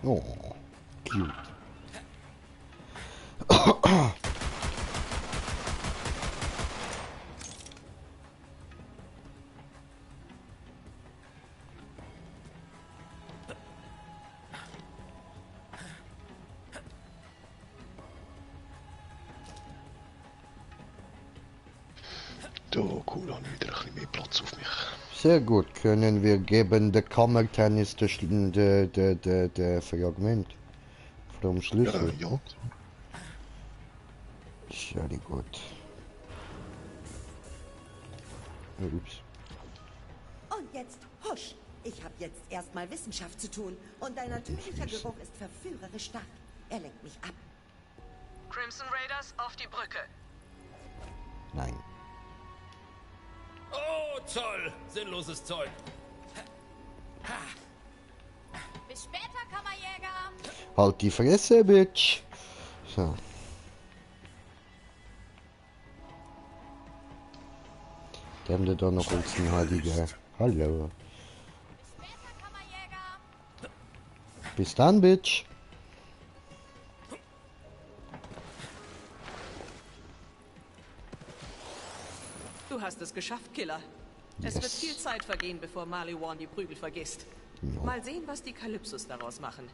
Oh, cute. Oh cool, habe ich wieder ein bisschen mehr Platz auf mich. Sehr gut, können wir geben der Kammertennis der Fragment vom Schlüssel. Ja. Sehr gut. Ups. Und jetzt husch! Ich habe jetzt erstmal Wissenschaft zu tun und dein natürlicher Geruch ist verführerisch stark. Er lenkt mich ab. Crimson Raiders auf die Brücke. Nein. Oh, toll! Sinnloses Zeug. Bis später, Kammerjäger! Halt die Fresse, Bitch! So. Die haben da noch kurz einen Heiliger. Hallo. Bis dann, Bitch. Du hast es geschafft, Killer. Es wird viel Zeit vergehen, bevor Maliwan die Prügel vergisst. No. Mal sehen, was die Kalypsos daraus machen.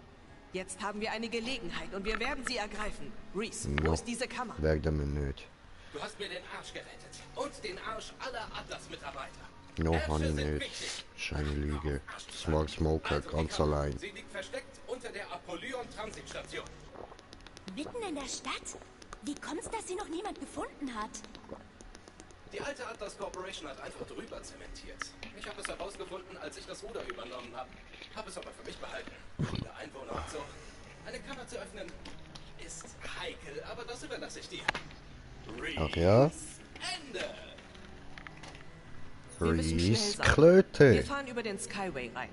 Jetzt haben wir eine Gelegenheit und wir werden sie ergreifen. Reese, wo ist diese Kammer? Werden wir nicht. Du hast mir den Arsch gerettet. Und den Arsch aller Atlas-Mitarbeiter. No, honey, nicht. Scheine Lüge. Smart Smoker, ganz allein. Sie liegt versteckt unter der Apollyon-Transitstation. Mitten in der Stadt? Wie kommt's, dass sie noch niemand gefunden hat? Die alte Atlas Corporation hat einfach drüber zementiert. Ich habe es herausgefunden, als ich das Ruder übernommen habe. Habe es aber für mich behalten. Viele Einwohner und so. Eine Kammer zu öffnen ist heikel, aber das überlasse ich dir. Ach ja? Ende! Wir müssen schnell Reese sein. Klöte. Wir fahren über den Skyway rein.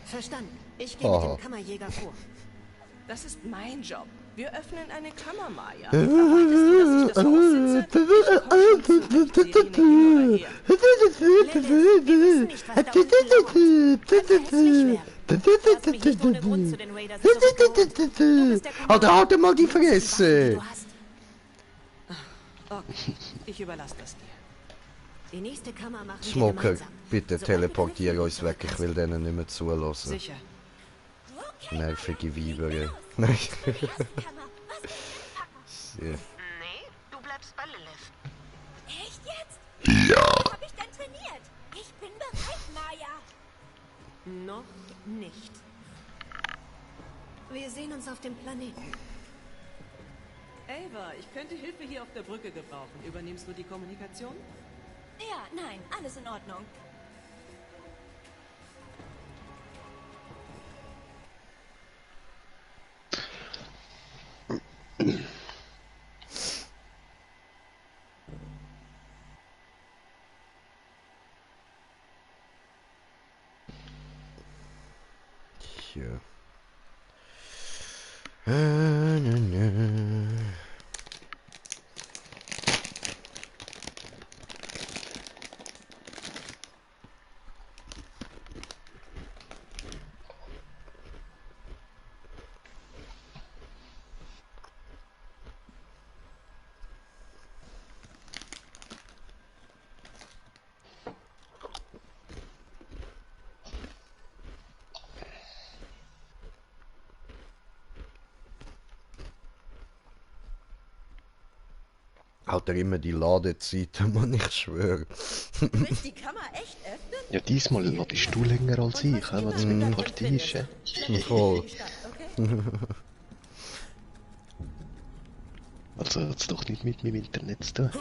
Verstanden. Ich gehe mit dem Kammerjäger vor. Das ist mein Job. Wir öffnen eine Kammer, Maya. Erwartest du, dass ich das Alter, halt mal die Fresse! Okay, ich überlasse das dir. Die nächste Kammer machen wir Smoker, gemeinsam. bitte teleportiere uns weg, ich will denen nicht mehr zulassen. Sicher. Nervige Weiber. Nein. Nee, du bleibst bei Lilith. Echt jetzt? Ja. Was hab ich denn trainiert? Ich bin bereit, Maya. Noch nicht. Wir sehen uns auf dem Planeten. Ava, ich könnte Hilfe hier auf der Brücke gebrauchen. Übernimmst du die Kommunikation? Ja, nein, alles in Ordnung. Hier. Alter, immer die Ladezeiten, Mann, ich schwöre. Du willst die Kammer echt öffnen? Ja, diesmal ladest du länger als ich, weil es mit der Partie ist. Voll. Also hat's doch nicht mit meinem Internet zu tun.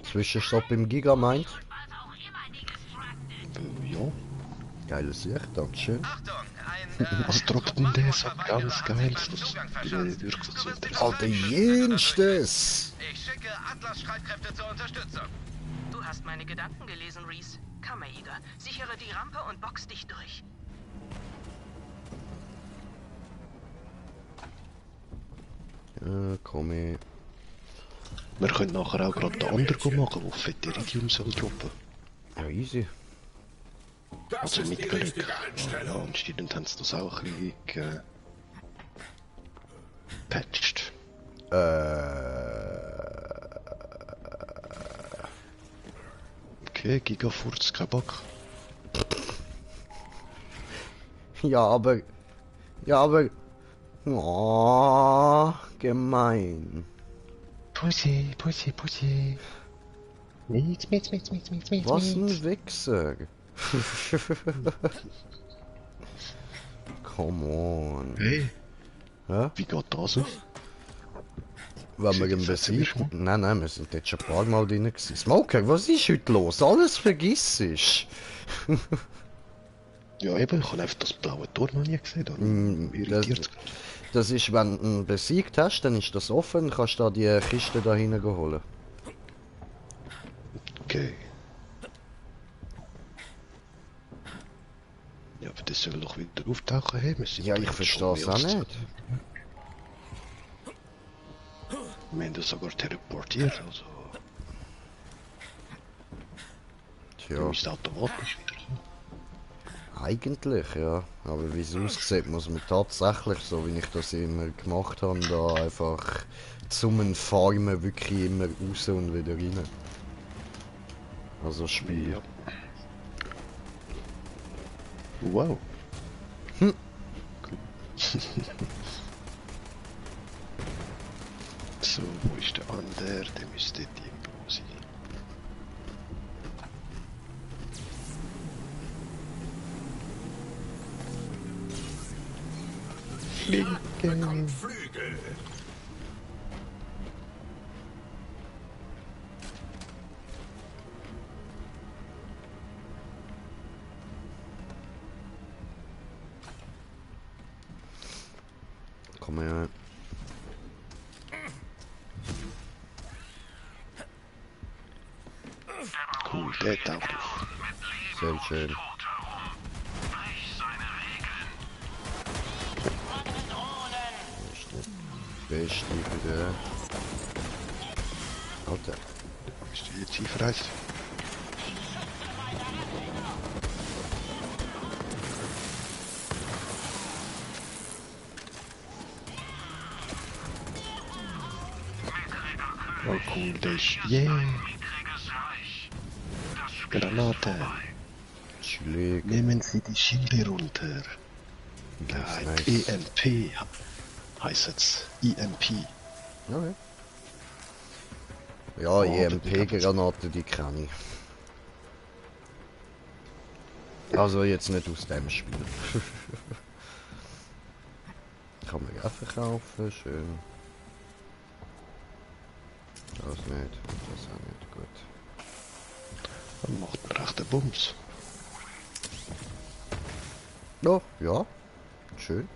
Zwischenstopp im Gigamind. Ja. Geiles Licht, dankeschön. Was droppt denn der so ganz geil? Das wirklich so interessant. Alter, jenstes! Ich schicke Atlas-Streitkräfte zur Unterstützung. Du hast meine Gedanken gelesen, Reese. Kammerjäger, sichere die Rampe und box dich durch. Ja, komm ich. Wir können nachher auch gerade den anderen machen, der fette Iridium soll droppen. Ja, easy. Also mit Glück. Ja, anscheinend haben sie das auch ein bisschen gepatcht. Okay, Gigafurz, kein Bock. Ja, aber... Ja, aber... Oh, gemein. Pussy. Mit. Was ein Wichser. Come on. Hey. Ja? Wie geht das auf? Wenn wir ihn besiegt. Nein, wir sind jetzt schon ein paar Mal drin gewesen. Smoker, was ist heute los? Alles vergiss ich. Ja, eben, ich habe einfach das blaue Tor noch nie gesehen. Das ist, wenn du ihn besiegt hast, dann ist das offen, dann kannst du da die Kiste da hinten holen. Okay. Ja, aber das soll doch wieder auftauchen, hey? Ja, ich verstehe es auch nicht. Wir haben das sogar teleportiert, also... Tja. Du musst automatisch wieder kommen. Eigentlich, ja. Aber wie es aussieht, muss man tatsächlich, so wie ich das immer gemacht habe, da einfach zum Farmen wirklich immer raus und wieder rein. Also Spiel. Ja. Wow. So, wo ist der andere? Der müsste irgendwo sein. Bekommt Flügel. Komm her. Cool, der taucht auf. Sehr schön. Beste wieder. Alter. Bist du jetzt einverreist? Oh cool, der ist... Yeah! Granate! Schläge. Nehmen Sie die Schilde runter. Geil. Nice. EMP heißt es. EMP. Okay. Ja, EMP-Granate, die kann ich. Also jetzt nicht aus dem Spiel. Kann man auch verkaufen, schön. Das nicht, das auch nicht, gut. Dann macht man recht den Bums. Oh, ja, schön.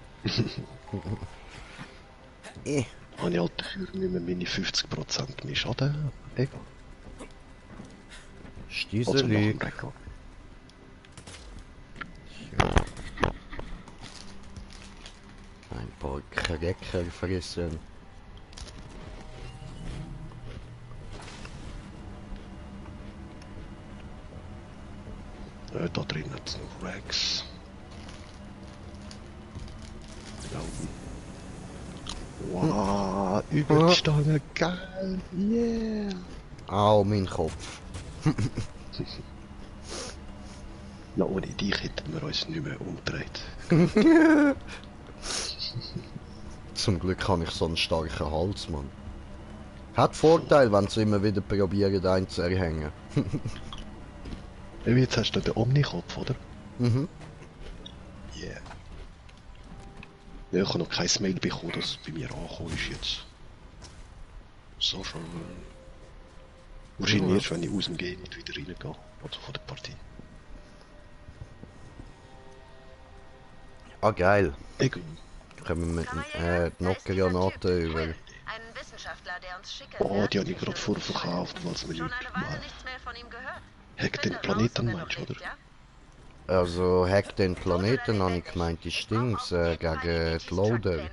Habe ich halt dafür nicht mehr meine 50% mehr Schaden. Egal. Stieseli. Ein paar Krecker fressen. Da drin hat es noch Rex. Da oben. Wow, über die Stange, geil, yeah! Au, mein Kopf. Ja, ohne dich hätten wir uns nicht mehr umgedreht. Zum Glück habe ich so einen starken Hals, Mann. Hat Vorteil, wenn sie immer wieder probieren, einen zu erhängen. Jetzt hast du den Omni-Kopf, oder? Mhm. Yeah. Ja, ich habe noch kein Mail bekommen, dass es bei mir angekommen ist jetzt. So schon. Wahrscheinlich erst, wenn ich aus dem Game nicht wieder reingehe. Also von der Partie. Ah, geil. Egal. Können wir mit Nocker-Granaten über. Ein Wissenschaftler, der uns schicken Oh, die habe ich gerade vorverkauft, weil es mir nicht Hack den Planeten meinst du, oder? Also Hack den Planeten, habe ich gemeint, die Stings gegen die Loader.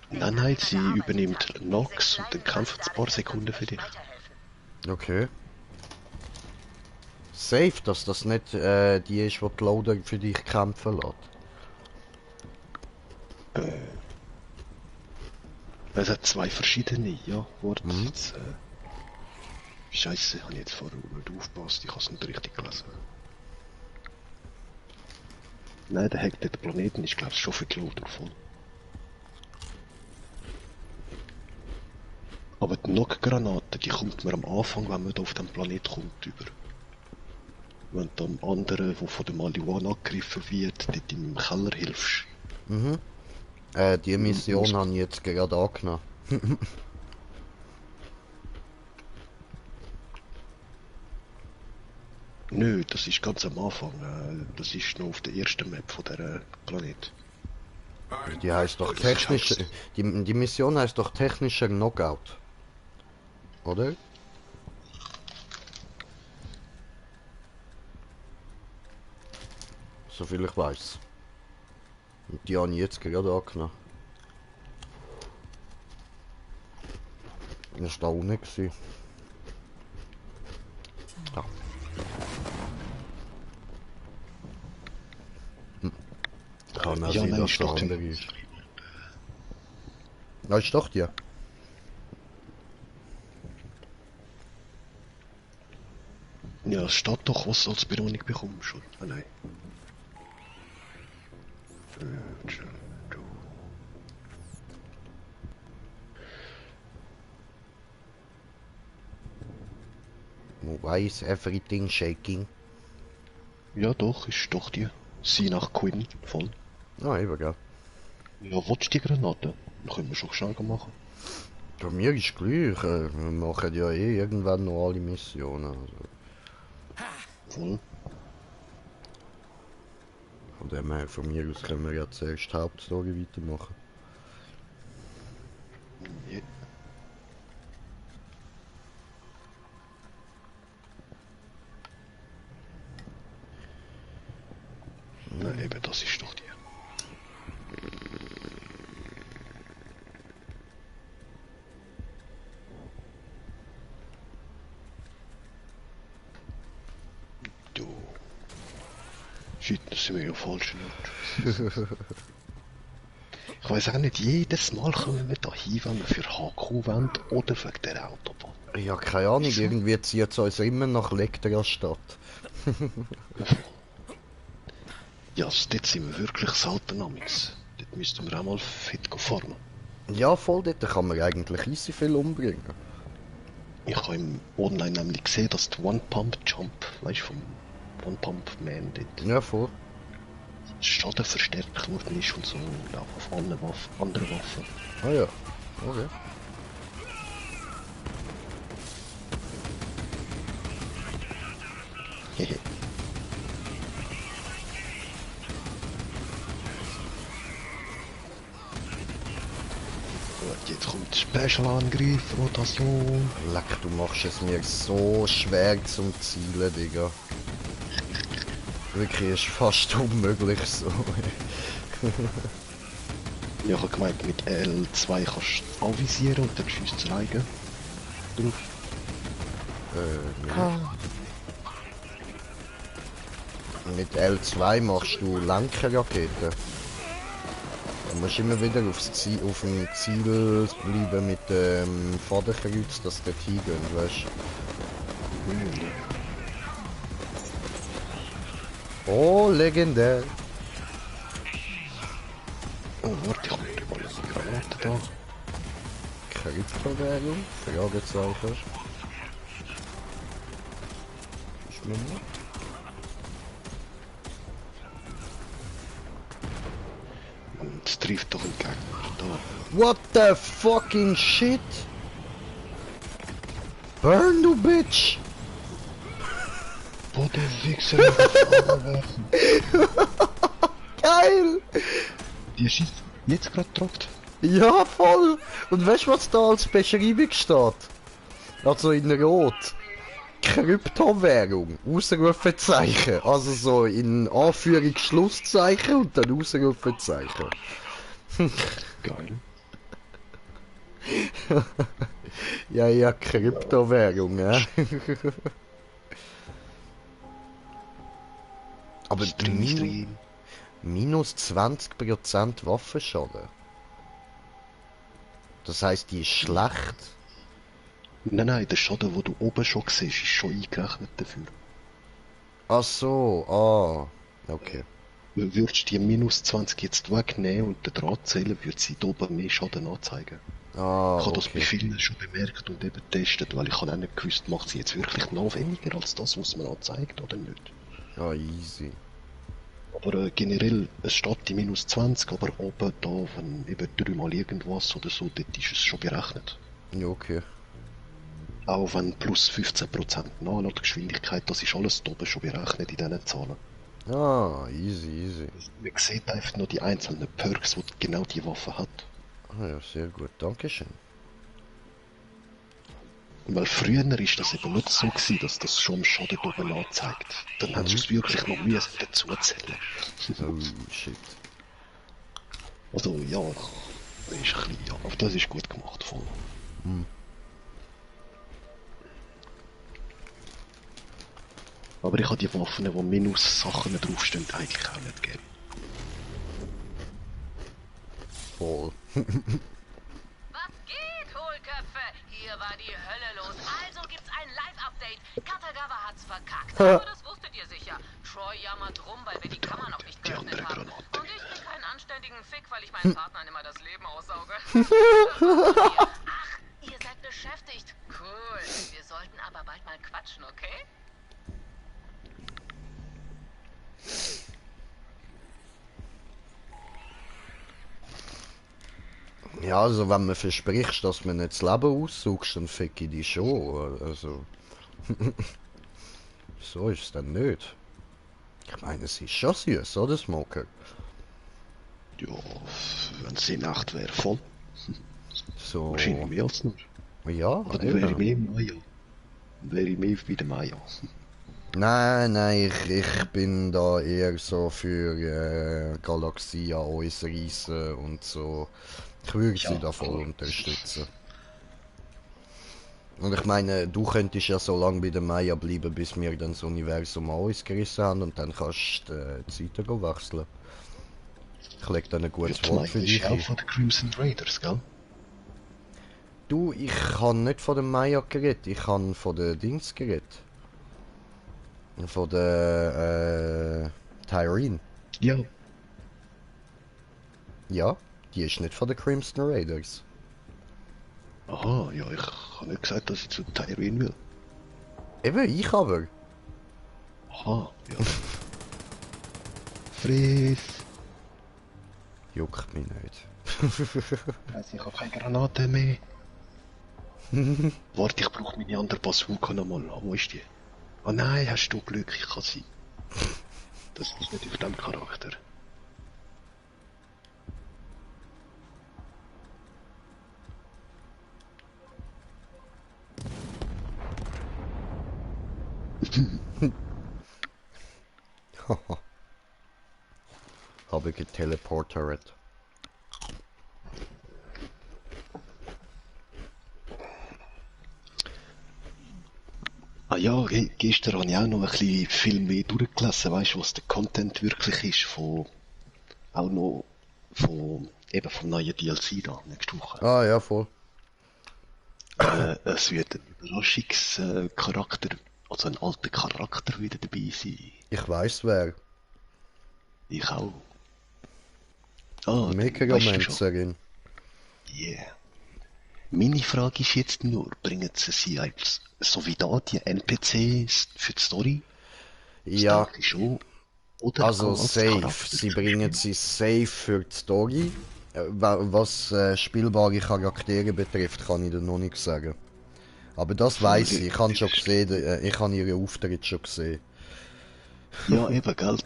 Nein, sie übernimmt Nox und dann kämpft es ein paar Sekunden für dich. Okay. Safe, dass das nicht die ist, die die Loader für dich kämpfen lässt. Es hat zwei verschiedene, ja. Warte, jetzt, Scheiße, habe ich jetzt vorher nicht aufgepasst, ich habe es nicht richtig gelesen. Nein, der Hack der Planeten ist, glaube ich, schon für die Loader voll. Aber die Knock-Granate, die kommt mir am Anfang, wenn man da auf den Planet kommt, über. Wenn du dem anderen, der von der Marihuana angegriffen wird, dort im Keller hilfst. Mhm. Die Mission habe ich jetzt gerade angenommen. Nö, das ist ganz am Anfang. Das ist noch auf der ersten Map von der Planet. Die heißt doch technisch. Die Mission heißt doch technischer Knockout. Oder? Soviel ich weiß. Und die habe ich jetzt gerade angenommen. Das war da unten. Ja. Kann auch sein, dass der andere ist. Ja, ist doch die. Ja, es steht doch, was du als Belohnung bekommst. Ah nein. Why is everything shaking? Ja doch, ist doch die. Sie nach Quinn, voll. Ah, eben, gell. Ja, willst du die Granate? Dann können wir schon schnell machen. Bei mir ist gleich. Wir machen ja eh irgendwann noch alle Missionen. Also. Voll. Von dem her, von mir aus können wir ja zuerst die Hauptstory weitermachen. Ja. Nein, eben, das ist doch die. Du. Shit, das sind wir ja falsch. Ich weiß auch nicht, jedes Mal kommen wir da hin, wenn wir für HQ wollen oder wegen der Autobahn. Ja, keine Ahnung, irgendwie zieht es uns immer nach Lektra-Stadt. Ja, also dort sind wir wirklich selten amix. Dort müssten wir auch mal fit farmen. Ja, voll, dort kann man eigentlich easy viel umbringen. Ich habe im Online nämlich gesehen, dass der One-Pump-Jump, weißt du, vom One-Pump-Man dort. Ja, voll. Schaden verstärkt worden ist und so, und auch auf andere Waffen. Ah ja, okay. Hehe. Jetzt kommt Special-Angriff, Rotation. Leck, du machst es mir so schwer zum Zielen, Digga. Wirklich, ist fast unmöglich so. Ja, ich habe gemeint, mit L2 kannst du anvisieren und dann schießt du zeigen. Drauf. Ja. Mit L2 machst du Lenkerraketen. Du musst immer wieder auf dem Ziel bleiben mit dem Vorderkreuz, dass der hingehen, weißt du? Oh, legendär! Oh, warte, ich habe nicht mal eine Granate da. Kryptowährung? Fragezeichen. Ist mir nicht. Es trifft doch einen Gegner da. What the fucking shit? Burn, du Bitch! Wo der Wichser werfen. Geil! Die ist jetzt gerade gedruckt. Ja, voll! Und weißt du, was da als Beschreibung steht? Also in Rot. Kryptowährung, Ausrufezeichen. Also so in Anführungs-Schlusszeichen und dann Ausrufezeichen. Geil. Ja, Kryptowährung, ja. Aber minus 20% Waffenschaden. Das heisst, die ist schlecht. Nein, der Schaden, den du oben schon siehst, ist schon eingerechnet dafür. Ach so, okay. Würdest du die minus 20 jetzt wegnehmen und den Draht zählen, würde sie da oben mehr Schaden anzeigen. Ah, ich habe das bei vielen schon bemerkt und eben getestet, weil ich habe auch nicht gewusst, macht sie jetzt wirklich noch weniger als das, was man anzeigt oder nicht. Ja, easy. Aber generell, es steht die minus 20, aber oben da, wenn eben 3-mal irgendwas oder so, dort ist es schon berechnet. Ja, okay. Auch wenn plus 15% Nachladegeschwindigkeit, das ist alles da oben schon berechnet in diesen Zahlen. Ah, easy. Man sieht einfach nur die einzelnen Perks, die genau die Waffe hat. Ah ja, sehr gut, dankeschön. Weil früher ist das eben nicht so gewesen, dass das schon am Schaden oben anzeigt. Dann hat es wirklich noch müssen dazu zählen. Oh, shit. Also, ja, das ist ein bisschen, ja, aber das ist gut gemacht, voll. Aber ich habe die Waffen, wo Minus-Sachen draufstehen, eigentlich auch nicht gern. Voll. Was geht, Hohlköpfe? Hier war die Hölle los. Also gibt's ein Live-Update. Katagawa hat's verkackt. Aber das wusstet ihr sicher. Troy jammert rum, weil wir die Kammer noch nicht geöffnet haben. Und ich krieg keinen anständigen Fick, weil ich meinen Partnern immer das Leben aussauge. Ach, ihr seid beschäftigt. Cool. Wir sollten aber bald mal quatschen, okay? Ja, also wenn man versprichst, dass man nicht das Leben aussuchst, dann fick ich die schon. Also. So ist es dann nicht. Ich meine, es ist schon süß, oder, Smoker? Ja, wenn es in Nacht wäre, voll. So. Wahrscheinlich mehr als nur. Ja, aber dann wäre ich mehr im Maja. Dann wäre ich mehr bei der Maja. Nein, ich bin da eher so für Galaxie an uns reissen und so. Ich würde sie da voll unterstützen. Und ich meine, du könntest ja so lange bei der Maya bleiben, bis wir dann das Universum an uns gerissen haben und dann kannst du die Seite wechseln. Ich leg dann ein gutes Wort für dich. Du bist auch von den Crimson Raiders, gell? Du, ich habe nicht von der Maya geredet, ich habe von den Dings geredet. Von der Tyreen. Ja. Ja, die ist nicht von den Crimson Raiders. Aha, ja, ich habe nicht gesagt, dass ich zu Tyreen will. Eben, ich aber. Aha, ja. Friss. Juckt mich nicht. Ich habe keine Granate mehr. Warte, ich brauche meine andere Bazooka nochmal. Wo ist die? Oh nein, hast du Glück, ich kann sie. Das ist nicht auf dem Charakter. Habe geteleportert. Ah ja, gestern habe ich auch noch ein bisschen viel mehr durchgelesen, weißt du, was der Content wirklich ist, auch noch vom neuen DLC da, nächste Woche. Ah ja, voll. Es wird ein Überraschungscharakter, also ein alter Charakter wieder dabei sein. Ich weiss wer. Ich auch. Ah, Megaromancerin. Yeah. Meine Frage ist jetzt nur, bringen sie als, so wie da, die NPCs für die Story? Ja. Schon, oder also safe. Sie bringen sie safe für die Story. Was spielbare Charaktere betrifft, kann ich dir noch nicht sagen. Aber das weiss ich. Ich habe schon gesehen, ich habe ihren Auftritt schon gesehen. Ja, eben, gell.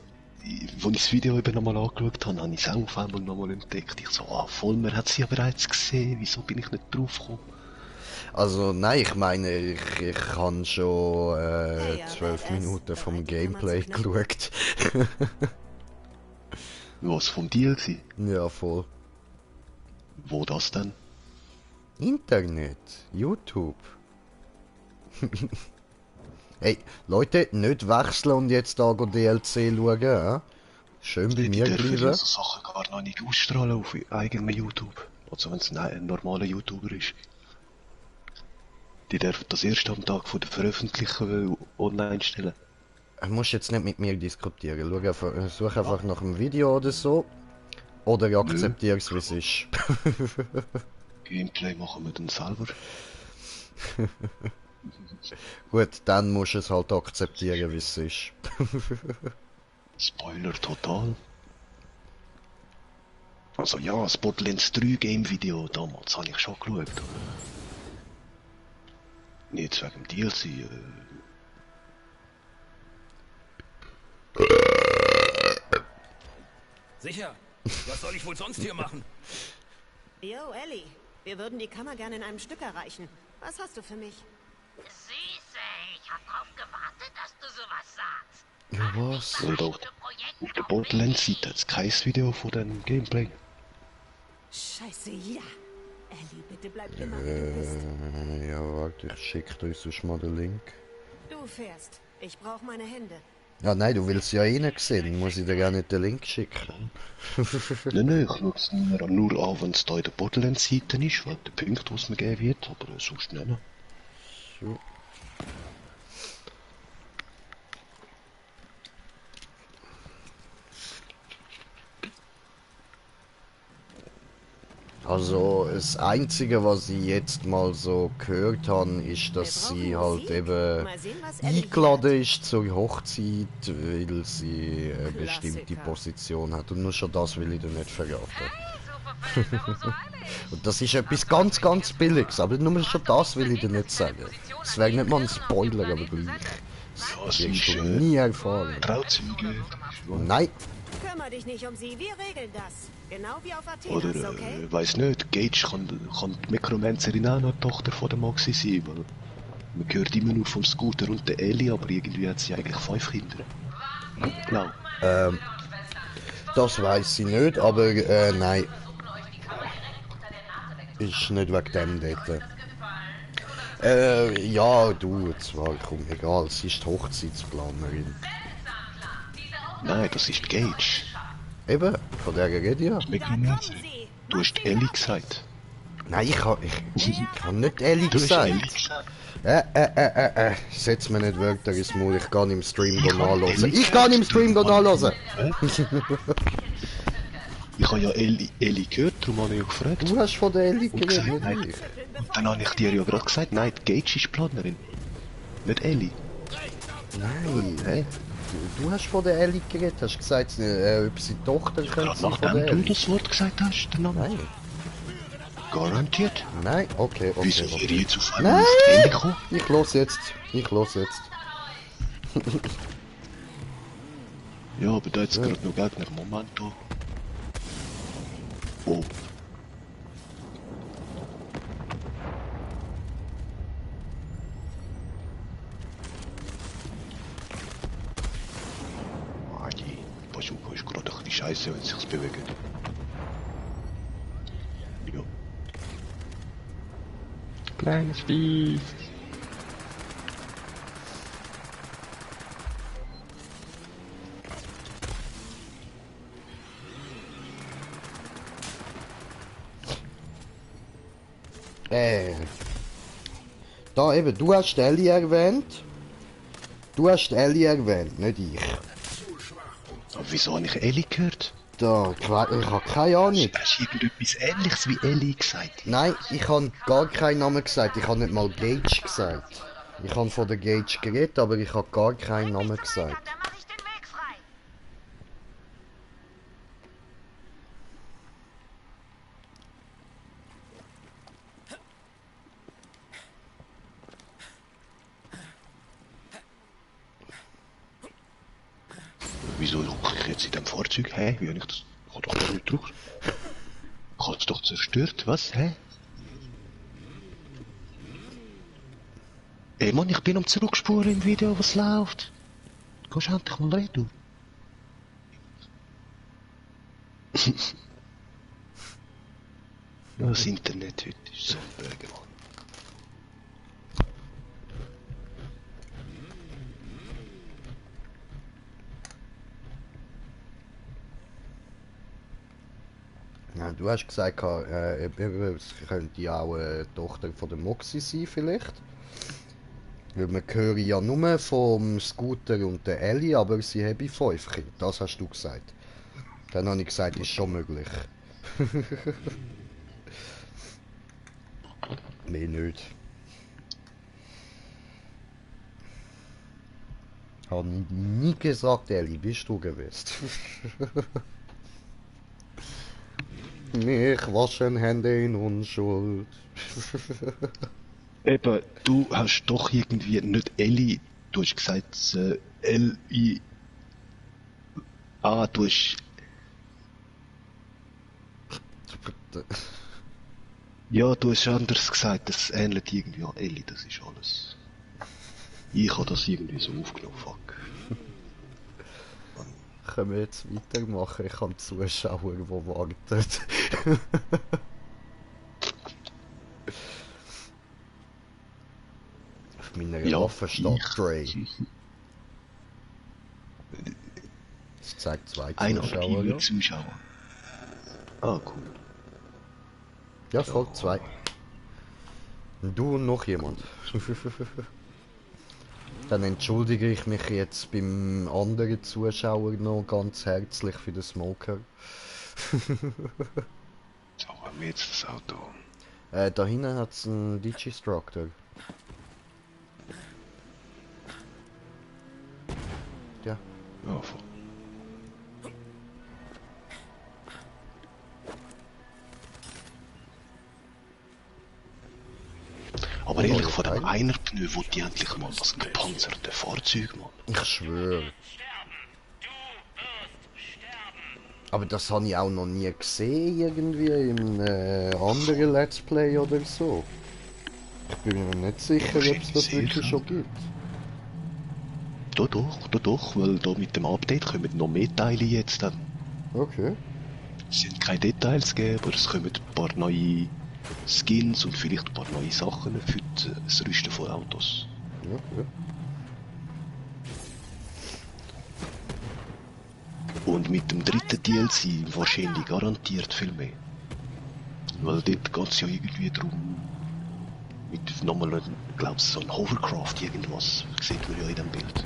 Als ich das Video eben nochmal angeschaut habe, habe ich es auch auf einmal nochmal entdeckt. Ich so, voll, man hat sie ja bereits gesehen, wieso bin ich nicht drauf gekommen? Also nein, ich meine, ich habe schon 12 Minuten vom Gameplay geschaut. Was, vom Deal gewesen? Ja, voll. Wo das denn? Internet, YouTube. Hey, Leute, nicht wechseln und jetzt da DLC schauen, eh? Schön bei mir bleiben. Die dürfen so Sachen gar noch nicht ausstrahlen auf eigenem YouTube. Also wenn es ein normaler YouTuber ist. Die dürfen das erst am Tag von der Veröffentlichung online stellen. Du musst jetzt nicht mit mir diskutieren. Such einfach nach einem Video oder so. Oder akzeptiere es, wie es ist. Gameplay machen wir dann selber. Gut, dann musst du es halt akzeptieren, wie es ist. Spoiler total. Also ja, das Borderlands 3 Game Video damals habe ich schon geschaut. Nicht wegen dem DLC. Sicher. Was soll ich wohl sonst hier machen? Yo, Ellie. Wir würden die Kammer gerne in einem Stück erreichen. Was hast du für mich? Süße, ich hab drauf gewartet, dass du sowas sagst. Ja, was? Und auf der Borderlands-Seite hat es kein Video von dem Gameplay. Scheiße, ja. Ellie, bitte bleib immer, wie du bist. Ja, warte, ich schicke dir sonst mal den Link. Du fährst. Ich brauche meine Hände. Ja, nein, du willst ja eh nicht sehen, muss ich dir gar nicht den Link schicken. Nein, ich schaue es nur an, wenn es da in der Borderlands-Seite ist, weil der Punkt, was mir geben wird, aber sonst nicht. So. Also, das Einzige, was ich jetzt mal so gehört habe, ist, dass sie halt eben eingeladen ist zur Hochzeit, weil sie eine bestimmte Position hat. Und nur schon das will ich dir nicht verraten. Und das ist etwas ganz, ganz Billiges, aber nur schon das will ich dir nicht sagen. Es wäre nicht mal ein Spoiler, aber gleich. Das wirst du nie erfahren. Trauzeuge. Nein. Kümmer dich nicht um sie, wir regeln das. Genau wie auf Oder, Athenas, okay? weiss nicht, Gage kann die Necromancerin auch noch die Tochter von der Maxi sein, weil man hört immer nur vom Scooter und der Ellie, aber irgendwie hat sie eigentlich 5 Kinder. Genau. Das weiss ich nicht, aber nein. Ist nicht wegen dem dort. Ja, du, zwar, komm, egal, sie ist die Hochzeitsplanerin. Nein, das ist Gage. Eben, von der rede ich ja. Du hast Ellie gesagt. Nein, ich hab nicht Ellie gesagt. Setz mir nicht Wörter ins Maul, ich kann im Stream nachhören. Ich kann im Stream nachhören! Ich habe ja Ellie gehört, darum habe ich ja gefragt. Du hast von der Ellie geredet, nicht ich. Und dann habe ich dir ja gerade gesagt, nein, Gage ist Planerin. Nicht Ellie. Nein, du hast von der Ellie geredet, hast gesagt, ob sie Tochter könnte sein von der Ellie. Nachdem du das Wort gesagt hast, der Name. Nein. Garantiert? Nein, okay. Wieso wäre ich jetzt auf einmal auf die Ellie gekommen? Ich los jetzt. Ja, aber da jetzt gerade noch Gegner. Moment da. Oh. Die Bazooka ist gerade ein bisschen scheiße, wenn es sich bewegt. Ja. Kleines Vieh. Da eben, du hast Ellie erwähnt. Nicht ich. Aber wieso habe ich Ellie gehört? Da, ich habe keine Ahnung. Hast du irgendetwas Ähnliches wie Ellie gesagt? Nein, ich habe gar keinen Namen gesagt. Ich habe nicht mal Gage gesagt. Ich habe von der Gage geredet, aber ich habe gar keinen Namen gesagt. Wieso rucke ich jetzt in dem Fahrzeug? Hä? Wie habe ich das? Ich habe doch gar nicht gedrückt. Ich habe es doch zerstört. Was? Hä? Ey Mann, ich bin am Zurückspuren im Video, was läuft? Gehst endlich mal reden, du. Ja, das Internet heute ist so ein Berge, Mann. Ja, du hast gesagt, es könnte ja auch eine Tochter von der Moxie sein, vielleicht. Weil wir hören ja nur vom Scooter und der Ellie, aber sie haben 5 Kinder. Das hast du gesagt. Dann habe ich gesagt, ist schon möglich. Mehr nicht. Hab nie gesagt, Ellie, bist du gewesen. Ich wasche Hände in Unschuld. Eben, du hast doch irgendwie nicht Ellie, du hast gesagt L-I... Ah, du hast... Ja, du hast anders gesagt, das ähnelt irgendwie an Ellie, das ist alles. Ich habe das irgendwie so aufgenommen, fuck. Können wir jetzt weitermachen? Ich habe Zuschauer, die warten. Auf meiner Waffe steht Dre. Es zeigt 2 Zuschauer. Ja. Zuschauer. Ah, cool. Ja, voll 2. Du und noch jemand. Dann entschuldige ich mich jetzt beim anderen Zuschauer noch ganz herzlich für den Smoker. So, haben wir jetzt das Auto? Da hinten hat es einen Digistructor. Ja. Ja, voll. Aber ehrlich, von dem einer Pneu will die endlich mal das gepanzerte Fahrzeug, Mann. Ich schwöre. Aber das habe ich auch noch nie gesehen, irgendwie in anderen Let's Play oder so. Ich bin mir nicht sicher, ob es das wirklich schon gibt. Doch, weil da mit dem Update kommen noch mehr Teile jetzt dann. Okay. Es sind keine Details gegeben, aber es kommen ein paar neue Skins und vielleicht ein paar neue Sachen für das Rüsten von Autos. Okay. Und mit dem dritten DLC wahrscheinlich garantiert viel mehr. Weil dort geht es ja irgendwie darum, mit nochmal, glaube ich, so ein Hovercraft irgendwas, sieht man ja in dem Bild.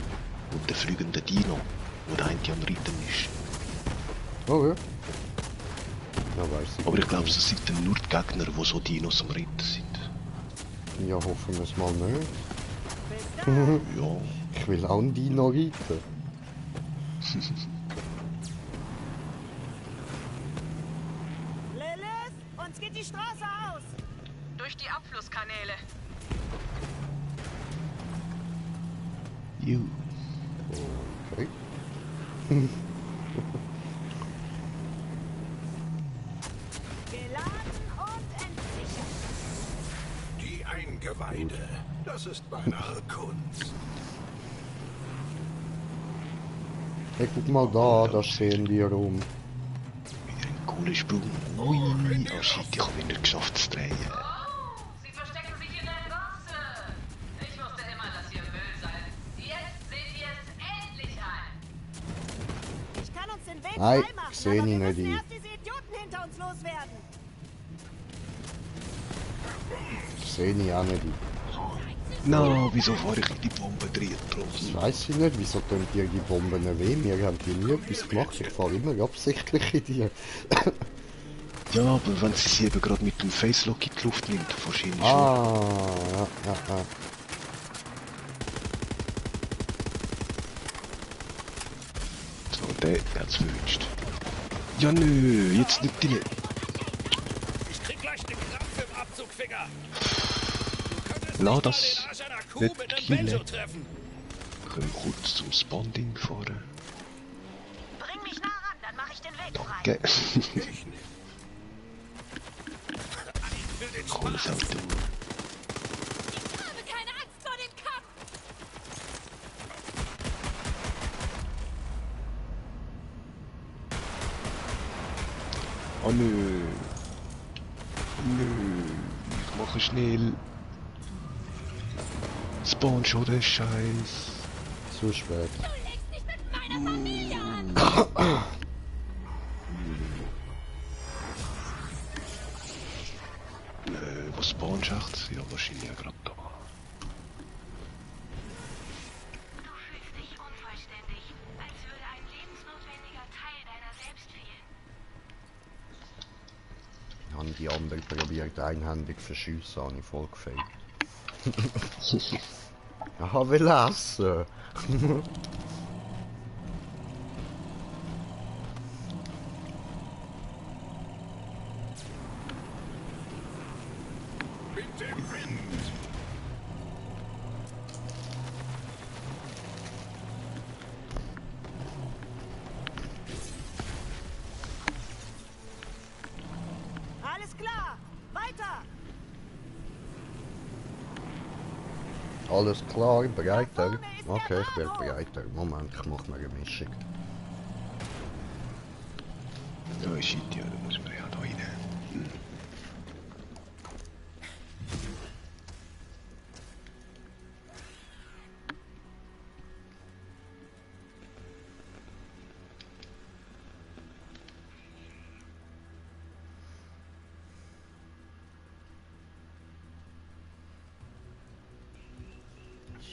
Und der fliegende Dino, wo der eine am Reiten ist. Oh ja. Ja, weiß ich. Aber ich glaube, es sind dann nur die Gegner, die so Dinos am Reiten sind. Ja, hoffen wir es mal nicht. Ja. Ich will auch einen Dino reiten. Lilith, uns geht die Straße aus! Durch die Abflusskanäle. Juhu. Okay. Geladen und entsichert. Die Eingeweide, das ist beinahe Kunst. Hey, guck mal da stehen die rum. Wieder ein cooler Sprung. Ui, oh shit, ich habe wieder geschafft zu drehen. Sie verstecken sich in der Boxe. Ich wusste immer, dass ihr Müll seid. Jetzt seht ihr es endlich ein. Ich kann uns den Weg Nein, freimachen, seh aber ich wir nicht müssen ein. erst diese Idioten hinter uns loswerden. Sehe ich auch nicht. No, wieso fahre ich in die Bombe drin? Das weiss ich nicht, wieso tun dir die Bomben weh? Wir haben die nie etwas gemacht, ich fahre immer absichtlich in die. Ja, aber wenn sie eben gerade mit dem Facelock in die Luft nimmt, wahrscheinlich schon. Ja. So, der hat's verwünscht. Ja nö, jetzt nicht die... Ich krieg gleich den Krampf im Abzugfinger. Lass das nicht killen. Treffen. Können wir kurz zum Spawning fahren? Bring mich nah ran, dann mache ich den Weg frei. Okay. Cooles Auto. Ich habe keine Angst vor dem Kampf! Oh nö. Nö. Ich mache schnell. Spawn schon der Scheiß. Zu spät. Du legst dich mit meiner Familie an! Wo Spawnschacht? Ja, wahrscheinlich ja gerade da. Du fühlst dich unvollständig, als würde ein lebensnotwendiger Teil deiner selbst fehlen. Haben die andere probiert einhändig zu verschiessen, habe ich voll gefällt. Aha, will essen. Alles klar, weiter! Alles klar, bereiter? Okay, ich werde bereiter. Moment, ich mache mir eine Mischung. Oh shit, ja, da muss man ja da rein.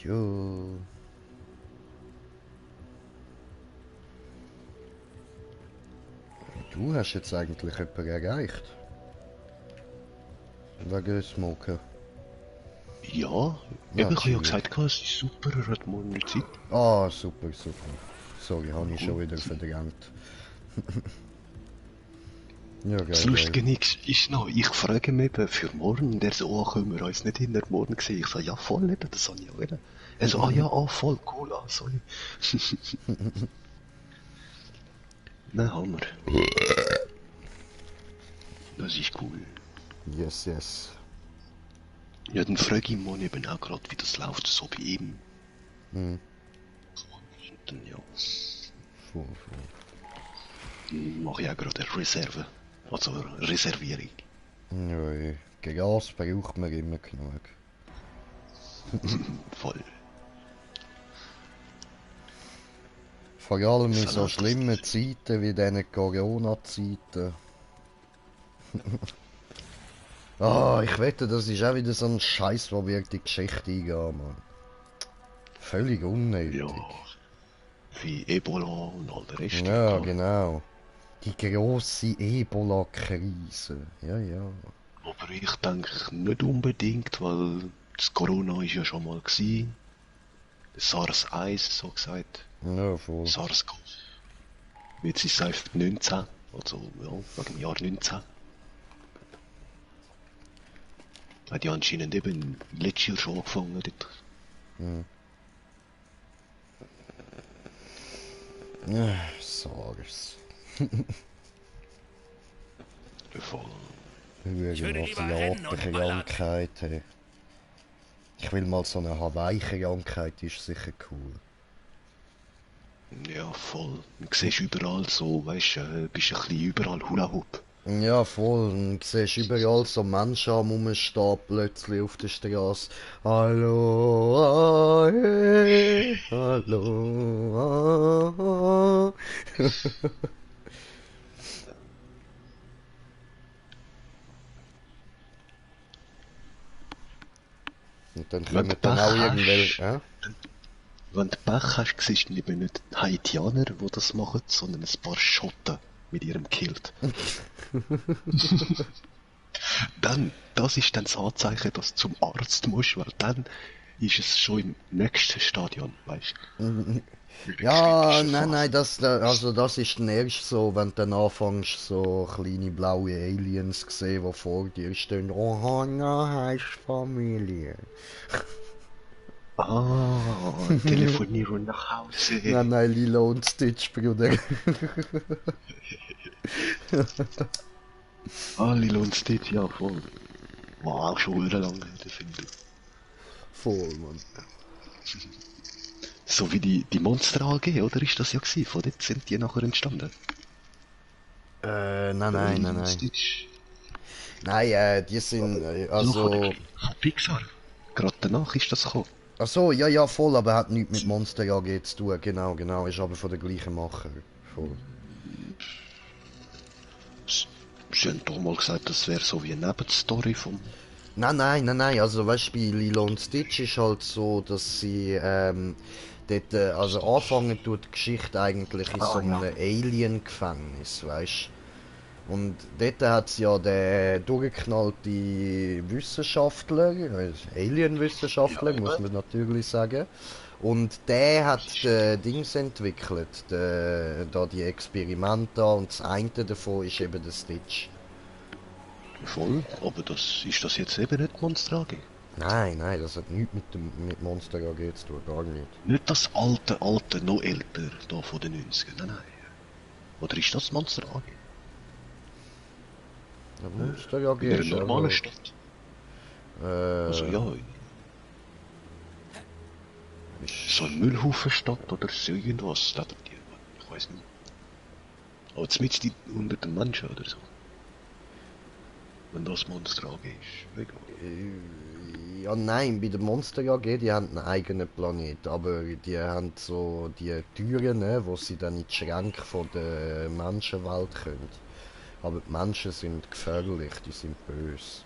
Jo. Du hast jetzt eigentlich jemanden erreicht. Wegen Smoker. Ja, eben, ich habe ja gesagt, es ist super, er hat morgen nicht Zeit. Ah, super, super. Sorry, habe ich schon wieder verdrängt. Ja, geil. Das Lustige ist noch, ich frage mich eben für morgen, und er so, können wir uns nicht hinter morgen sehen? Ich sage, ja voll, eben, das habe ich auch wieder. Er so, ja, voll, cool, sorry. Nein, Hammer. Das ist cool. Yes, yes. Ja, dann frage ich mal eben auch gerade, wie das läuft, so bei ihm. Hm. Und dann, ja. Voll. Mache ich auch gerade eine Reserve. Also eine Reservierung. Ja, Gas braucht man immer genug. Voll. Vor allem in so schlimmen Zeiten wie diesen Corona-Zeiten. Ich wette, das ist auch wieder so ein Scheiß, wo wir die Geschichte eingehen, Mann. Völlig unnötig. Ja, wie Ebola und all der Rest. Ja, genau. Die grosse Ebola-Krise. Ja. Aber ich denke nicht unbedingt, weil das Corona ist ja schon mal gewesen. SARS-1, so gesagt. Ja, voll. SARS-CoV. Jetzt ist es einfach 19, also ja, wegen dem Jahr 19. Hat ja anscheinend eben letztes Jahr schon angefangen dort. Hm. Ja, SARS. Voll. Asiatische Krankheit. Hey. Ich will mal so eine Hawaii-Krankheit, die ist sicher cool. Ja, voll. Du siehst überall so, weißt du, bist ein bisschen überall Hula Hoop. Ja, voll. Du siehst überall so Menschen am Rumstehen plötzlich auf der Straße. Hallo, hey, hallo. Und dann kommen dann auch irgendwelche. Wenn du Pech hast, siehst du eben nicht Haitianer, die das machen, sondern ein paar Schotten mit ihrem Kilt. Dann, das ist dann das Anzeichen, dass du zum Arzt musst, weil dann ist es schon im nächsten Stadion, weißt du? Ja, nein, das ist dann erst so, wenn du dann anfängst, so kleine blaue Aliens zu sehen, die vor dir stehen. Oh, Hannah heißt Familie. Telefonieren nach Hause. Nein, Lilo und Stitch, Bruder. Lilo und Stitch, ja, voll. War auch schon lange her, finde ich. Voll, Mann. So wie die Monster AG, oder ist das ja gewesen? Von dort sind die nachher entstanden? Nein. Stitch. Nein, die sind, also... Von Pixar. Gerade danach ist das gekommen. Ach so, ja, voll, aber hat nichts mit Monster AG zu tun, genau, ist aber von der gleichen Macher, voll. Sie haben doch mal gesagt, das wäre so wie eine Nebenstory vom... Nein, also weißt du, bei Lilo und Stitch ist halt so, dass sie, dort, anfangen tut die Geschichte eigentlich in so einem Alien-Gefängnis, weißt du. Und dort hat es ja den durchgeknallten Wissenschaftler, Alien-Wissenschaftler, muss man natürlich sagen. Und der hat Dings entwickelt, da die Experimente, und das eine davon ist eben der Stitch. Voll, aber ist das jetzt eben nicht Monster AG? Nein, das hat nichts mit Monster AG zu tun, gar nicht. Nicht das alte, noch älter, da von den 90ern, nein. Oder ist das Monster AG? Ja, Monster AG in einer ist normalen Stadt. Also ja. So ein Müllhaufenstadt oder so irgendwas, ich weiß nicht. Aber zumindest unter den Menschen oder so. Wenn das Monster AG ist, egal. Ja, nein, bei der Monster AG, die haben einen eigenen Planet, aber die haben so die Türen, ne, wo sie dann in die Schränke von der Menschenwelt können. Aber die Menschen sind gefährlich, die sind böse.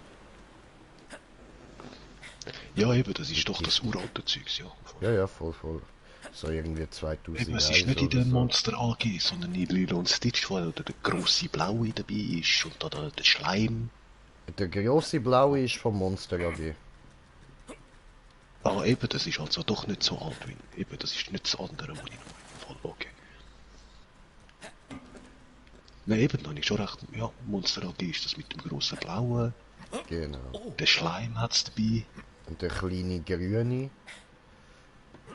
Ja, eben, das ist doch das uralte Zeugs, ja. Voll. Ja, voll. So irgendwie 2000 Eben, es ist nicht in der Monster AG, sondern in Lilo und Stitch, wo der grosse Blaue dabei ist und da der Schleim. Der grosse Blaue ist vom Monster AG. Ah, eben, das ist also doch nicht so alt wie... Eben, das ist nicht das andere, was ich noch voll okay. Nein, eben, dann ist schon recht... Ja, Monster AG ist das mit dem grossen Blauen. Genau. Der Schleim hat's dabei. Und der kleine Grüne.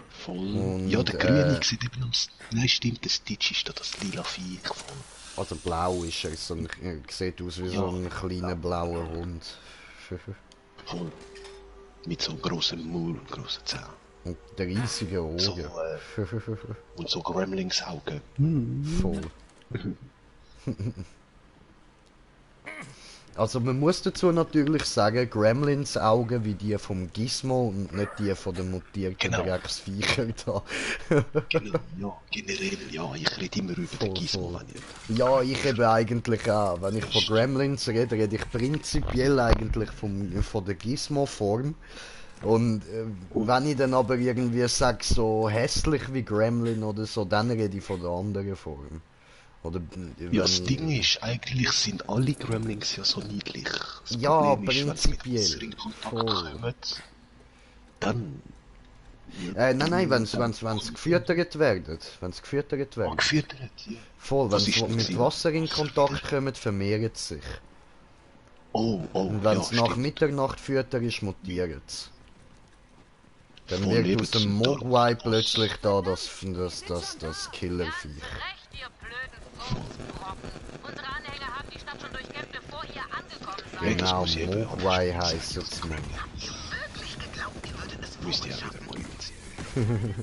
Voll. Und, ja, der Grüne sieht eben am... Nein, stimmt, der Stitch ist da das lila Viech voll. Also blau ist er, sieht aus wie so ein kleiner blauer Hund. Voll. Mit so einem grossen Maul und grossen Zähnen. Und der riesige Augen. So, und so Gremlings-Augen. Voll. Also man muss dazu natürlich sagen, Gremlins Augen wie die vom Gizmo und nicht die von den mutierten Drecksviechern da. Genau, ja, generell, ja, ich rede immer über den Gizmo. Ja, ich eben eigentlich auch. Wenn ich von Gremlins rede ich prinzipiell eigentlich von der Gizmo-Form. Und wenn ich dann aber irgendwie sage, so hässlich wie Gremlin oder so, dann rede ich von der anderen Form. Oder, ja, das Ding ist, eigentlich sind alle Gremlins ja so niedlich. Das ja, Problem prinzipiell. Ist, wenn sie in Kontakt kommen, dann... Nein, wenn sie gefüttert werden. Wenn sie gefüttert werden. Oh, gefüttert, ja. Voll, wenn sie mit Wasser in Kontakt kommen, vermehren sie sich. Und wenn es nach Mitternacht füttert ist, mutiert es. Dann voll wird aus dem Mogwai plötzlich da das Killerviech. Unsere Anhänger haben die Stadt schon durchkämpft, bevor ihr angekommen seid. Genau, Mogwai heisst es mir. Müsst ihr ja wieder modifizieren.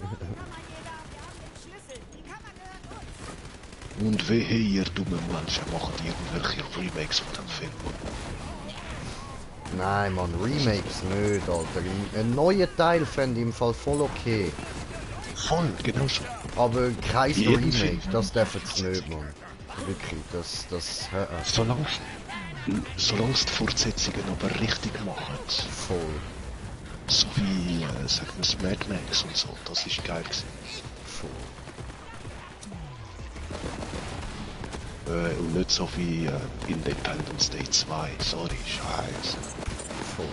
Und wehe, ihr dummen Menschen macht irgendwelche Remakes von dem Film. Nein, man, Remakes nicht, Alter. Ein neuer Teil fände ich im Fall voll okay. Voll, genau so. Aber kein Remake, das dürfen sie nicht, man. Wirklich, Solange es die Fortsetzungen aber richtig machen. Voll. So wie, sagen wir Mad Max und so, das ist geil gewesen. Voll. Und nicht so wie Independence Day 2, sorry, scheiße. Voll.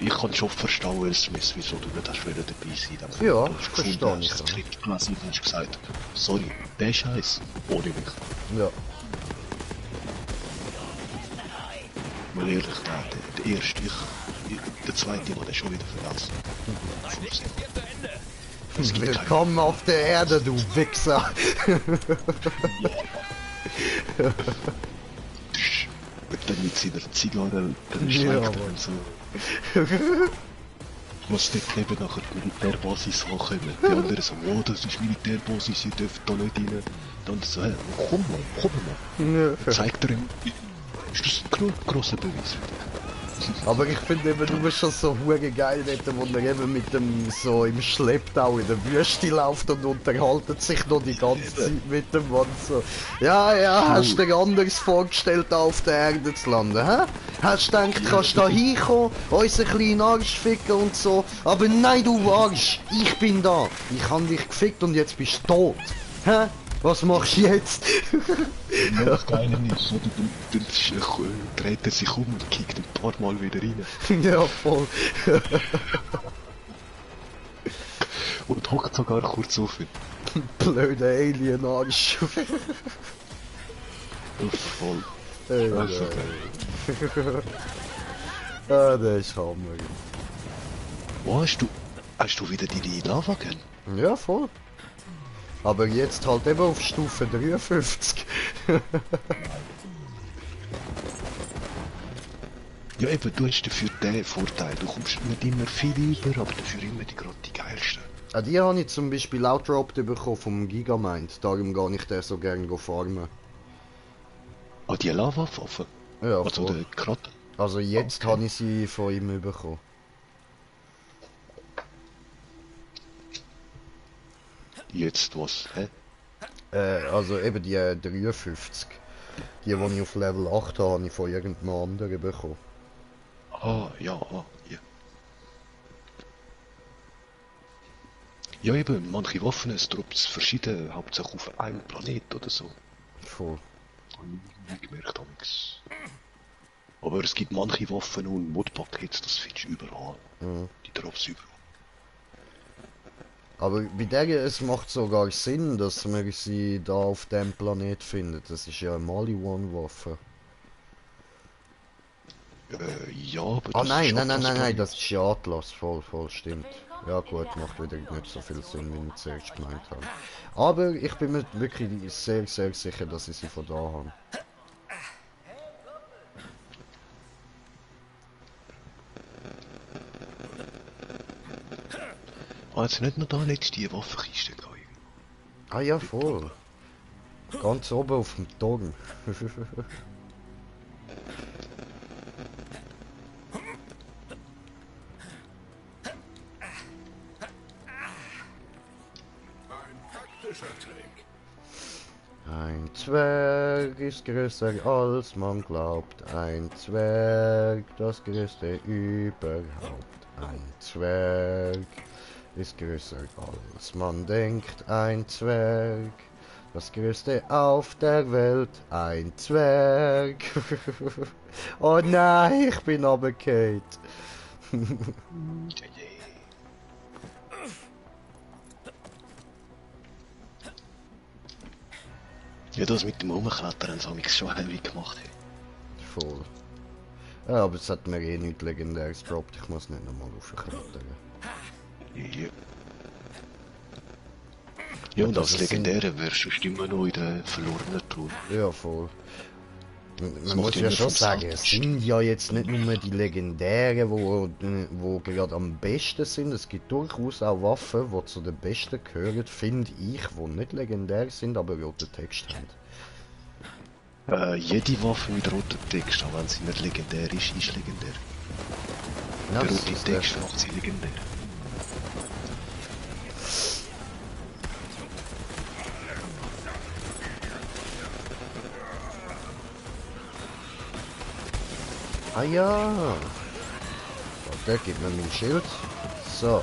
Ich kann schon verstehen, Will Smith, wieso du nicht hast dabei sein. Ja, verstehe ich. Du hast das Skript gelesen und hast gesagt, sorry, der Scheiß, ohne mich. Ja. Mal ehrlich, der erste, der zweite, der schon wieder verlassen. Willkommen auf der Erde, du Wichser! Dann mit seiner Zigarre, dann schlägt er und so. Was dort eben nachher die Militärbasis ankommen. Die anderen so, oh, das ist Militärbasis, ihr dürft da nicht rein. Dann so, hey, komm mal. Zeigt er ihm, ist das ein grosser Beweis. Aber ich finde eben, du bist schon so hure geil dort, wo er eben mit dem so im Schlepptau in der Wüste läuft und unterhaltet sich noch die ganze Zeit mit dem Mann so. Ja, hast du dir anders vorgestellt, da auf der Erde zu landen, hä? Hast du gedacht, kannst du da hinkommen, unseren kleinen Arsch ficken und so? Aber nein, du Arsch, ich bin da. Ich habe dich gefickt und jetzt bist du tot. Hä? Was machst du jetzt? Ja, das Geile ist, oder? Dann dreht er sich um und kickt ein paar Mal wieder rein. Ja, voll. Und hockt sogar kurz auf. Blöder Alien-Arsch. Voll. Also, ah, der ist Hammer. Wo hast du wieder die Lava gern? Ja, voll. Aber jetzt halt eben auf Stufe 53. Ja eben, du hast dafür den Vorteil. Du kommst nicht immer viel über, aber dafür immer gerade die geilsten. Ah, die habe ich zum Beispiel auch gedroppt bekommen vom Gigamind. Darum gehe ich den so gerne farmen. Ah, die Lava-Waffe? Ja, also voll. der Krater? Also jetzt habe ich sie von ihm bekommen. Jetzt was, hä? Also eben die 53. Die ich auf Level 8 habe, habe ich von irgendeinem anderen bekommen. Ah, ja, ja. Ja eben, manche Waffen, es droppt verschiedene, hauptsächlich auf einem Planet oder so. Voll. Habe ich nie gemerkt, amigs. Aber es gibt manche Waffen und Modpakete, das findest du überall. Mhm. Die drops überall. Aber bei der, es macht sogar Sinn, dass man sie da auf dem Planet findet. Das ist ja eine Mali-One-Waffe. Ja, aber ah, das nein, ist nein, das ist ja Atlas, voll, stimmt. Ja gut, macht wieder nicht so viel Sinn, wie ich zuerst gemeint habe. Aber ich bin mir wirklich sehr, sehr sicher, dass ich sie von da habe. Ah, jetzt nicht nur da letzte Waffenkiste gegangen. Ah ja, voll. Ganz oben auf dem Turm. Ein Zwerg ist größer als man glaubt. Ein Zwerg, das größte überhaupt. Ein Zwerg ist größer als man denkt. Ein Zwerg, das größte auf der Welt. Ein Zwerg. Oh nein, ich bin runtergefallen. Ja, das mit dem Rumklettern haben sie schon heavy gemacht. Voll. Ja, aber es hat mir eh nichts Legendäres gedroppt. Ich muss nicht nochmal aufklettern. Ja. Ja, und als Legendäre wärst du immer noch in der verlorenen Truhe. Ja, voll. Man muss ja schon sagen, es sind ja jetzt nicht nur die Legendären, wo gerade am besten sind. Es gibt durchaus auch Waffen, die zu den besten gehören, finde ich, die nicht legendär sind, aber roten Text haben. Jede Waffe mit rotem Text, auch wenn sie nicht legendär ist legendär. Ja, der rote Text macht sie legendär. Ah ja. Warte, gib mir mein Schild. So.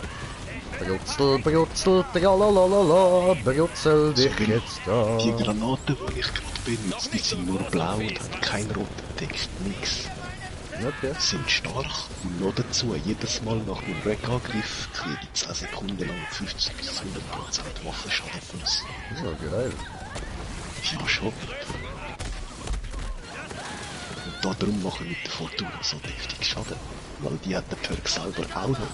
Brutzel, brutzel, tralalala, brutzel dich jetzt da. Die Granaten, die ich gerade benutze, die sind nur blau und haben keinen roten Text, nix. Okay. Sind stark und noch dazu, jedes Mal nach einem Wreck-Angriff kriege ich 10 Sekunden lang 50 bis 100% Waffenschaden plus. Ja, geil. Ja, schon. Und darum machen wir mit der Fortuna so deftig Schaden, weil die hat den Perk selber auch noch. Ja,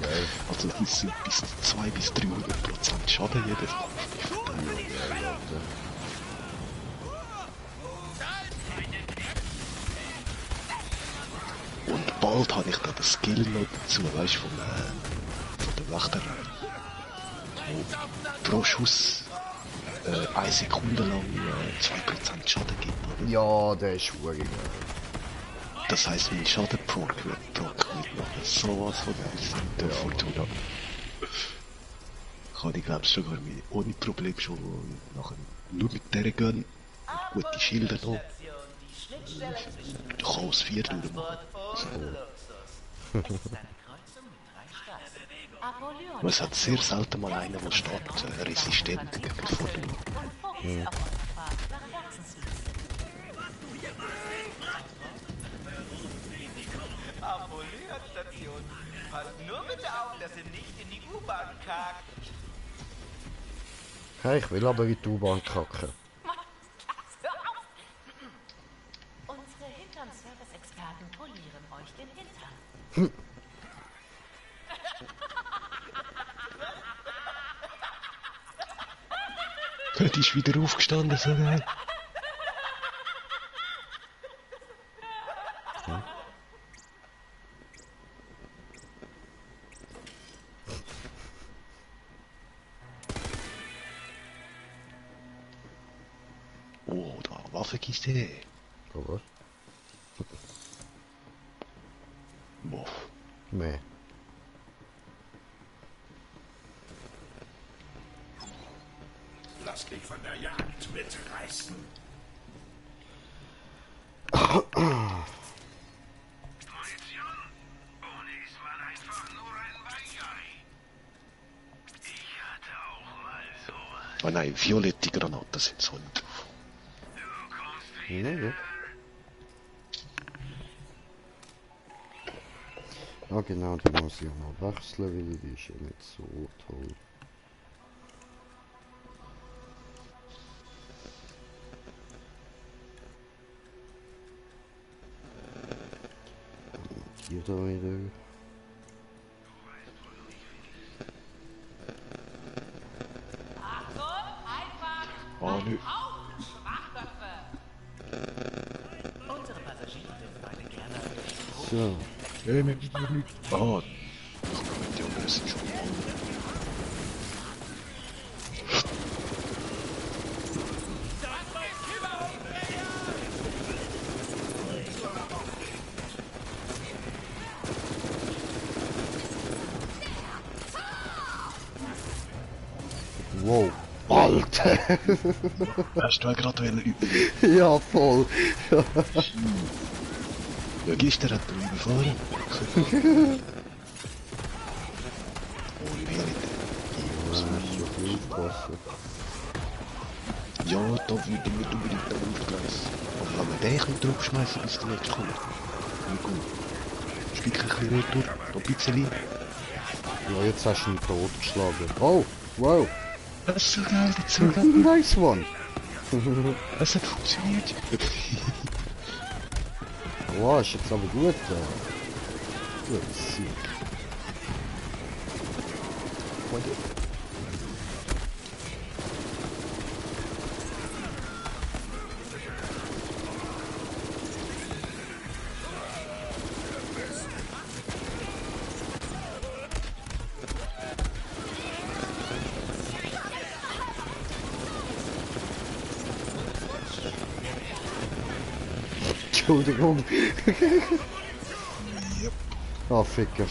geil. Also die sind bis 200 bis 300% Schaden jedes Mal. Und bald habe ich da den Skill noch dazu, weißt du, von der Wächterei. Wo pro Schuss 1 Sekunde lang 2% Schaden gibt. Oder? Ja, der ist schwierig. Das heisst, mein Schaden-Proc wird mitmachen. Sowas von geil sein, der Fortuna. Kann ich glaube sogar ohne Problem schon nachher nur mit der gehen. Gute Schilder noch. Chaos 4 durchmachen. Es hat sehr selten mal einen, der stark resistent gegen die Fortuna. Ja. Apollyon-Station. Passt nur bitte auf, dass ihr nicht in die U-Bahn kackt. Hey, ich will aber in die U-Bahn kacken. Unsere Hintern-Service-Experten polieren euch den Hintern. Die ist wieder aufgestanden, so geil. Oh, da Waffenkiste. Oh, was? Boah. Nee. Lass dich von der Jagd mitreißen. Munition? Ohne ist man einfach nur ein Weichei. Ich hatte auch mal sowas. Oh nein, violette Granaten sind so nicht. Du kommst wieder. Ja. Ah genau, die muss ich auch noch wechseln, weil die ist ja nicht so toll. Hier da wieder. Oh nö. Unsere Passagiere dürfen eine gerne. So. Oh. Die anderen sind schon. Wow. Alter! Hast du gerade üben? Ja, voll. Ja, gestern hat er überfahren. Oh, wie nicht. Ja, da würde ich nicht unbedingt am Aufgleis. Aber wenn wir den ein bisschen draufschmeißen, bis der nächste kommt. Nicht gut. Stück ein bisschen retour, noch ein bisschen. Ja, jetzt hast du ihn totgeschlagen. Oh, wow. Das ist so geil, das ist so geil. Nice one. Es hat funktioniert. Wow, ist jetzt aber gut. Gut, sick. Entschuldigung. Yep. Oh, Ficker.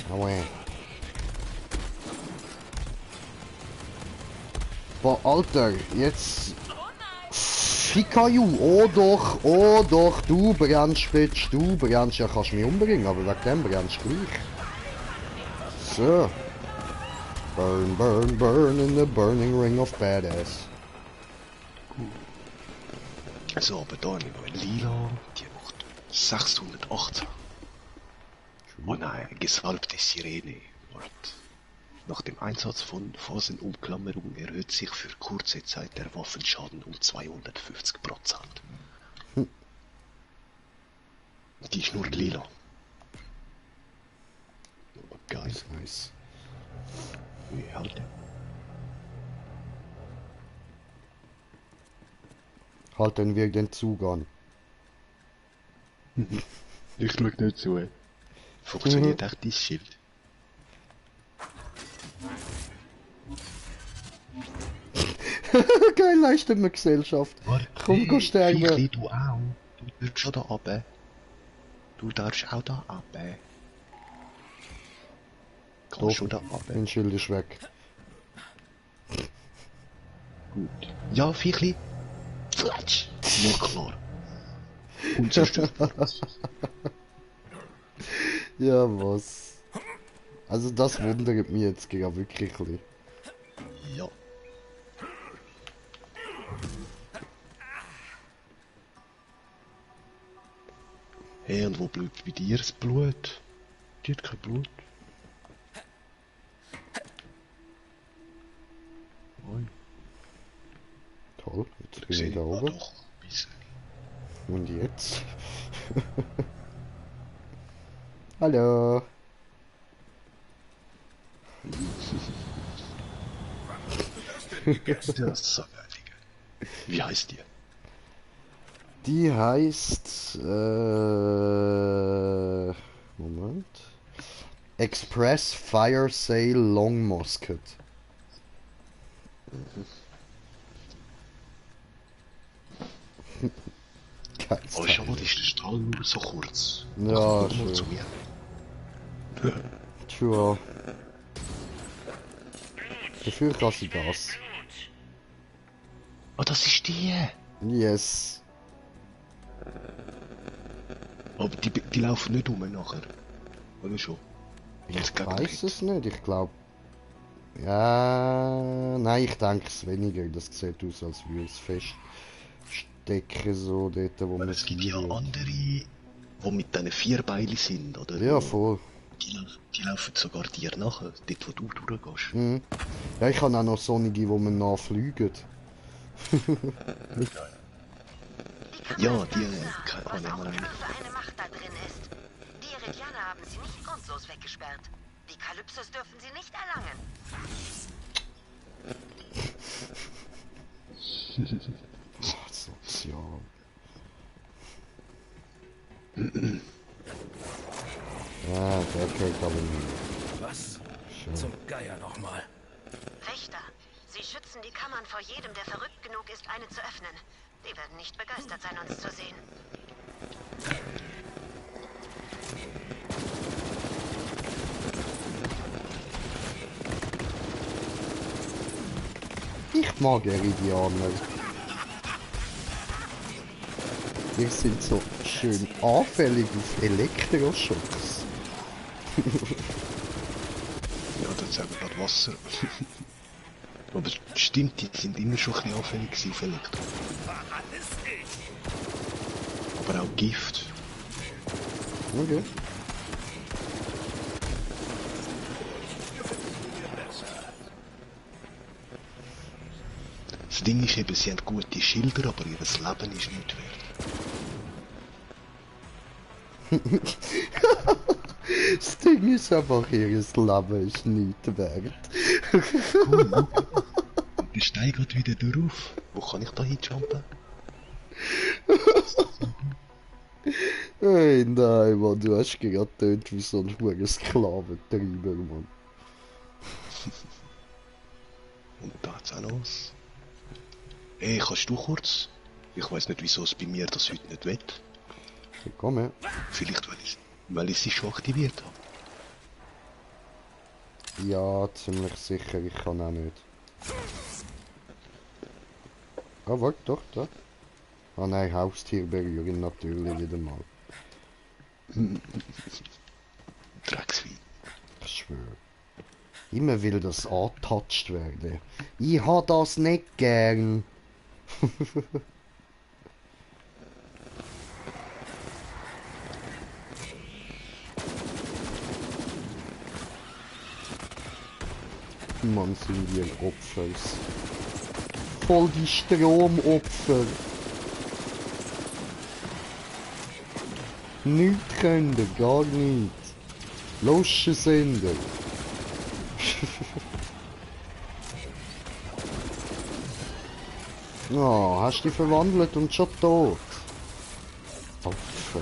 Aue. Boah, Alter, jetzt... Fikayu, oh doch, du brennst, Bitch, du brennst, ja kannst mich umbringen, aber wegen dem brennst du gleich. So. Burn, burn, burn in the burning ring of badass. So, aber da habe ich noch ein Lila, die macht 618. Oh nein, gesalbte Sirene. Nach dem Einsatz von Phasenumklammerung erhöht sich für kurze Zeit der Waffenschaden um 250%. Die ist nur lila. Oh, geil. Nice. Wie halt. Halten wir den Zug an. Ich schau nicht zu. Funktioniert echt dein Schild? Geil, leisten wir Gesellschaft. Komm, geh sterben. Viechli, du auch. Du darfst schon da runter. Du darfst auch da runter. Komm schon da ab. Mein Schild ist weg. Gut. Ja, Viechli. Fletsch. Nur klar. Unzerstörbar. Ja, was? Also das wundert mich jetzt wirklich ein bisschen. Ja. Hey, und wo bleibt bei dir das Blut? Die hat kein Blut. Oi. Toll, jetzt bin ich da oben. Und jetzt? Hallo. Das ist so geil. Wie heißt die? Die heißt... Moment. Express Fire Sale Long Musket. Oh, schau mal, ist der Strahl nur so kurz. Ja, schön. Zu mir. Tja. Dafür kann sie das. Oh, das ist die! Yes. Aber die laufen nicht um nachher. Oder schon? Ich weiß es nicht, ich glaube... Ja... Nein, ich denke es weniger. Das sieht aus, als würde es feststecken, so dort, wo man es gibt ja andere, die mit diesen 4 Beilen sind, oder? Ja, voll. Die laufen sogar dir nachher, dort wo du durchgehst. Mhm. Ja, ich habe auch noch solche, die man nachfliegen. Ja, die keine Ahnung. Was auch immer für eine Macht da drin ist. Die Iridianer haben sie nicht grundlos weggesperrt. Die Kalypsos dürfen sie nicht erlangen. Sozial. Ja, der kriegt aber nicht. Was? Schön. Zum Geier nochmal. Wächter, sie schützen die Kammern vor jedem, der verrückt genug ist, eine zu öffnen. Die werden nicht begeistert sein, uns zu sehen. Ich mag Iridianer. Wir sind so schön anfällig auf Elektroschocks. Ja, das ist eben gerade Wasser. Aber stimmt, die sind immer schon ein bisschen anfällig auf Elektro. Aber auch Gift. Okay. Das Ding ist eben, sie haben gute Schilder, aber ihr Leben ist nicht wert. Das Ding ist einfach, ihr Leben ist nicht wert. Cool, der Stein geht wieder drauf. Wo kann ich da hinjumpen? Hey, nein, Mann, du hast gerade getönt wie so ein hoher Sklaventreiber, Mann. Und da hat's auch noch was. Hey, kannst du kurz? Ich weiß nicht, wieso es bei mir das heute nicht will. Komm her. Vielleicht, weil ich sie schon aktiviert habe. Ja, ziemlich sicher, ich kann auch nicht. Ah, warte, doch, da. Ah nein, Haustier berühren natürlich wieder mal. Drecksvieh. Ich schwöre. Immer will das angetatscht werden. Ich hab das nicht gern. Mann, sind wir Opfers. Voll die Stromopfer. Nicht können, gar nicht. Löschen Sender. Oh, hast dich verwandelt und schon tot. Opfer.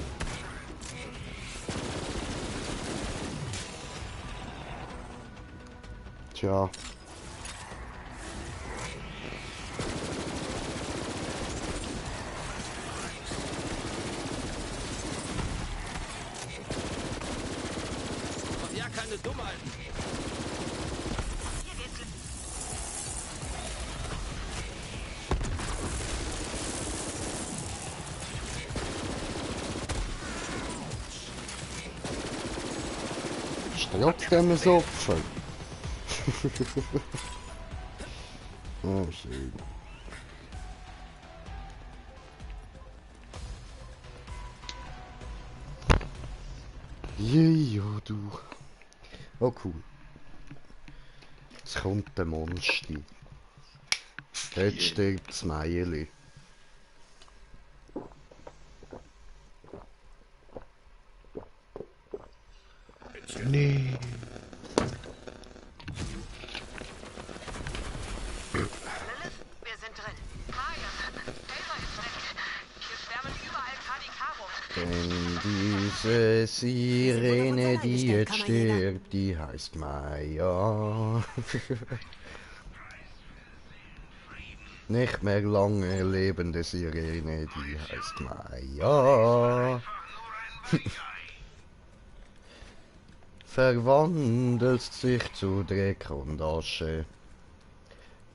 Tja. Ja, keine Dummheiten. bist trotzdem ein Opfer. Oh, schön. Ja, du. Oh, cool. Jetzt kommt der Monster. Jetzt stirbt das Meierli. Nee. Wir sind drin. Kaya, Taylor ist weg. Hier schwärmen überall KDK rum. Denn diese Sirene, die jetzt stirbt, die heißt Maya. Nicht mehr lange lebende Sirene, die heißt Maya. Verwandelst sich zu Dreck und Asche.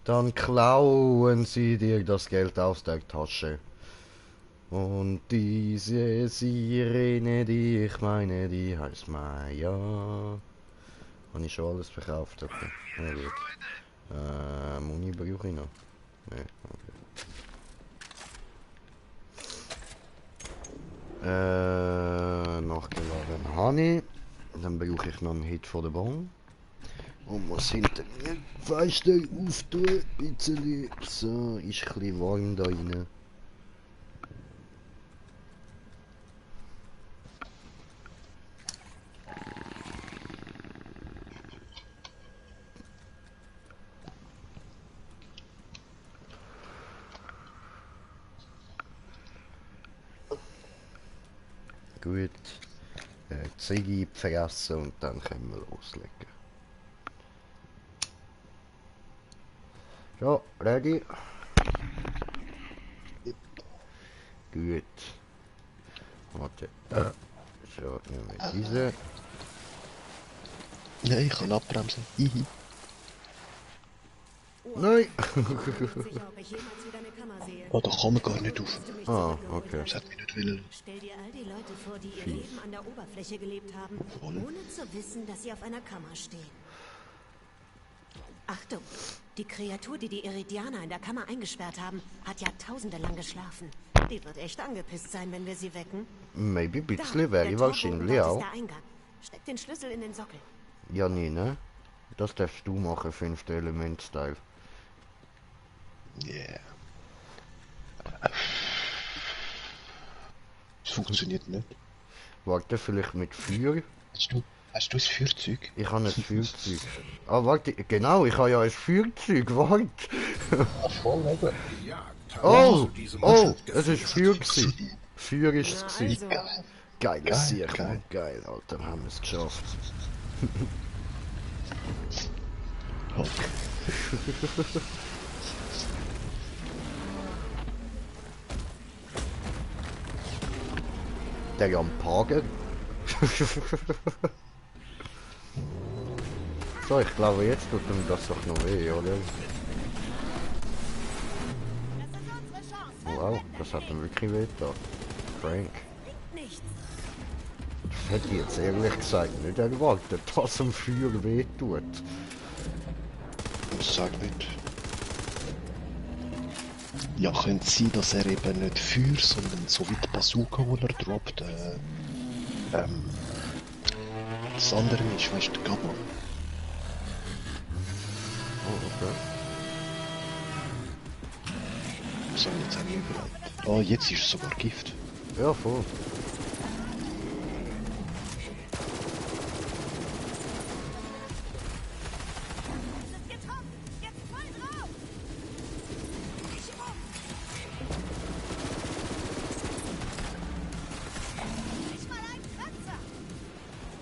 Dann klauen sie dir das Geld aus der Tasche. Und diese Sirene, die ich meine, die heißt Maya. Habe ich schon alles verkauft? Okay. Ja, gut. Muni brauche ich noch. Nee, okay. Nachgeladen habe ich. Dann brauche ich noch einen Hit von der Bon. Und muss hinter mir die Fenster auftun. Ein bisschen. So, ist ein bisschen warm da rein. Gut. Ziege fressen und dann können wir loslegen. So, ready? Gut. Warte. So, nehmen wir diese. Ja, ich kann abbremsen. Hihi. Nein! Oh, da kann man gar nicht auf. Ah, okay. Das hat mich nicht wollen. Stell dir all die Leute vor, die ihr Leben an der Oberfläche gelebt haben, ohne zu wissen, dass sie auf einer Kammer stehen. Achtung! Die Kreatur, die die Iridianer in der Kammer eingesperrt haben, hat Jahrtausende lang geschlafen. Die wird echt angepisst sein, wenn wir sie wecken. Maybe ein bisschen wäre ich wahrscheinlich auch. Der Eingang. Steck den Schlüssel in den Sockel. Ja, nee, ne? Das darfst du machen, 5. Element-Style. Yeah. Das funktioniert nicht. Warte, vielleicht mit Feuer? Hast du ein Feuerzeug? Ich habe ein Feuerzeug. Ah, warte, genau, ich habe ja ein Feuerzeug, warte. Voll, oder? Oh, oh, es ist Feuer gewesen. Feuer ist es gewesen. Geiles Sieg, Mann. Geil, Alter, haben wir es geschafft. Der Jampager. So, ich glaube, jetzt tut ihm das doch noch weh, oder? Wow, das hat ihm wirklich weh getan. Frank. Das hätte ich jetzt ehrlich gesagt nicht erwartet, dass ihm Feuer weh tut. Sag nicht. Ja, könnte sein, dass er eben nicht Feuer, sondern so wie die Bazooka, die er droppt, das andere ist, weißt du, Gamma. Oh, okay. So, jetzt habe ich überlegt. Oh, jetzt ist es sogar Gift. Ja, voll.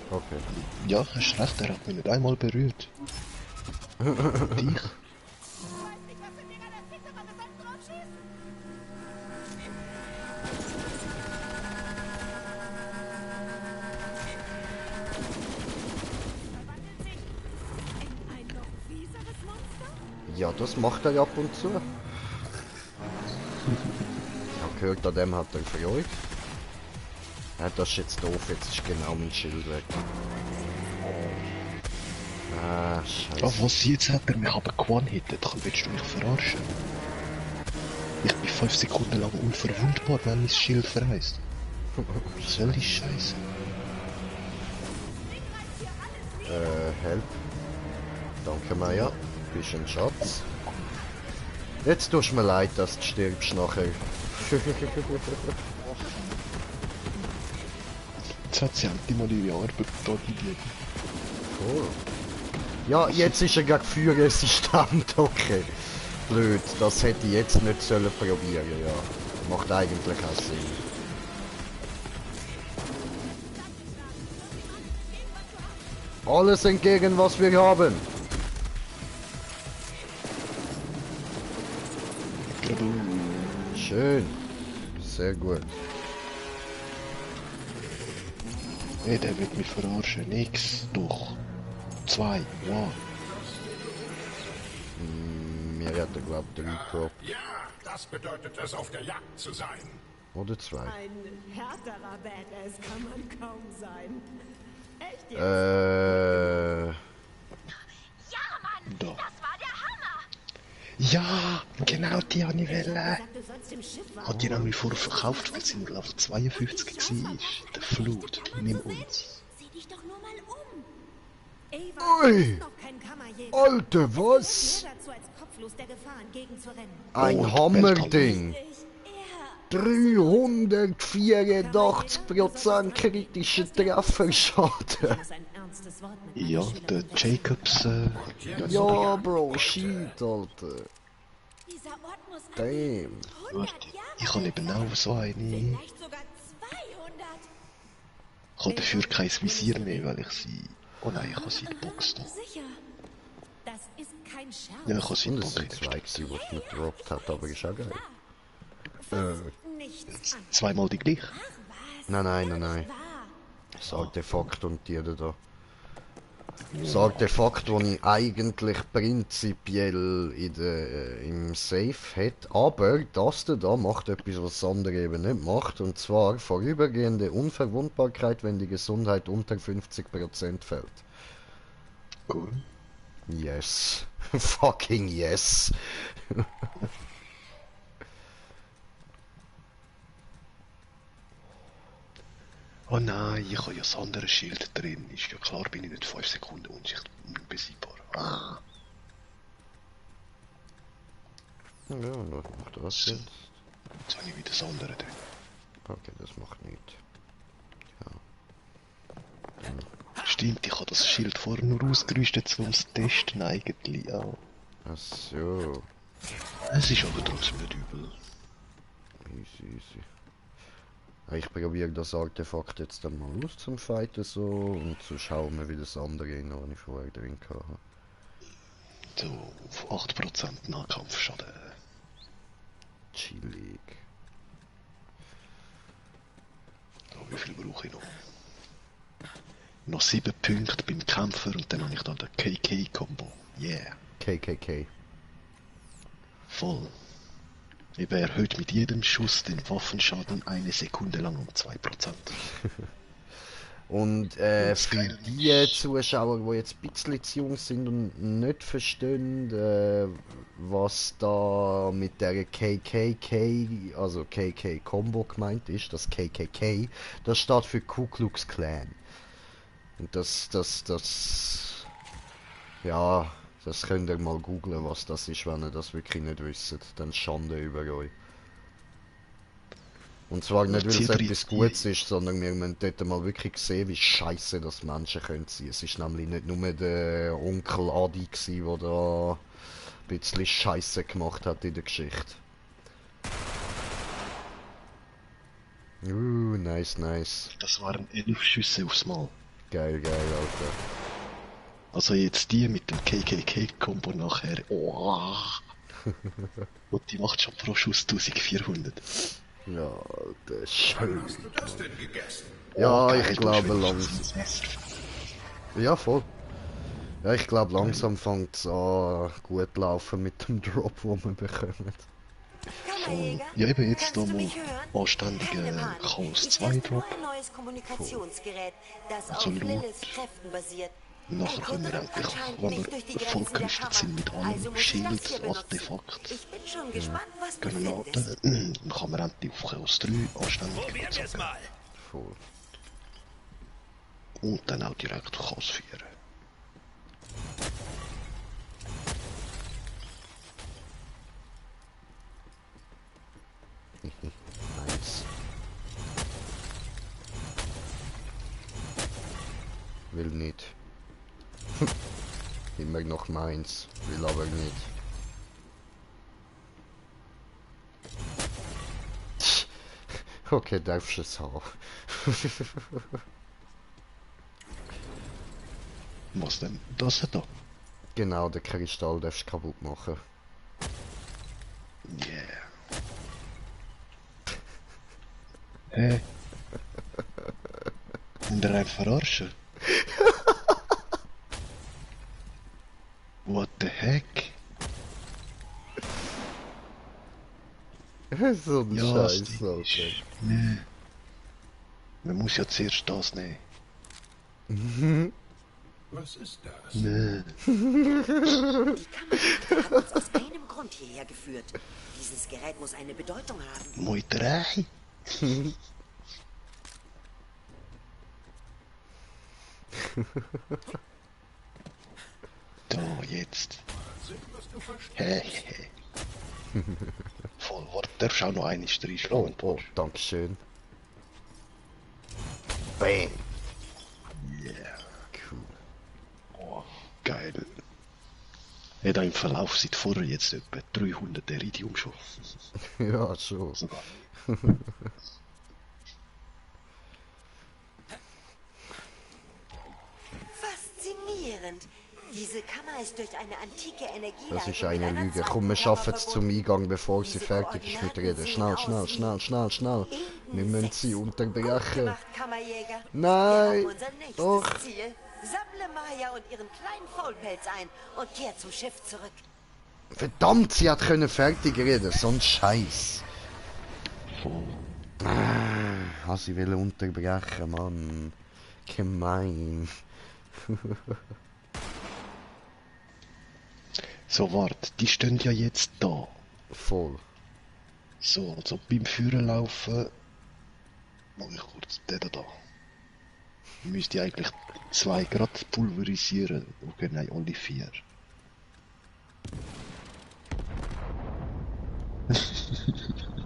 Okay. Ja, hast recht, er hat mich nicht einmal berührt. Dich? Ja, das macht er ab und zu. Ich habe gehört, an dem hat er Freude. Ja, das ist jetzt doof, jetzt ist genau mein Schild weg. Ah, scheiße. Oh, was jetzt hat er? Wir haben gewonnen-hittet. Willst du mich verarschen? Ich bin 5 Sekunden lang unverwundbar, wenn mein Schild verreist. Was soll die Scheiße? Help. Danke, Maya. Bist ein Schatz. Jetzt tust du mir leid, dass du stirbst nachher. Jetzt hat sie endlich mal ihre Arbeit da gegeben. Cool. Ja, jetzt ist er gegen Feuerresistent, okay. Blöd, das hätte ich jetzt nicht sollen probieren, ja. Macht eigentlich auch Sinn. Alles entgegen, was wir haben. Schön. Sehr gut. Hey, der wird mich verarschen. Nix. Doch. 2. Ja. Mir hat er glaubt 3 Drop. Ja, das bedeutet es, auf der Jagd zu sein. Oder 2. Ein härterer Badass kann man kaum sein. Echt jetzt? Ja, Mann! Da. Das war der Hammer! Ja, genau die habe ich wollen. Hat die nämlich vorher verkauft, weil sie nur Level 52 war. Der Flut, nimm uns. Sieh dich doch nur mal um! Ui! Alter, was? 1 Hammerding! 384% kritische Trefferschaden! Ja, der Jacobs, Ja, Bro, shit, Alter. Damn. Warte, ich habe eben auch so eine. Ich habe dafür kein Visier mehr, weil ich sie... Oh nein, ich habe sie geboxt. Ja, ich habe sie Und es sind geboxt. 2 gewesen, die man gedroppt hat, aber ist auch geil. Zweimal die gleich? Nein. Das Artefakt und die da. Das Artefakt, das ich eigentlich prinzipiell im Safe hätte, aber das da macht etwas, was das andere eben nicht macht, und zwar vorübergehende Unverwundbarkeit, wenn die Gesundheit unter 50% fällt. Cool. Yes. Fucking yes. Oh nein, ich habe ja das andere Schild drin. Ist ja klar, bin ich nicht 5 Sekunden unbesiegbar. Ah. Ja, was macht das jetzt? Jetzt habe ich wieder das andere drin. Okay, das macht nichts. Stimmt, ich habe das Schild vorher nur ausgerüstet, um es zu testen eigentlich auch. Ach so. Es ist aber trotzdem nicht übel. Easy. Ich probiere das Artefakt jetzt dann mal aus zum Fighten so und so schauen wir, wie das andere rein, was ich vorher drin hatte. So, auf 8% Nahkampfschaden. Chillig. So, wie viel brauche ich noch? Noch 7 Punkte beim Kämpfer und dann habe ich da den KK-Kombo. Yeah. KKK. Voll. Ich erhöht mit jedem Schuss den Waffenschaden 1 Sekunde lang um 2%. Und für die Zuschauer, die jetzt ein bisschen zu jung sind und nicht verstehen, was da mit der KKK, also KK-Combo gemeint ist, das KKK, das steht für Ku Klux Klan. Und das könnt ihr mal googlen, was das ist, wenn ihr das wirklich nicht wisst. Dann Schande über euch. Und zwar nicht, weil es etwas Gutes ist, sondern wir müssen dort mal wirklich sehen, wie scheiße das Menschen können sein. Es ist nämlich nicht nur der Onkel Adi gsi, der da ein bisschen Scheiße gemacht hat in der Geschichte. Nice. Das waren 11 Schüsse aufs Mal. Geil, Alter. Also jetzt die mit dem KKK-Kombo nachher. Oh. Und die macht schon pro Schuss 1400. Ja, das ist schön. Hast du das denn gegessen? Ja, geil, ich glaube langsam. Ja, voll. Ja, ich glaube langsam fängt es an gut laufen mit dem Drop, den wir bekommen. Und ja, eben jetzt da mal anständige Chaos 2 Drop. neues Kommunikationsgerät, das Also auf Loot. Liliths Kräften basiert. Nachher können wir endlich, wenn wir vollgerüstet sind mit allem Shields, Artefakt, Ich bin schon gespannt, was du Granaten, dann kann man endlich auf Chaos 3 anständig zocken. Voll. Und dann auch direkt Chaos 4. Nice. Will nicht. Immer noch meins. Will aber nicht. Okay, darfst du es haben. Was denn? Das da? Genau, den Kristall darfst du kaputt machen. Yeah. Hä? Und der einen verarschen? What the heck? So ein Ja, Scheiß, okay. Nee. Man muss ja zuerst das nehmen. Was ist das? Nee. Die Kamera hat uns aus einem Grund hierher geführt. Dieses Gerät muss eine Bedeutung haben. Meuterei. Da, jetzt. Hä, hä. Voll, warte, darfst auch noch eine reinschlagen. Oh, dankeschön. Bam. Yeah. Cool. Oh, geil. Ja, da im Verlauf seit vorher jetzt etwa 300 Iridium schon. Ja, schon. Faszinierend. Diese Kammer ist durch eine antike Energieleitung. Das ist eine Lüge. Komm, wir schaffen es zum Eingang, bevor sie fertig ist mit Reden. Schnell, schnell, schnell, schnell, schnell. Wir müssen sie unterbrechen. Nein! Doch! Ziel. Sammle Maya und ihren kleinen Faulpelz ein und kehr zum Schiff zurück. Verdammt, sie hat können fertig reden, so ein Scheiß. Sie will unterbrechen, Mann. Gemein. So, warte, die stehen ja jetzt da. Voll. So, also beim Führen laufen. Mach ich kurz den da. Müsste eigentlich 2 Grad pulverisieren. Okay, nein, alle 4.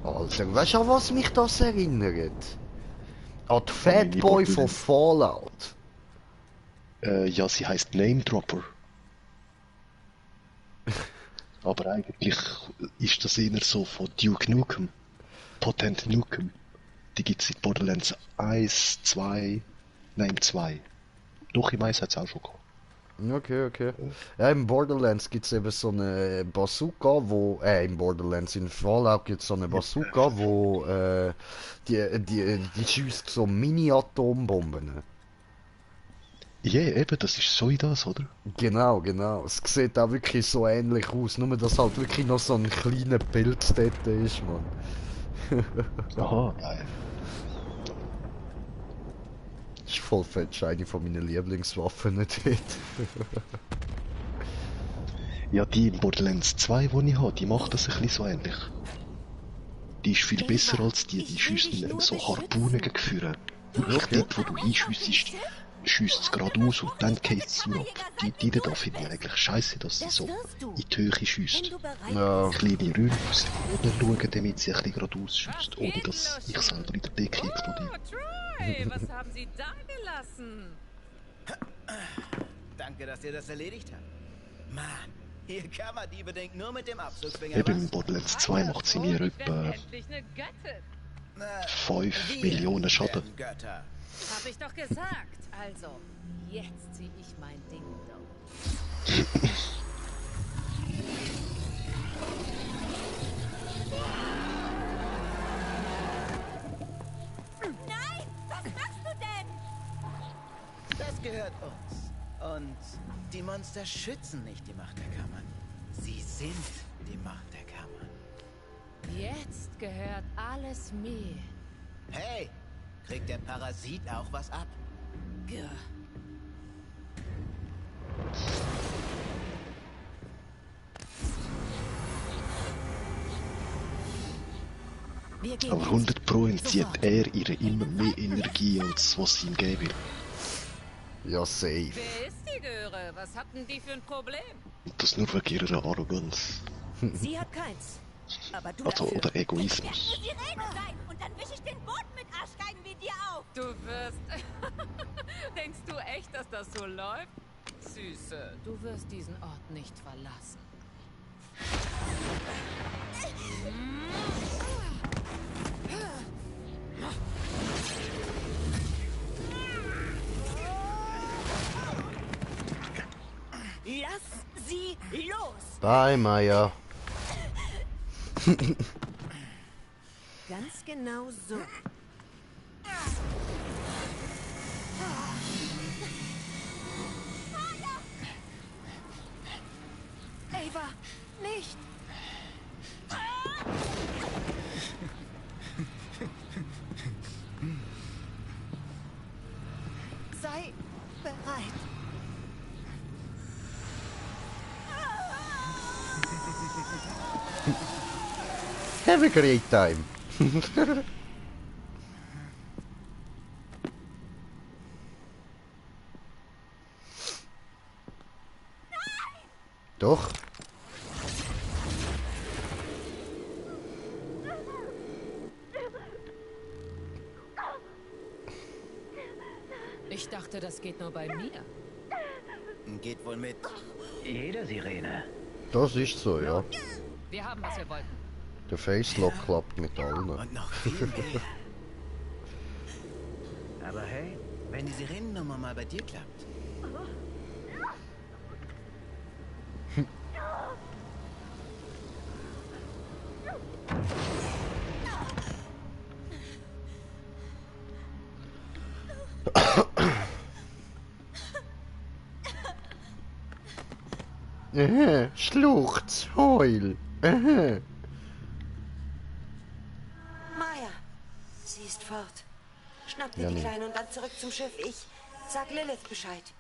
Alter, weißt du, an was mich das erinnert? An die Fatboy von Fallout. Ja, sie heißt Name Dropper. Aber eigentlich ist das eher so von Duke Nukem. Potent Nukem. Die gibt es in Borderlands 1, 2, nein 2. Doch, im 1 hat es auch schon gehabt. Okay, okay. Ja, im Borderlands gibt es eben so eine Bazooka, wo... in Borderlands, in Fallout gibt es so eine Bazooka, wo... die schießt so Mini-Atombomben. Ja, eben, das ist so das, oder? Genau, genau. Es sieht auch wirklich so ähnlich aus, nur dass halt wirklich noch so ein kleiner Pilz dort ist, Mann. Aha, geil. Das ist voll fett, eine von meinen Lieblingswaffen dort. Ja, die in Borderlands 2, die ich habe, die macht das ein bisschen so ähnlich. Die ist viel besser als die schiessen so Harpunen geführt. Dort, wo du hinschiessest, schiesst es gerade aus und dann geht es ab. Die da finde ich eigentlich scheiße, dass sie so in die Höhe schiesst. Ja. Kleine Räume aus dem Boden schauen, damit sie ein bisschen geradeaus schiesst, ohne dass ich selber in der Decke explodiere. Troy, was haben Sie da gelassen? Danke, dass ihr das erledigt habt. Mann, ihr Kammerdiebe denkt nur mit dem Abzugsfinger. Eben in Borderlands 2 macht sie mir etwa 5 Millionen Schaden. Hab ich doch gesagt. Also, jetzt zieh ich mein Ding durch. Nein! Was machst du denn? Das gehört uns. Und die Monster schützen nicht die Macht der Kammern. Sie sind die Macht der Kammern. Jetzt gehört alles mir. Hey, kriegt der Parasit auch was ab? Gah. Aber 100% entzieht er ihr immer mehr Energie, als was sie ihm geben will. Ja, safe. Wer ist die Göre? Was hatten die für ein Problem? Und das nur wegen ihrer Arroganz. Sie hat keins. Aber du Also, dafür. oder Egoismus. Ich werde nur Sirene sein und dann wische ich den Boden mit Arschgeigen wie dir auf. Du wirst... Denkst du echt, dass das so läuft? Süße, du wirst diesen Ort nicht verlassen. Lass sie los. Bye, Maya. Ganz genau so. Ava, nicht. Sei bereit. Have a great time. Doch. Ich dachte, das geht nur bei mir. Geht wohl mit jeder Sirene. Das ist so, ja. Wir haben, was wir wollten. Der Facelock klappt mit allen. Und noch viel mehr. Aber hey, wenn die Sirenennummer mal bei dir klappt. Schluchz, heul. Maya, sie ist fort. Schnapp dir Ja, die nee. Kleine und dann zurück zum Schiff. Ich sag Lilith Bescheid.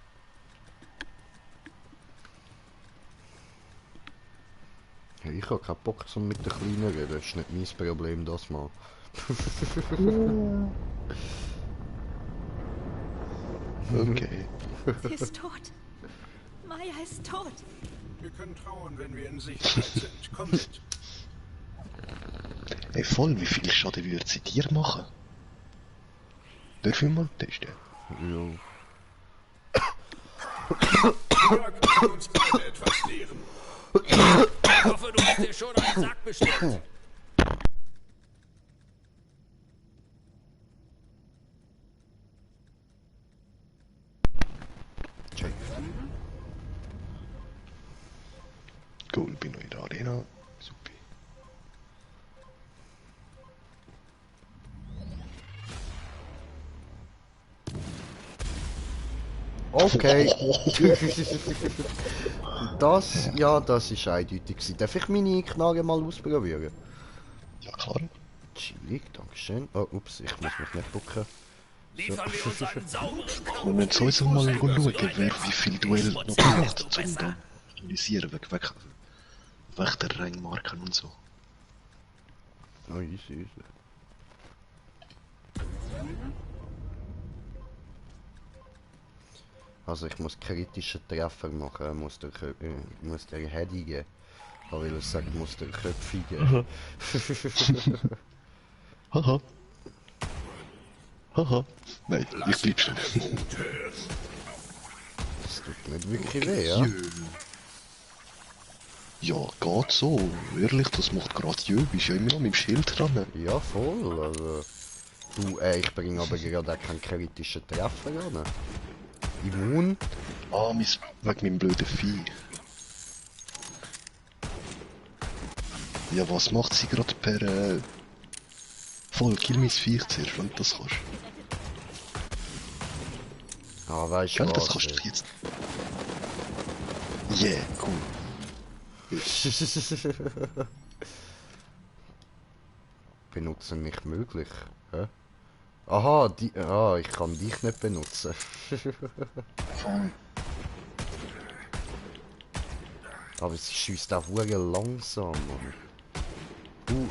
Ja, ich habe keinen Bock, um mit der Kleinen reden. Das ist nicht mein Problem, das mal. Okay. Sie ist tot. Maya ist tot. Wir können trauern, wenn wir in Sicherheit sind. Komm mit. Ey, voll, wie viel Schaden würde sie dir machen? Darf ich mal testen? Ja. Jörg kann uns alle etwas lehren. Ich hoffe, du hast dir schon einen Sack bestellt. Check. Cool, bin noch in der Arena. Super. Okay. Das, ja, das ist eindeutig gewesen. Darf ich meine Knarre mal ausprobieren? Ja, klar. Chillig, dankeschön. Oh, ups, ich muss mich nicht bucken. Liefern wir uns einen sauberen Wir müssen sowieso mal schauen, wer wie viel Duell noch braucht, um da analysieren, weg der Rangmarken und so. Oh, easy, easy. Also ich muss kritische Treffer machen, muss der Headige. Ich will sagen, muss der Köpfige. Haha. Haha. Nein, ich bleib schon. Das tut nicht wirklich weh, ja? Ja, geht so. Ehrlich, das macht gerade jö. Bist ja immer noch mit dem Schild dran. Ja, voll. Also, du, ich bringe aber gerade auch keinen kritischen Treffer an. Immun? Ah, wegen meinem blöden Vieh. Ja, was macht sie gerade per... Voll, kill mein Viech zuerst, wenn du das kannst. Ah, weißt du was? Das kannst du jetzt... Yeah, cool. Benutzen nicht möglich. Hä? Aha, ich kann dich nicht benutzen. Aber es schießt auch hure langsam, Mann. Du,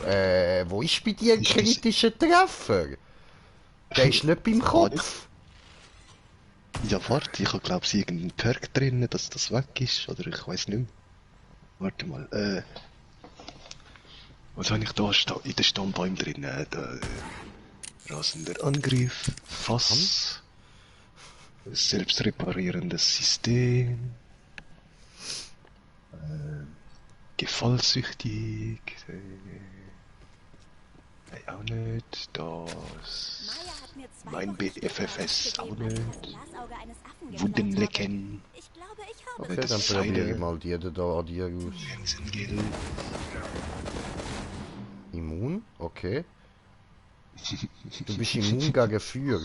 wo ist bei dir ein kritischer Treffer? Der ist nicht beim Kopf. Ja, warte, ich glaube, es ist irgendein Perk drin, dass das weg ist, oder ich weiß nicht mehr. Warte mal, was habe ich da in den Stammbäumen drin? Rasender Angriff, Fass, selbstreparierendes System, gefallsüchtig, auch nicht, das, mein BFFS auch nicht, Wundenlecken, aber okay, das dann probiere ich mal die da an dir aus. Immun? Okay. Du bist immun gegen Feuer.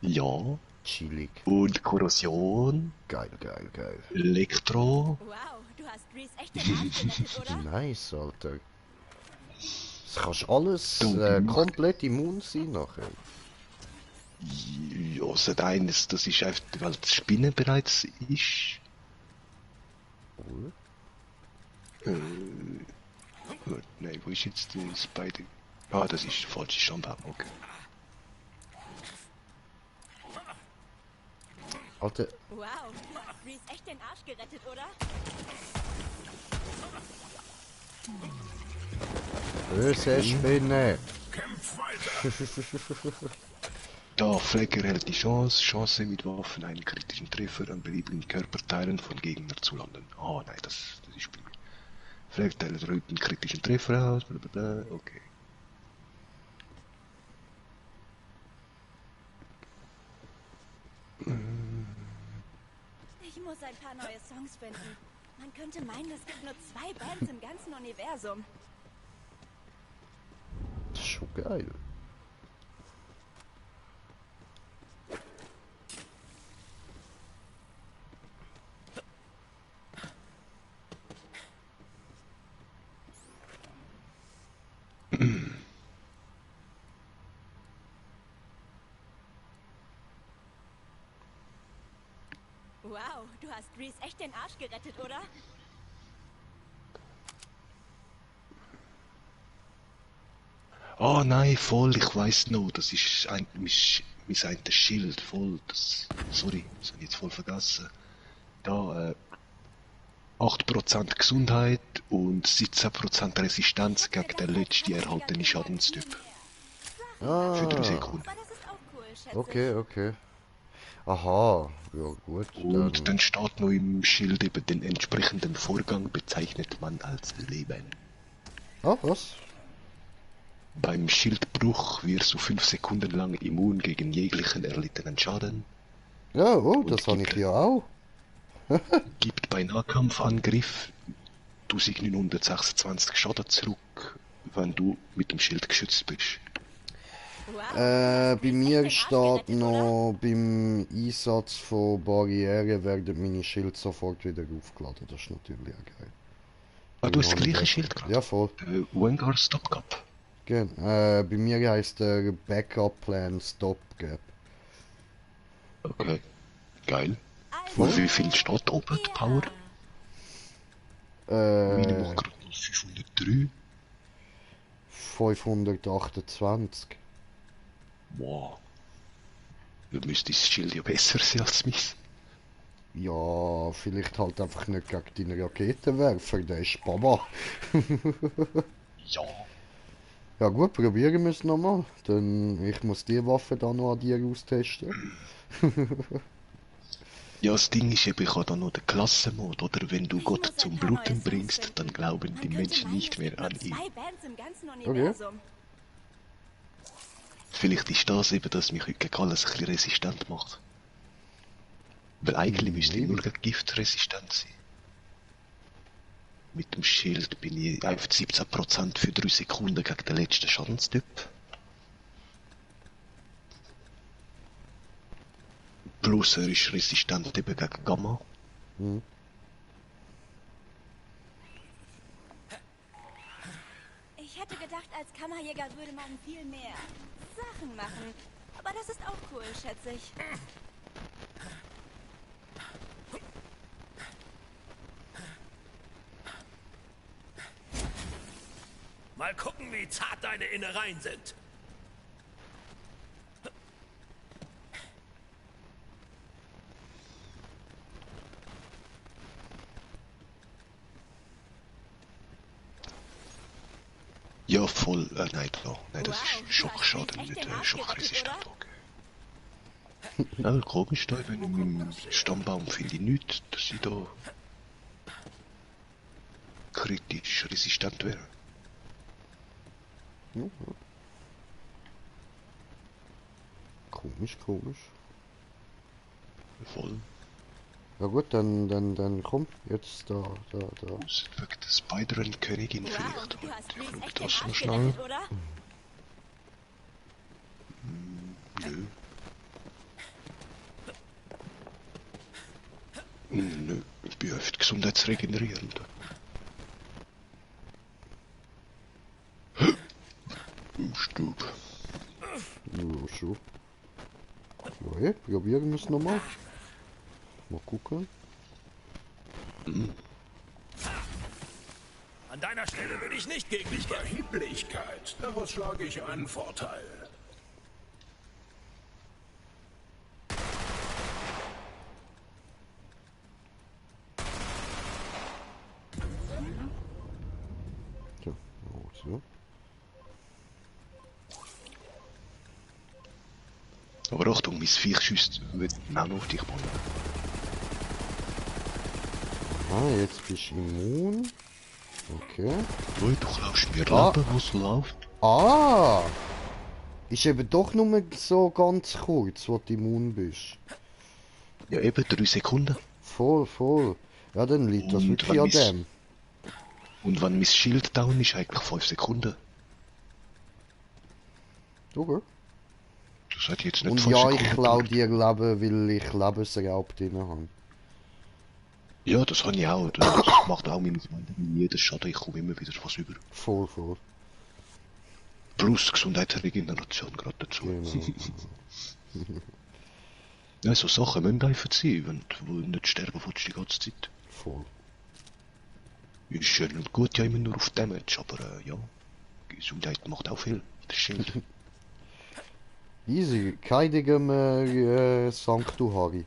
Ja. Chillig. Und Korrosion. Geil, geil, geil. Elektro. Wow, du hast Reese echt den Arsch gerettet, oder? Nice, Alter. Das kannst alles komplett immun sein nachher. Ja, seit eines, das ist einfach, weil das Spinnen bereits ist. Nein, wo ist jetzt der Spider? Ah, das ist der falsche Stammbaum, okay. Alter. Wow, du hast Reese echt den Arsch gerettet, oder? Böse Spinne. Kämpf weiter. Da, Fleck erhält die Chance mit Waffen einen kritischen Treffer an beliebigen Körperteilen von Gegnern zu landen. Oh nein, das ist Spiel. Fleck teilt einen kritischen Treffer aus, blablabla, okay. Ich muss ein paar neue Songs finden. Man könnte meinen, es gibt nur 2 Bands im ganzen Universum. Das ist schon geil. Wow, du hast Reese echt den Arsch gerettet, oder? Oh nein, voll, ich weiß noch, das ist mein Schild, voll, das, sorry, das habe ich jetzt voll vergessen. Da, 8% Gesundheit und 17% Resistenz gegen den letzten erhaltenen Schadenstyp. Ah. Für 3 Sekunden. Okay, okay. Aha, ja gut. Und dann steht noch im Schild eben den entsprechenden Vorgang bezeichnet man als Leben. Ah, was? Beim Schildbruch wirst du 5 Sekunden lang immun gegen jeglichen erlittenen Schaden. Ja, oh, das habe ich ja auch. Gibt bei Nahkampfangriff 1926 Schaden zurück, wenn du mit dem Schild geschützt bist. Bei mir steht noch, beim Einsatz von Barrieren werden meine Schilde sofort wieder aufgeladen. Das ist natürlich auch geil. Ah, du hast das gleiche Schild gerade? Ja, voll. Vanguard Stopgap. Bei mir heisst der Backup Plan Stopgap. Okay, geil. Und wie viel steht oben, die Power? Meine macht gerade 503. 528. Wow. Du müsste das Schild ja besser sein als meins. Ja, vielleicht halt einfach nicht gegen deinen Raketenwerfer, der ist Baba. Ja. Ja gut, probieren wir es nochmal. Denn ich muss die Waffe dann noch an dir austesten. Ja, das Ding ist eben, ich habe da noch den Klassenmod, oder? Wenn du Gott zum Bluten bringst, dann glauben die Menschen nicht mehr an ihn. Okay. Vielleicht ist das eben, dass mich gegen alles ein bisschen resistent macht. Weil eigentlich müsste ich nur gegen Gift resistent sein. Mit dem Schild bin ich auf 17% für 3 Sekunden gegen den letzten Schadenstyp. Plus er ist resistent eben gegen Gamma. Ich hätte gedacht, als würde man viel mehr Sachen machen. Aber das ist auch cool, schätze ich. Mal gucken, wie zart deine Innereien sind. Ja, voll. Nein, klar. Nein, das ist Schockschaden, nicht schockresistent. Nein, komisch, da wenn im Stammbaum finde ich nichts, dass ich da kritisch resistent wäre. Ja. Komisch, komisch. Voll. Ja gut, dann komm, jetzt da. Das ist wirklich die Spider-Man-Königin vielleicht. Du hast Ich echt das den noch Arsch schnell. gerettet, oder? Nö. Nö, ich bin oft gesundheitsregenerierend. Im Stub. Ja, schon. Ja, hey, probieren wir es nochmal. Mal gucken. An deiner Stelle würde ich nicht gegen dich gehen. Überheblichkeit, daraus schlage ich einen Vorteil. So, so. Aber Achtung, mein Viech schießt wird auch noch auf dich bauen. Ah, jetzt bist du immun. Okay. Du klaust mir Lappen, wo es läuft. Ah! Ist eben doch nur so ganz kurz, wo du immun bist. Ja, eben 3 Sekunden. Voll. Ja, dann liegt das wirklich an dem. Und wenn mein Schild down ist, eigentlich 5 Sekunden. Okay. Das hat jetzt nicht Und 5 ja, Sekunden ich klaue dir Leben, weil ich Lebensraub drin habe. Ja, das habe ich auch. Das macht auch meine Freunde. Jeder Schaden, ich komme immer wieder was über. Voll. Plus Gesundheitsregeneration gerade dazu. Genau. Ja, so Sachen müssen einfach sein, wenn du nicht sterben willst die ganze Zeit. Voll. Ist schön und gut, ja immer nur auf Damage, aber ja, Gesundheit macht auch viel. Das Schild. Easy, keidigem Sanctuary.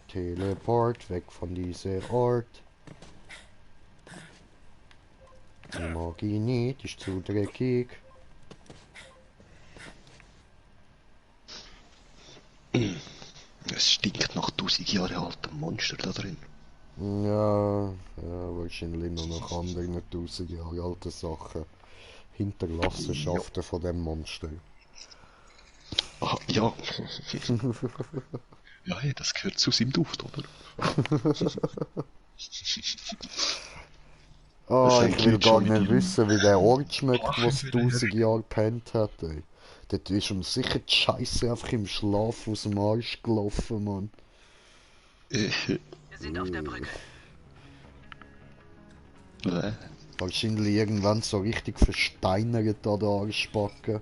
Teleport, weg von dieser Ort. Die mag ich nicht, ist zu dreckig. Es stinkt nach 1000 Jahren altem Monster da drin. Ja, wahrscheinlich nur noch andere 1000 Jahre alte Sachen. Hinterlassenschaften von dem Monster. Ah, ja. Ja, das gehört zu seinem Duft, oder? Ah, ich will gar nicht wissen, wie der Ort schmeckt, wo es 1000 Jahre gepennt hat, ey. Dort ist ihm sicher die Scheiße einfach im Schlaf aus dem Arsch gelaufen, Mann. Wir sind auf der Brücke. Wahrscheinlich irgendwann so richtig versteinert an der Arschbacke.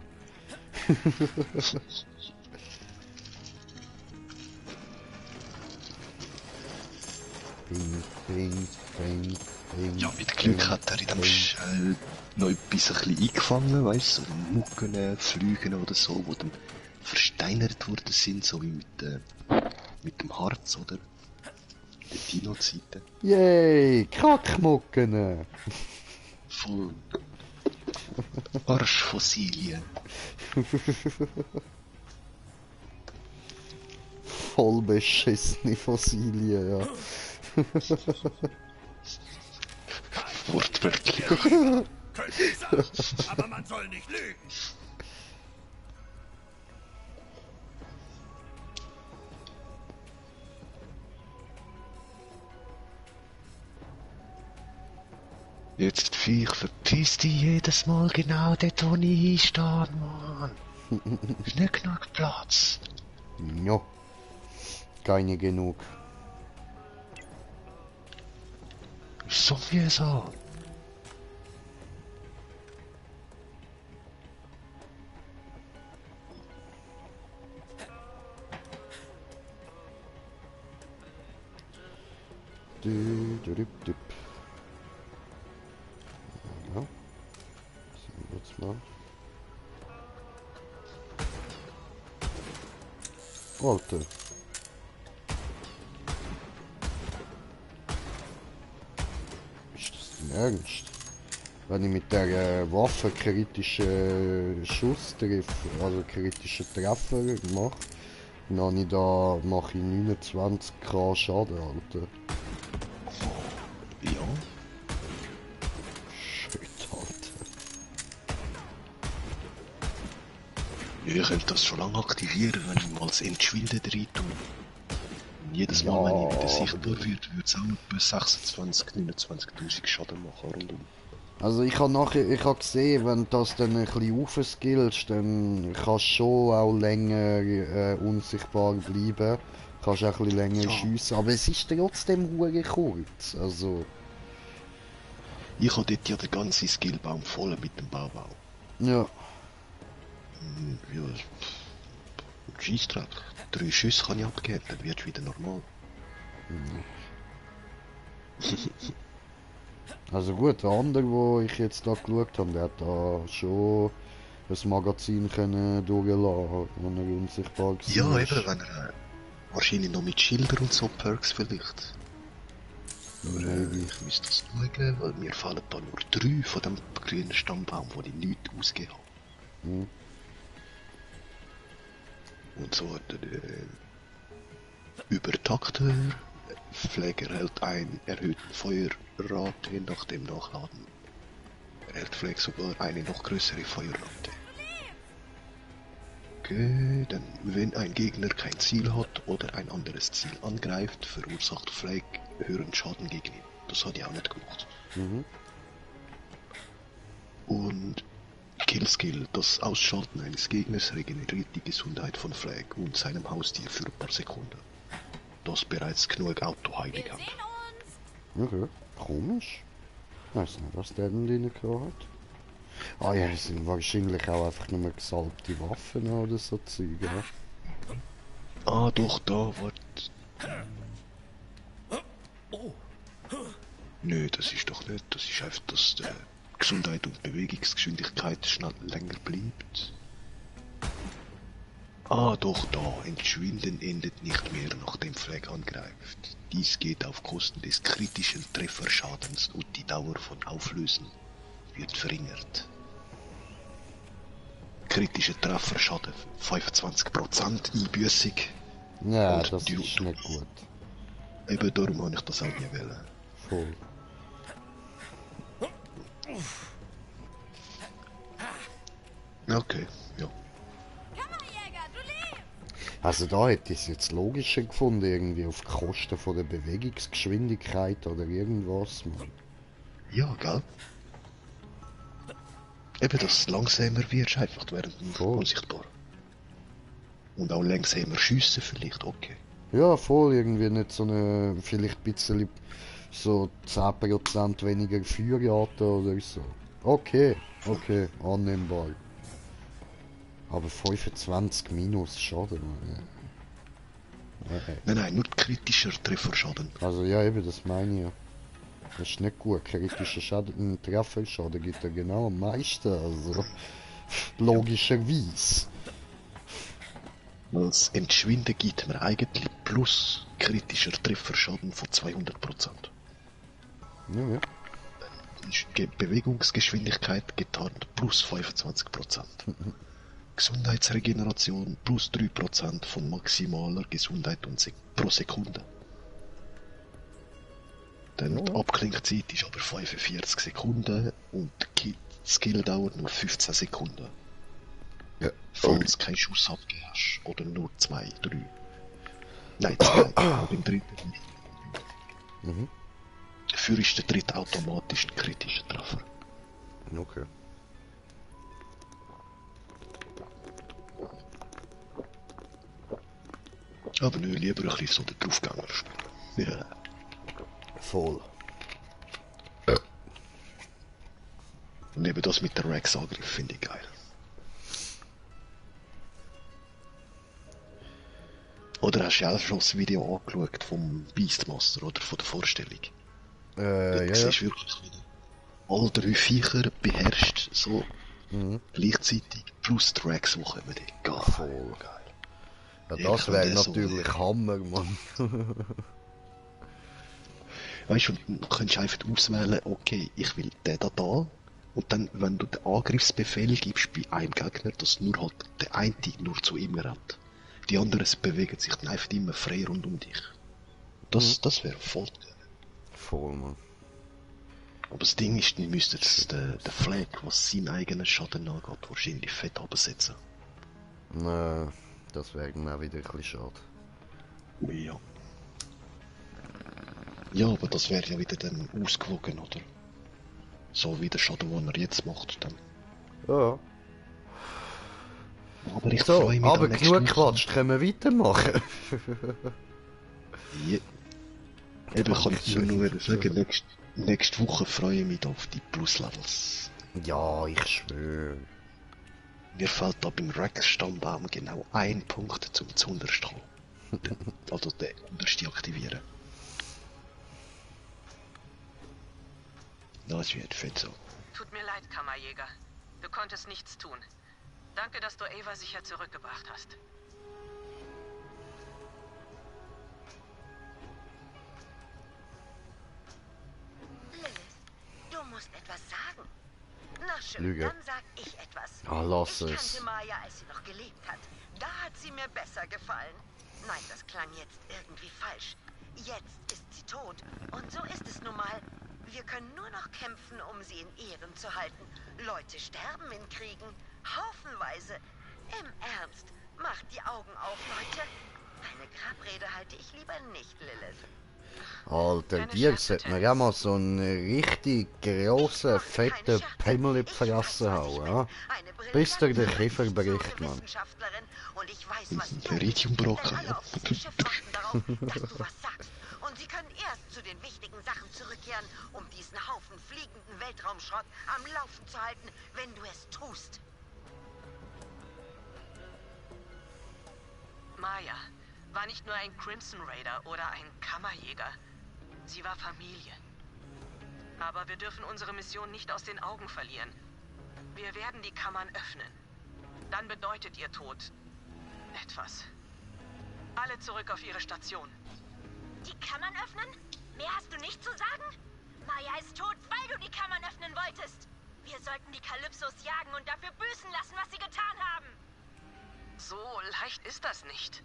Bing. Ja, mit Glück hat er in dem Shell noch etwas ein bisschen eingefangen, weißt du, so Mucken, Flügen oder so, die dann versteinert worden sind, so wie mit dem Harz, oder? In der Dino-Zeiten. Yay, Kackmucken! Voll Arschfossilien. Voll beschissene Fossilien, ja. Wortwörtlich. Könnte ich sagen, aber man soll nicht lügen. Jetzt Viech, verpiss dich jedes Mal genau dort, wo ich stehe, Mann. Ist nicht genug Platz. Ja. Keine genug. Ist so mühsam. Ja. Sehen wir jetzt mal. Alter. Ist das denn ernst? Wenn ich mit der Waffe kritischen Schuss treffe, also kritischen Treffer mache, dann mache ich 29k Schaden, Alter. Ja. Shit, Alter. Ja, ich könnte das schon lange aktivieren, wenn ich mal das Entschwinden rein tue. Jedes Mal, wenn ich wieder sichtbar wird, würde es auch etwa 26.000, 29.000 Schaden machen rundum. Also ich habe gesehen, wenn du das dann ein bisschen aufskillst, dann kannst du schon auch länger unsichtbar bleiben. Kannst auch ein bisschen länger schiessen, aber es ist trotzdem hure kurz. Also. Ich habe dort ja den ganzen Skillbaum voll mit dem Baubau. Ja. Ja, Scheissdreck. 3 Schüsse kann ich abgeben, dann wird es wieder normal. Also gut, der andere, wo ich jetzt da geschaut habe, der hat da schon das Magazin können durchlassen, wenn er unsichtbar war. Ja, eben, wenn er wahrscheinlich noch mit Schildern und so Perks vielleicht. Aber ich müsste das schauen, weil mir fallen da nur 3 von dem grünen Stammbaum, wo ich nichts ausgegeben habe. Und so hat er Übertakter, Pfleger hält einen erhöhten Feuerrate nach dem Nachladen. Erhält Pfleg sogar eine noch größere Feuerrate. Okay, dann wenn ein Gegner kein Ziel hat oder ein anderes Ziel angreift, verursacht Pfleg höheren Schaden gegen ihn. Das hat er auch nicht gemacht. Und Killskill, das Ausschalten eines Gegners regeneriert die Gesundheit von Pfleg und seinem Haustier für ein paar Sekunden. Das bereits genug Autoheilung hat. Okay, komisch. Ich weiß nicht, was der denn drin hat. Ah ja, es sind wahrscheinlich auch einfach nur gesalbte Waffen oder so Zeug, ja? Ah, doch, da, wart. Nö, das ist doch nicht. Das ist einfach, dass die Gesundheit und Bewegungsgeschwindigkeit schnell länger bleibt. Ah, doch, da. Entschwinden endet nicht mehr, nachdem Pfleg angreift. Dies geht auf Kosten des kritischen Trefferschadens und die Dauer von Auflösen wird verringert. Kritischer Trefferschaden 25% Einbüßung. Ja, das ist nicht gut. Eben darum habe ich das auch nie wählen. Voll. Okay, ja. Also da hätte ich es jetzt logischer gefunden, irgendwie auf Kosten von der Bewegungsgeschwindigkeit oder irgendwas. Man. Ja, gell? Eben, dass langsamer wirst, einfach während dem unsichtbar. Und auch langsamer schiessen vielleicht, okay. Ja, voll, irgendwie nicht so eine, vielleicht ein bisschen so 10% weniger Feuerrate oder so. Okay, okay, annehmbar. Aber 25 minus Schaden. Nein, nur kritischer Trefferschaden. Also ja, eben, das meine ich ja. Das ist nicht gut. Kritischer Schaden, Trefferschaden gibt er genau am meisten, also logischerweise. Als Entschwinden gibt man eigentlich plus kritischer Trefferschaden von 200%. Ja. Bewegungsgeschwindigkeit getarnt plus 25%. Gesundheitsregeneration plus 3% von maximaler Gesundheit pro Sekunde. Dann die Abklingzeit ist aber 45 Sekunden und die Skilldauer nur 15 Sekunden. Ja. Falls du keinen Schuss abgegeben hast. Oder nur 2, 3. Nein, 2. Beim dritten nicht. Dafür ist der dritte automatisch ein kritischer Treffer. Okay. Aber nö, lieber ein bisschen so der Draufgänger spielen. Ja. Voll. Und eben das mit der Rex-Angriff finde ich geil. Oder hast du auch schon das Video angeschaut vom Beastmaster oder von der Vorstellung? Du siehst wirklich wieder alle 3 Viecher beherrscht so gleichzeitig, plus Tracks, die kommen. Geil. Voll geil. Ja, das wäre natürlich so Hammer, Mann. Weißt du, du könntest einfach auswählen, okay, ich will den da. Und dann, wenn du den Angriffsbefehl gibst bei einem Gegner, dass nur halt der eine nur zu ihm rennt. Die anderen bewegen sich dann einfach immer frei rund um dich. Das wäre voll geil. Voll, Mann. Aber das Ding ist, die müssten den Flag, was seinen eigenen Schaden angeht, wahrscheinlich fett absetzen. Nein, das wäre dann auch wieder ein bisschen schade. Ja. Ja, aber das wäre ja wieder dann ausgewogen, oder? So wie der Schaden, den er jetzt macht, dann. Ja. Aber ich freue mich. Aber genug Quatsch, können wir weitermachen? Ja. Eben, kann ich nur sagen, nächste Woche freue ich mich auf die Plus-Levels. Ja, ich schwöre. Mir fällt da beim Rex-Stammbaum genau 1 Punkt zum Zunderst kommen. Also den unterste aktivieren. Das wird fett so. Tut mir leid, Kammerjäger. Du konntest nichts tun. Danke, dass du Ava sicher zurückgebracht hast. Lilith, du musst etwas sagen. Na schön, Lüge. dann sag ich etwas. Ah, lass ich es. kannte Maya, als sie noch gelebt hat. Da hat sie mir besser gefallen. Nein, das klang jetzt irgendwie falsch. Jetzt ist sie tot. Und so ist es nun mal. Wir können nur noch kämpfen, um sie in Ehren zu halten. Leute sterben in Kriegen. Haufenweise. Im Ernst. Macht die Augen auf, Leute. Eine Grabrede halte ich lieber nicht, Lilith. Alter, dir sollte man ja mal so einen richtig grossen, fetten Pimmel in die Fresse hauen, ja? Bis dir der Kiefer bricht, Mann. Iridiumbrocken, ja. Und sie können erst zu den wichtigen Sachen zurückkehren, um diesen Haufen fliegenden Weltraumschrott am Laufen zu halten, wenn du es tust. Maya war nicht nur ein Crimson Raider oder ein Kammerjäger. Sie war Familie. Aber wir dürfen unsere Mission nicht aus den Augen verlieren. Wir werden die Kammern öffnen. Dann bedeutet ihr Tod etwas. Alle zurück auf ihre Station. Die Kammern öffnen? Mehr hast du nicht zu sagen? Maya ist tot, weil du die Kammern öffnen wolltest. Wir sollten die Kalypsos jagen und dafür büßen lassen, was sie getan haben. So leicht ist das nicht.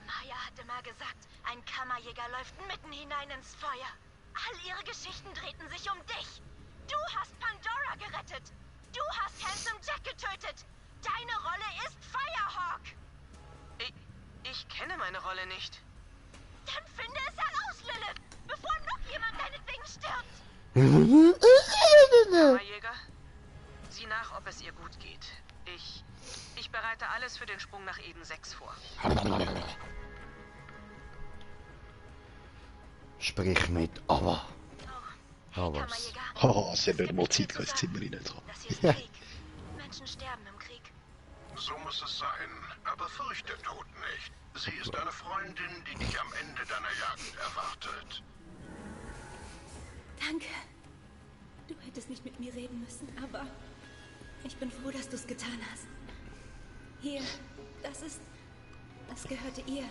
Maya hatte mal gesagt, ein Kammerjäger läuft mitten hinein ins Feuer. All ihre Geschichten drehten sich um dich. Du hast Pandora gerettet. Du hast Handsome Jack getötet. Deine Rolle ist Firehawk. Ich kenne meine Rolle nicht. Dann finde es heraus, Lilith, bevor noch jemand deinetwegen stirbt. Kammerjäger, sieh nach, ob es ihr gut geht. Ich bereite alles für den Sprung nach Eden 6 vor. Sprich mit aber. Aber. Oh, sie haben mal Zeit, ins Zimmer reinzukommen. Ja. Menschen sterben im Krieg. So muss es sein. Aber fürchte Tod nicht. Sie ist eine Freundin, die dich am Ende deiner Jagd erwartet. Danke. Du hättest nicht mit mir reden müssen, aber ich bin froh, dass du es getan hast. Hier, das gehörte ihr.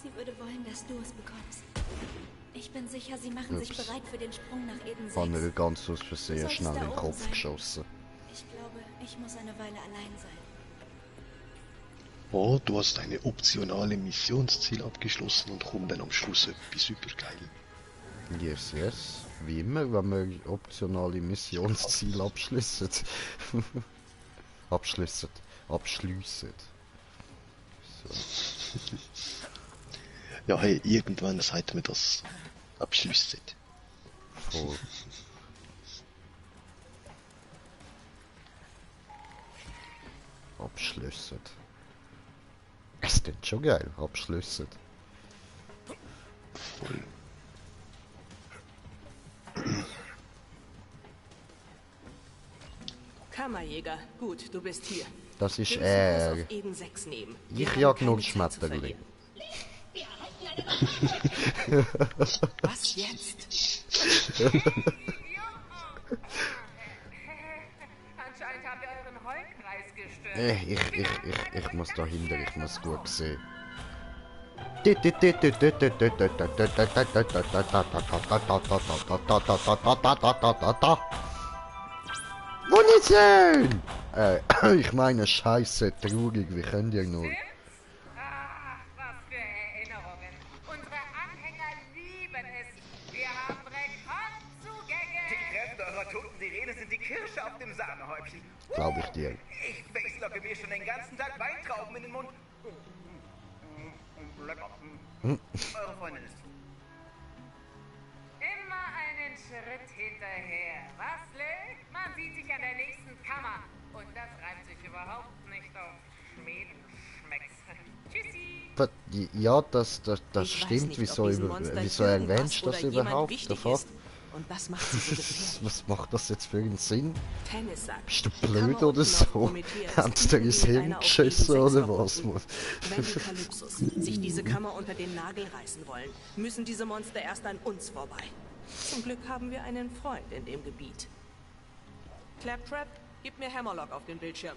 Sie würde wollen, dass du es bekommst. Ich bin sicher, sie machen sich bereit für den Sprung nach Eden 6. Haben wir ganz aus Versehen schnell in den Kopf geschossen. Ich glaube, ich muss eine Weile allein sein. Oh, du hast eine optionale Missionsziel abgeschlossen und komm dann am Schluss etwas supergeil. Yes, yes. Wie immer, wenn wir optionale Missionsziele abschliessen. Abschliessen. So. Ja, hey, irgendwann sagt mir das abschliessen. Voll. Abschliessen. Es ist schon geil, abschliessen. Voll. Kammerjäger, gut, du bist hier. Das ist er. Ich jag nur Schmetterling. Was jetzt? Anscheinend habt ihr euren Heulkreis gestört. Ich muss dahinter, ich muss gut sehen. Munition! Ich meine, scheiße, traurig, wie könnt ihr nur? Ach, was für Erinnerungen. Unsere Anhänger lieben es. Wir haben Rekordzugänge. Die Kräfte eurer toten Sirene sind die Kirsche auf dem Sahnehäubchen. Glaube ich dir. Ich facelocke mir schon den ganzen Tag Weintrauben in den Mund. Lecker. Eure Freundin ist. Immer einen Schritt hinterher. Was, Lee? Man sieht sich an der nächsten Kammer. Und das reimt sich überhaupt nicht auf Schmiedenschmecks. Tschüssi. Ja, das stimmt. Wieso erwähnst du das überhaupt? Und was macht sie so gefährlich? Was macht das jetzt für einen Sinn? Tennis sagt, bist du blöd oder so? Hat der ins Hirn geschissen oder was? Wenn die Kalypsos sich diese Kammer unter den Nagel reißen wollen, müssen diese Monster erst an uns vorbei. Zum Glück haben wir einen Freund in dem Gebiet. Claptrap, gib mir Hammerlock auf den Bildschirm.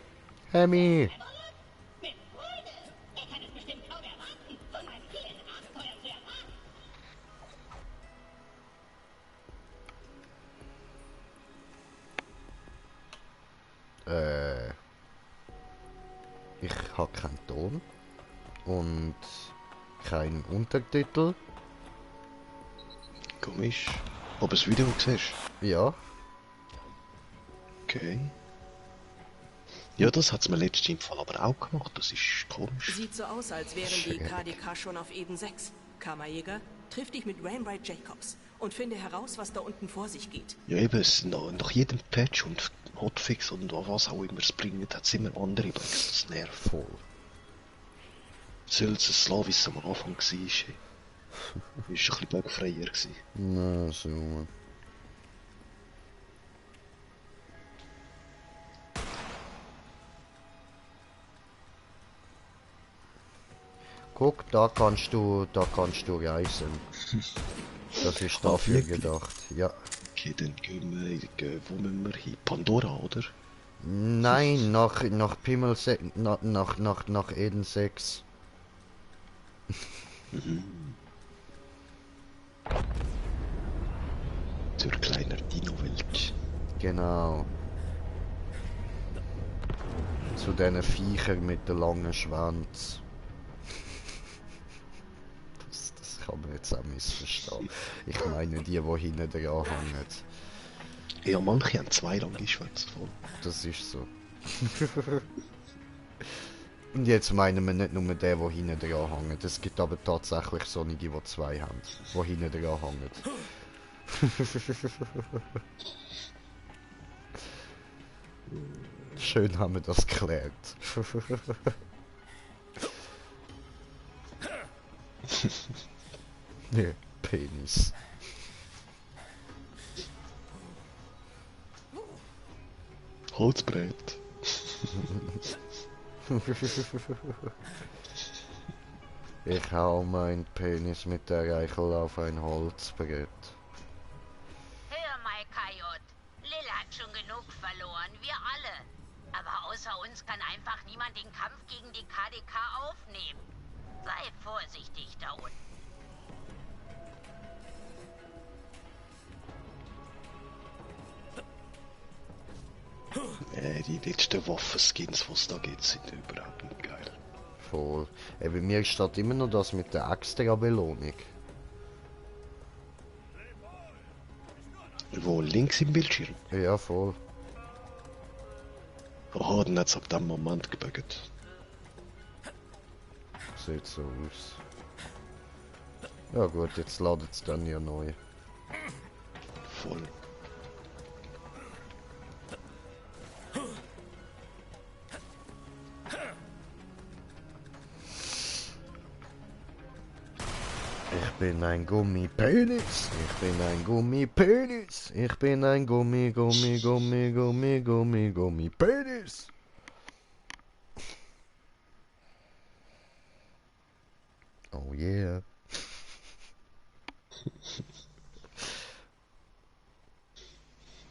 Hammy! Ich habe keinen Ton und keinen Untertitel. Komisch. Ob du das Video siehst? Ja. Okay. Ja, das hat es mir letztens im Fall aber auch gemacht. Das ist komisch. Sieht so aus, als wären die KDK schon auf Eden 6. Kammerjäger, triff dich mit Wainwright Jacobs und finde heraus, was da unten vor sich geht. Ja eben, nach jedem Patch und Hotfix und was auch immer es bringt, hat es immer andere Bugs. Das nervt voll. Soll es ein Slavis am Anfang war, ist ein bisschen bugfreier gewesen. Na, so. Guck, da kannst du reisen. Das ist dafür gedacht, ja. Okay, dann wo müssen wir hin? Pandora, oder? Nein, nach Pimmel 6, nach Eden 6. Zur kleiner Dino-Welt. Genau. Zu diesen Viechern mit dem langen Schwanz. Das kann man jetzt auch missverstehen. Ich meine die hinten dran hängen. Ja, manche haben 2 lange Schwänze voll. Das ist so. Und jetzt meinen wir nicht nur den, hinten dran hängt. Es gibt aber tatsächlich solche, die 2 haben, die hinten dran hängen. Schön haben wir das geklärt. Ne, Penis. Holzbrett. Ich hau meinen Penis mit der Reichel auf ein Holzbrett. Hör mal, Kajot. Lil hat schon genug verloren, wir alle. Aber außer uns kann einfach niemand den Kampf gegen die KDK aufnehmen. Sei vorsichtig da unten. Die letzten Waffenskins, die es da gibt, sind überhaupt nicht geil. Voll. Bei mir steht immer noch das mit der extra Belohnung. Wo links im Bildschirm? Ja, voll. Aha, dann hat es ab dem Moment gebuggt. Sieht so aus. Ja gut, jetzt ladet es dann ja neu. Voll. Ich bin ein Gummipenis, ich bin ein Gummipenis, ich bin ein Gummipenis. Oh yeah.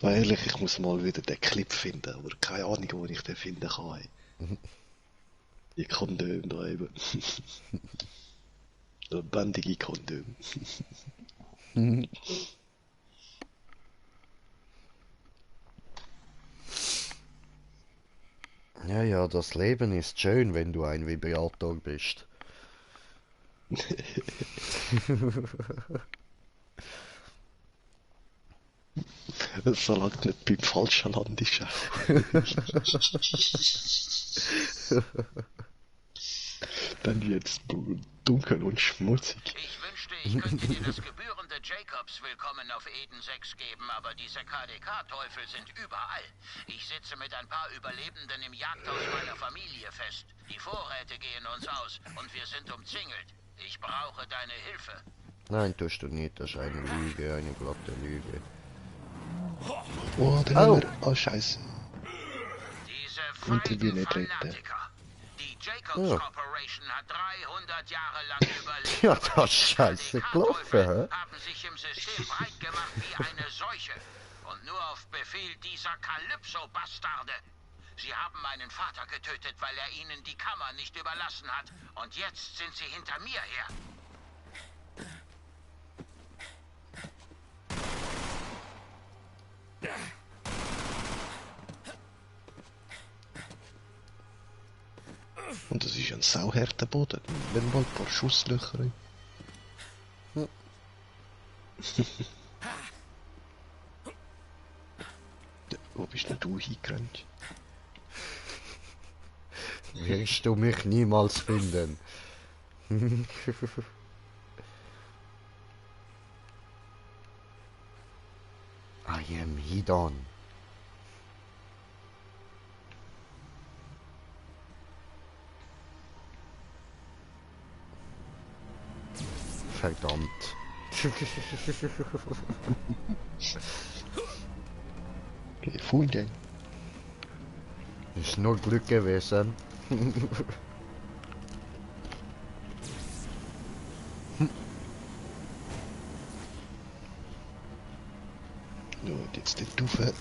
Ehrlich, ich muss mal wieder den Clip finden, aber keine Ahnung, wo ich den finden kann. Die Kondom da eben. Lebendige Kondom. Ja, ja, das Leben ist schön, wenn du ein Vibrator bist. Solange du nicht beim falschen Land ist. Dann wird's dunkel und schmutzig. Ich wünschte, ich könnte dir das gebührende Jacobs-Willkommen auf Eden 6 geben, aber diese KDK-Teufel sind überall. Ich sitze mit ein paar Überlebenden im Jagdhaus meiner Familie fest. Die Vorräte gehen uns aus und wir sind umzingelt. Ich brauche deine Hilfe. Nein, tust du nicht. Das ist eine Lüge, eine glatte Lüge. Oh, der Nummer. Oh, scheiße. Diese Und die will nicht retten. Die Jacobs Corporation hat 300 Jahre lang überlebt. Ja, das ist scheiße gelaufen, hä? Haben sich im System breit gemacht wie eine Seuche. Und nur auf Befehl dieser Calypso-Bastarde. Sie haben meinen Vater getötet, weil er ihnen die Kammer nicht überlassen hat. Und jetzt sind sie hinter mir her. Und das ist ein sauharter Boden. Wenn mal ein paar Schusslöcher rein. Ja. Wo bist denn du hingerannt? Wirst du mich niemals finden. I am Hidon. Verdammt. Gefunden. Ist nur Glück gewesen. Ja, jetzt den Tuffe.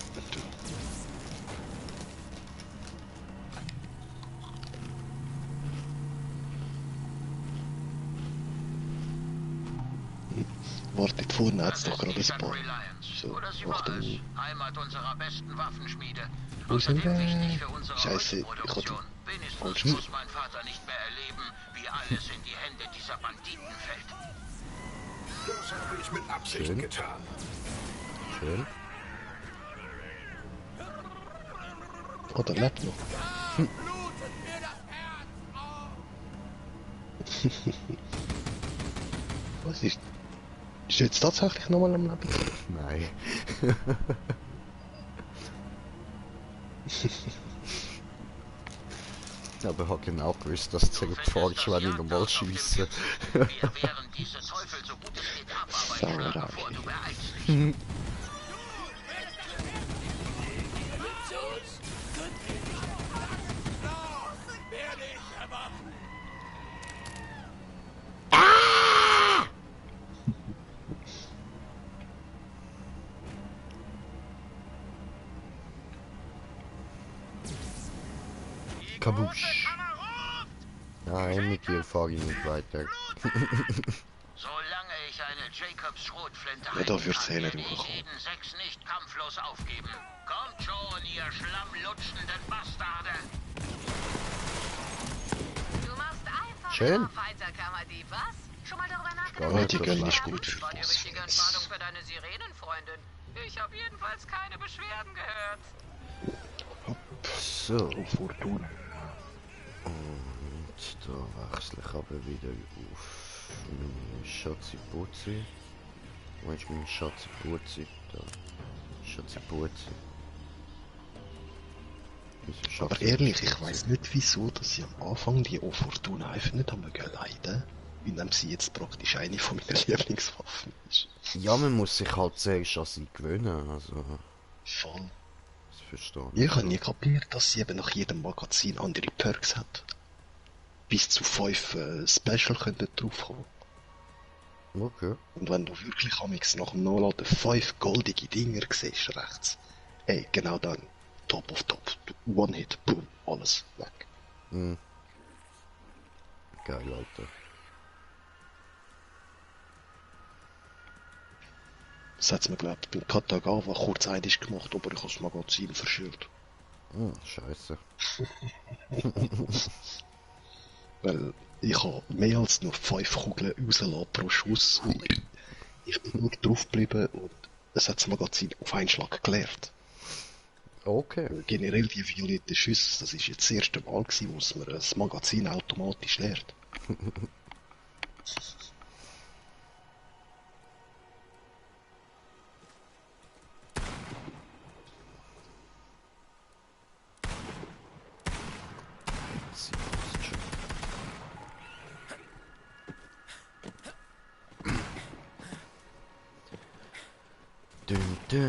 Wartet vorne hat's doch gerade ein paar. So, Achtung. Heimat unserer besten Waffenschmiede. Wo sind wir? Wichtig für unsere Scheiße, ich hatte Wenigstens muss mein Vater nicht mehr erleben, wie alles in die Hände dieser Banditen fällt. Das habe ich mit Absicht Schön. getan. Schön. Oh, der lebt noch. Was ist? Ist er jetzt tatsächlich nochmal am Leben? Nein. Aber ich habe genau gewusst, dass du zurückfährst, wenn ich nochmal schiesse. Wir wehren diese Teufel so gut es geht ab, aber ich schlage vor, du beeilst dich. Kabusch. Nein, mit dir fahre ich nicht weiter. Solange ich eine Jacobs Schrotflinte Ja, da wird's kann, nicht werde ich hochkommen. Eden 6 nicht kampflos aufgeben. Kommt schon, ihr schlammlutschenden Bastarde! Du machst einfach Schön. weiter, Kammerdieb, was? Schon mal darüber Ja, nachgedacht? die gönnen nicht gut für War die was. richtige Entscheidung für deine Sirenenfreundin. Ich habe jedenfalls keine Beschwerden gehört. So. Fortuna. Und da wechsle ich aber wieder auf meine Schatzi-Putzi. Wo ist meine Schatzi-Putzi? Da. Schatzi-Putzi. Aber ehrlich, ich weiß nicht wieso, dass sie am Anfang die Fortuna einfach nicht haben leiden, indem sie jetzt praktisch eine von meinen Lieblingswaffen ist. Ja, man muss sich halt zuerst an sie gewöhnen, also... Voll. Das verstehe Ich habe nie kapiert, dass sie eben nach jedem Magazin andere Perks hat. bis zu 5 Special können draufkommen. Okay. Und wenn du wirklich amix nach dem Nachladen 5 goldige Dinger siehst, rechts, ey, genau dann, top of top, One Hit, boom, alles weg. Mhm. Geil, Alter. Das hat's mir glaubt, beim Katagawa kurz einig gemacht, aber ich habe das Magazin verschürt. Scheiße. Weil ich habe mehr als nur 5 Kugeln rausgelassen pro Schuss und ich bin nicht drauf geblieben und es hat das Magazin auf einen Schlag geleert. Okay. Generell die violetten Schüsse, das ist jetzt das erste Mal gewesen, wo man das Magazin automatisch leert. Gut,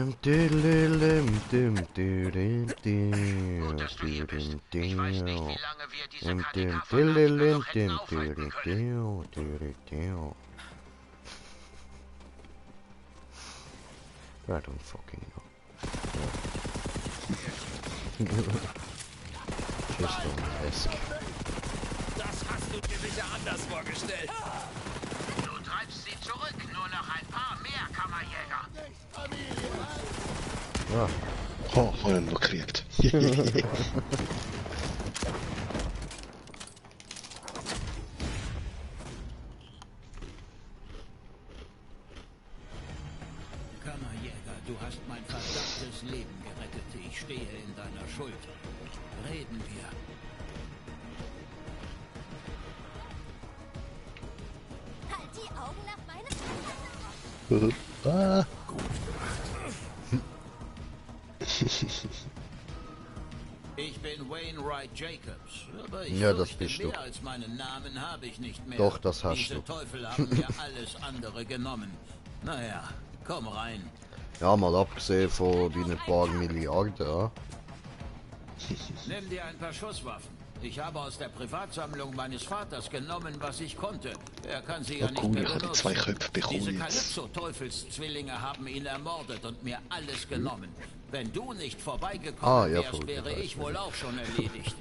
dass du hier bist. Ich weiß nicht, wie lange wir diese KDK-Vernunft noch hätten aufhalten können. I don't fucking know. Just don't ask. Das hast du dir sicher anders vorgestellt. Du treibst sie zurück. Nur noch ein paar mehr Kammerjäger. Ja. Oh, hab ich noch gekriegt. Kammerjäger, du hast mein verdammtes Leben gerettet. Ich stehe in deiner Schuld. Reden wir. Halt die Augen nach meinem Ah. Ich bin Wainwright Jacobs, aber ich ja, das fürchte, bist du. mehr als meinen Namen habe ich nicht mehr. Doch, das hast Diese du. Teufel haben mir alles andere genommen. Naja, komm rein. Ja, mal abgesehen von deinen paar Milliarden, ja. Nimm dir ein paar Schusswaffen. Ich habe aus der Privatsammlung meines Vaters genommen, was ich konnte. Er kann sie ja nicht cool, mehr ich habe benutzen. 2 Köpfe bekommen Diese jetzt. Calypso-Teufelszwillinge haben ihn ermordet und mir alles genommen. Wenn du nicht vorbeigekommen wärst, wäre ich wohl auch schon erledigt.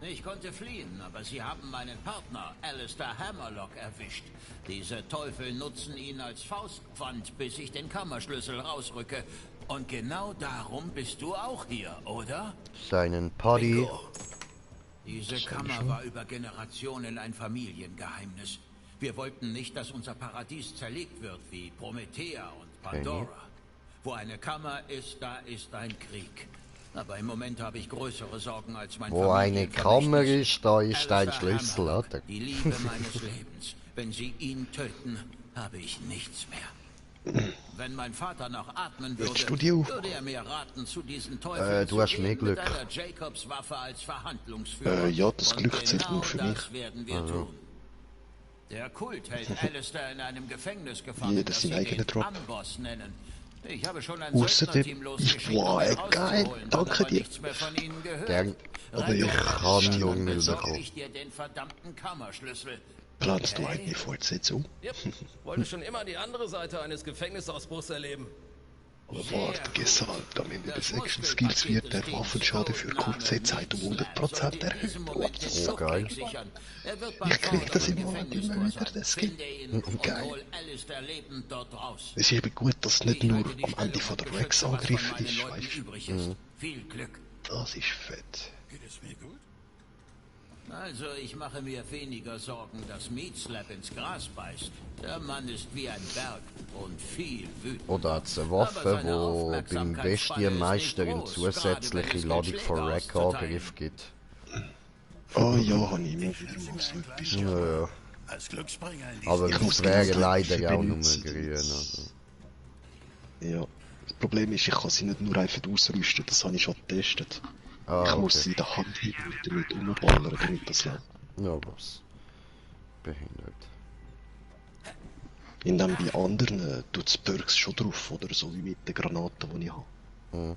Ich konnte fliehen, aber sie haben meinen Partner, Alistair Hammerlock, erwischt. Diese Teufel nutzen ihn als Faustpfand, bis ich den Kammerschlüssel rausrücke. Und genau darum bist du auch hier, oder? Seinen Paddy. Diese Kammer war über Generationen ein Familiengeheimnis. Wir wollten nicht, dass unser Paradies zerlegt wird wie Promethea und Pandora. Wo eine Kammer ist, da ist ein Krieg. Aber im Moment habe ich größere Sorgen als mein Wo eine Kammer ist, da ist ein Schlüssel, oder? Die Liebe meines Lebens. Wenn sie ihn töten, habe ich nichts mehr. Wenn mein Vater noch atmen würde, würde er mir raten, zu diesen Teufeln du hast mehr Glück. mit einer Jacobs-Waffe als Verhandlungsführer. Ja, das Glück zählt genau nur für mich. das werden wir tun. Der Kult hält Alistair in einem Gefängnis gefangen, Jeder das sein sie eigener den Drop. Amboss nennen. Ich habe schon ein Außerdem Söldnerteam ist losgeschickt, wow, um geil, rauszuholen, danke aber dir. nichts mehr von ihnen gehört. Gern. Aber ich kann noch nicht besorge bekommen. ich dir den verdammten Kammerschlüssel. Planst du eine Fortsetzung? Yep. Wollte schon immer die andere Seite eines Gefängnisausbruchs erleben. Aber warte, gesagt, am Ende des Action Skills wird der Waffenschaden für kurze Zeit um 100% erhöht. Oh, geil. Ich krieg das immer und immer wieder, das Skin. Geil. Es ist eben gut, dass es nicht nur am Ende von der Rex angegriffen ist, weißt du? Viel Glück. Das ist fett. Geht es mir gut? Also, ich mache mir weniger Sorgen, dass Meatslap ins Gras beißt. Der Mann ist wie ein Berg und viel wütend. Oder hat es eine Waffe, wo beim Bestienmeister eine zusätzliche Ladung von Rack-Angriff gibt? Oh ja, habe ich immer wieder mal so etwas. Ja, ja. Als Glücksbringer in Aber Ich muss es wäre genau leider dafür auch nur benutzen. grün. Also. Ja. Das Problem ist, ich kann sie nicht nur einfach ausrüsten, das habe ich schon getestet. Ich muss sie in der Hand halten und damit umballern, damit das läuft. Ja, was? Behindert. In dem bei anderen tut es Perks schon drauf, oder so wie mit den Granaten, die ich habe. Mhm.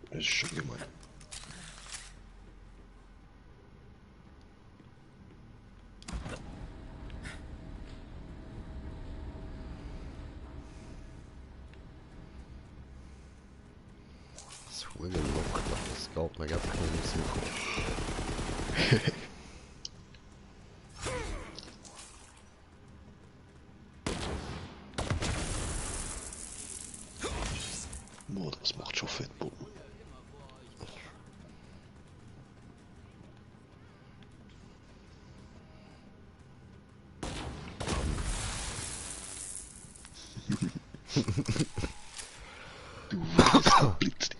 Das ist schon gemein. Das Hurenloch, das geht mir einfach nicht in den Sinn. Boah, das macht schon fett Boden. Du blitzt.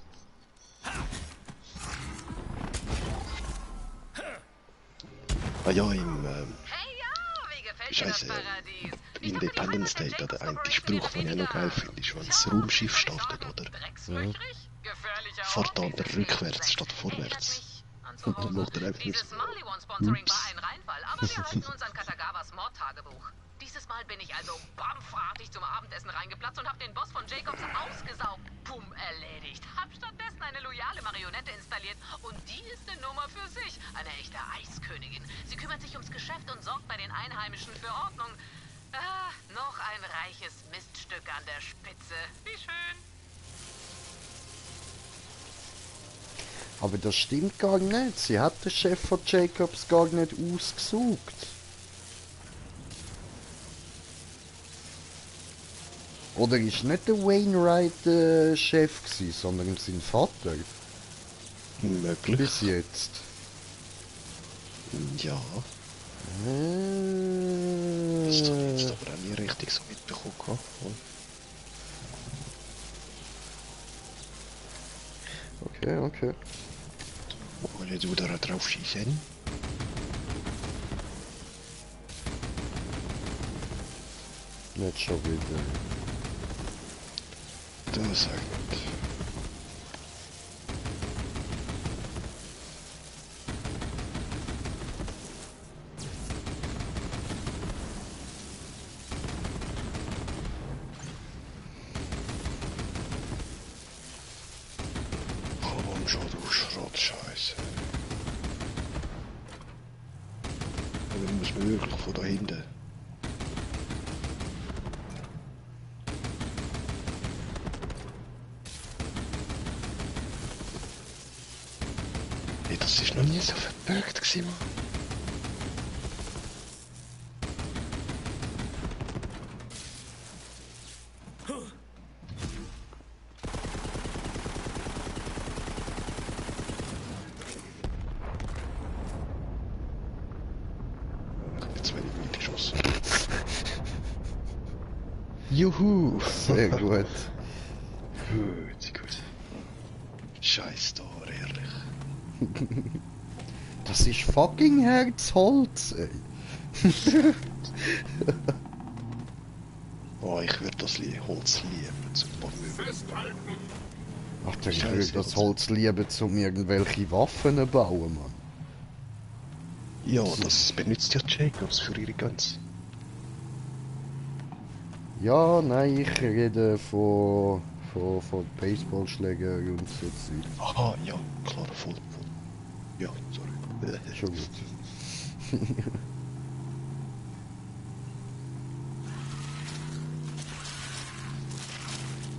Ah ja, Scheiße, Independence Day, der eine Spruch, den ich noch geil finde, ist, wenn das Raumschiff startet, oder? Ja. Fahrt aber rückwärts statt vorwärts. Und dann macht er einfach nicht. Dieses Maliwan-Sponsoring war ein Reinfall, aber wir halten uns an Katagawas Mordtagebuch. Dieses Mal bin ich also bampfartig zum Abendessen reingeplatzt und hab den Boss von Jacobs ausgesaugt. Pum, erledigt. Hab stattdessen eine loyale Marionette installiert und die ist eine Nummer für sich. Eine echte Eiskönigin. Sie kümmert sich ums Geschäft und sorgt bei den Einheimischen für Ordnung. Noch ein reiches Miststück an der Spitze. Wie schön. Aber das stimmt gar nicht. Sie hat den Chef von Jacobs gar nicht ausgesucht. Oder ist nicht der Wainwright Chef gewesen, sondern sein Vater? Möglich. Bis jetzt. Ja. Das habe ich jetzt aber auch nie richtig so mitbekommen. Okay, okay. Wollen wir da drauf schießen? Nicht schon wieder. Das sagt. Komm schon, du Schrottscheiße. Aber muss man wirklich von da hinten. Das ist noch nie so verbirgt gewesen, Mann. Ich hab jetzt wenig mitgeschossen. Juhu, sehr gut. Gut. Scheiß da, ehrlich. Das ist fucking Herzholz, ey. Oh, ich würde das Holz lieben zum Möbel. Ach, ich würde das Holz lieben, um irgendwelche Waffen zu bauen, Mann. Ja, das benutzt ja Jacobs für ihre Guns. Ja, nein, ich rede von Baseballschlägern und so. Aha, ja, klar, voll. Ja, sorry. Schon gut.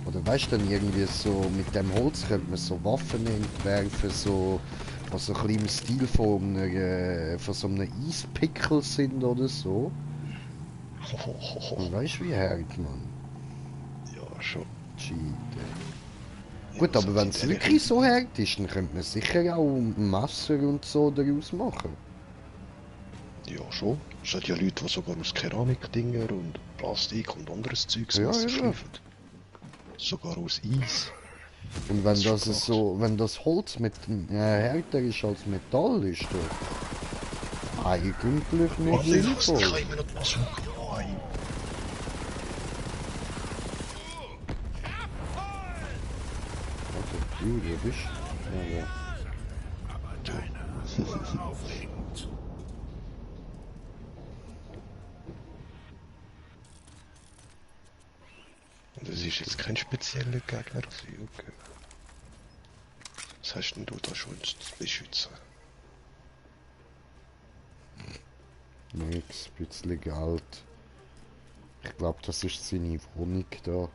Oder weißt du dann irgendwie so, mit dem Holz könnte man so Waffen entwerfen, so, was so ein bisschen im Stil von so einem Eispickel sind oder so. Und weißt du, wie hart, Mann? Ja, schon. Cheat, gut, aber wenn es wirklich so hart ist, dann könnte man sicher auch Messer und so daraus machen. Ja, schon. Es hat ja Leute, die sogar aus Keramikdinger und Plastik und anderes Zeugs schleifen. Sogar aus Eis. Und wenn das so, wenn das Holz mit härter ist als Metall, ist das eigentlich nicht sinnvoll. Ich kann immer noch was suchen. Du bist. Ja. Aber deine nur aufregend. Das ist jetzt kein spezieller Gegner, okay. Was hast denn du da schon zu beschützen? Nix, ein bisschen Geld. Ich glaube, das ist seine Wohnung da.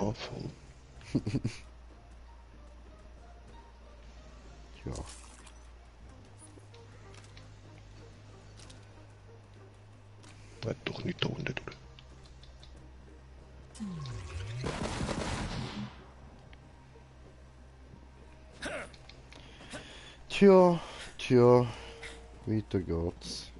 Ah, voll. Ja. Hat doch nicht da unten durch. Tja, weiter geht's.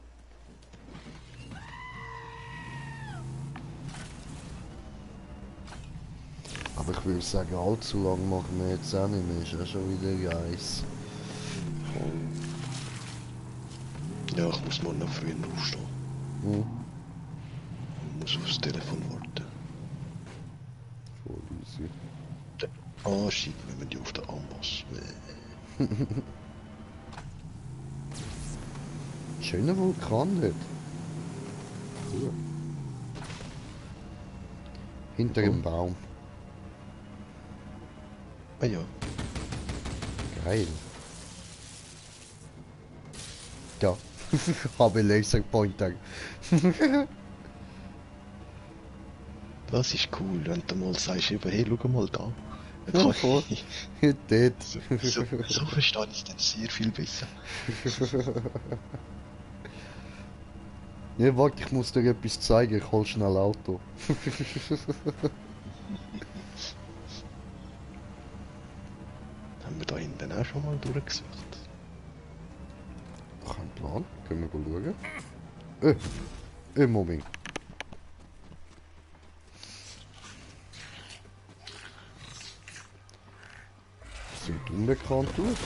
Aber ich würde sagen, allzu lang machen wir jetzt auch nicht mehr. Ist ja schon wieder Eis. Ja, ich muss morgen noch früh aufstehen. Hm. Ich muss aufs Telefon warten. Voll easy. Der Anschein, wenn man die auf den Amboss. Schöner Vulkan dort. Cool. Hinter dem Baum. Ah ja. Geil. Ja, habe Laserpointer. Das ist cool, wenn du mal sagst, eben, hey, schau mal da. Ja, voll. Dort. So verstehe ich es dann sehr viel besser. Ja, warte, ich muss dir etwas zeigen, ich hol schnell Auto. Haben wir da hinten auch schon mal durchgesucht? Kein Plan, können wir schauen. Moment. Sieht unbekannt aus.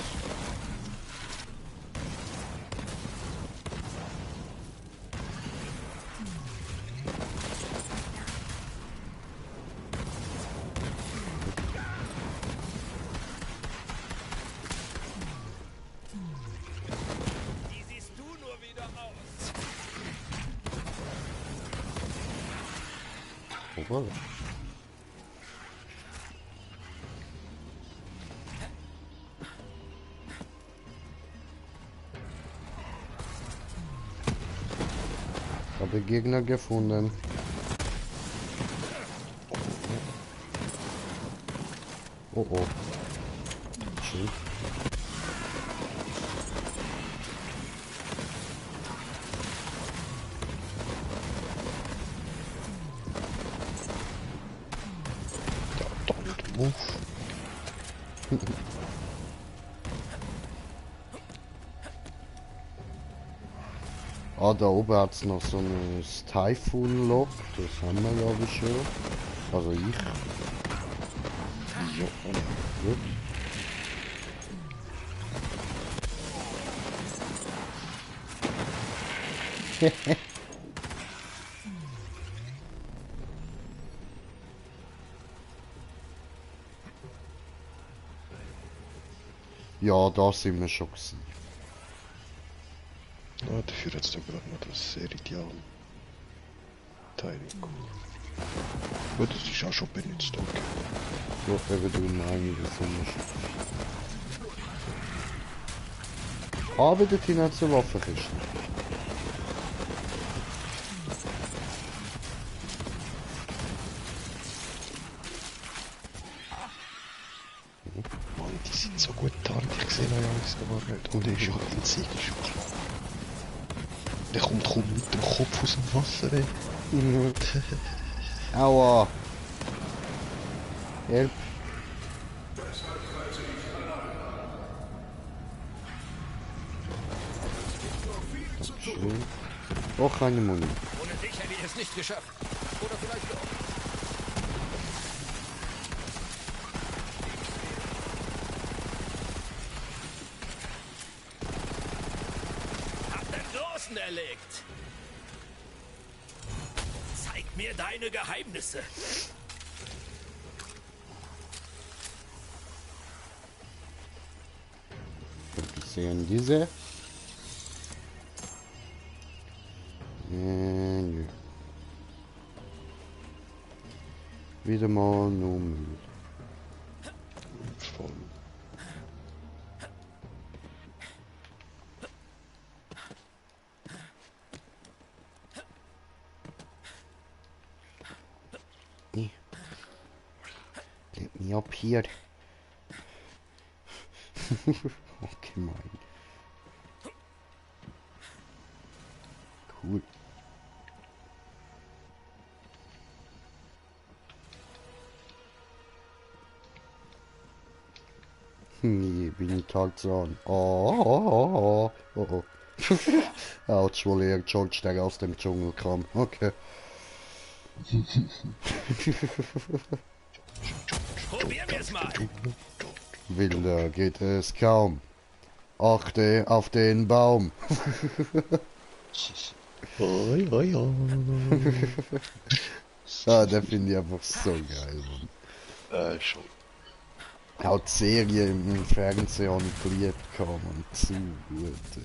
Voilà. Habe Gegner gefunden. Oh oh. Schön. Ah, da oben hat es noch so ein Typhoon Lock, das haben wir glaube ich schon. Also ich. Ja, gut. Ja, da sind wir schon gewesen. Ja, dafür hat es da gerade noch das Seridian Teil. Gut, das ist auch schon benutzt, okay. Ja, eben du einiges anders. Aber dort hin hat es eine Waffenkiste. Mann, die sind so gut tarnt, ich sehe noch alles gar nicht. Und der ist schon ein Ziegelschwach. Der kommt kaum mit dem Kopf aus dem Wasser, ey. Aua. Help. Schön. Auch keine Muni. Ohne dich hätte ich es nicht geschafft. Oder vielleicht doch. Hab den Großen erlegt. Zeig mir deine Geheimnisse. Wir sehen diese. Nö. Wieder mal nur Müll. Voll. Ja, Pier. Okay, mein. Cool. Nee, bin ich Tarzan. Oh. Autsch, wo er George der aus dem Dschungel kam. Okay. Probieren wir es mal. Wilder geht es kaum. Achte auf den Baum. Ah, der finde ich einfach so geil, Mann. Schon. Auch die Serie im Fernsehen habe ich geliebt, man. Zu gut, ey.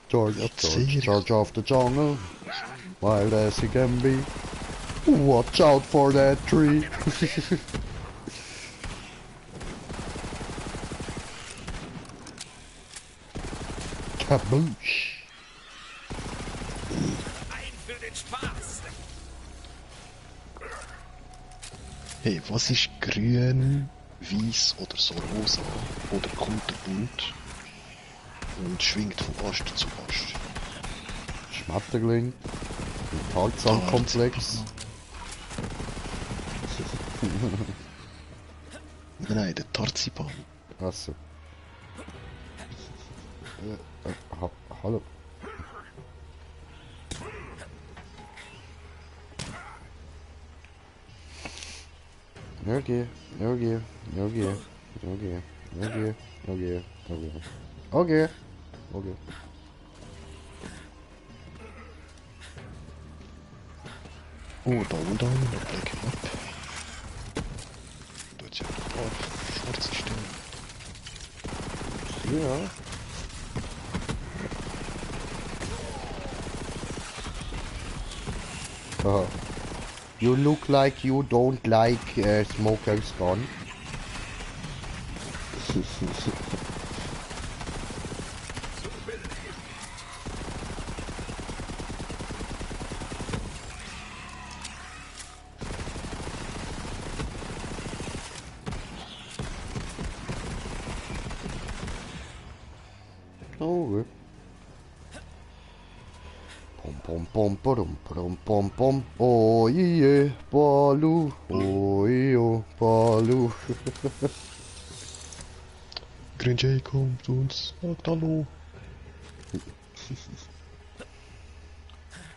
George of the jungle, wild as he can be. Watch out for that tree. Kaboosh. Ein für den Spaß. Hey, was ist grün, weiß oder so rosa oder kunterbunt und schwingt von Ast zu Ast? Schmetterling. Ein Tarzan-Komplex. Nein, der Tarziban. Achso. Hallo. Okay. Oh, da und da, noch Black Map. Dort sind ein paar schwarze Stellen. Ja. You look like you don't like Smoker's gun. Oh, pom. Oh yeah, Balu. Oh yeah, Balu. Green Jay kommt und sagt Hallo.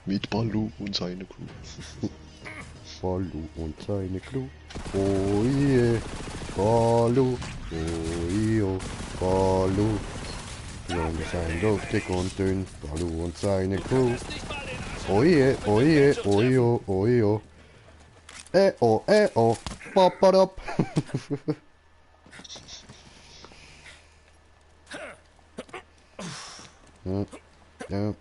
Mit Balu und seine Crew. Balu und seine Crew. Oh yeah, Balu. Oh yeah, Balu. Jung sein lustig und dünn. Balu und seine Crew. Oje. Oh. Papadop. Ja. Ja,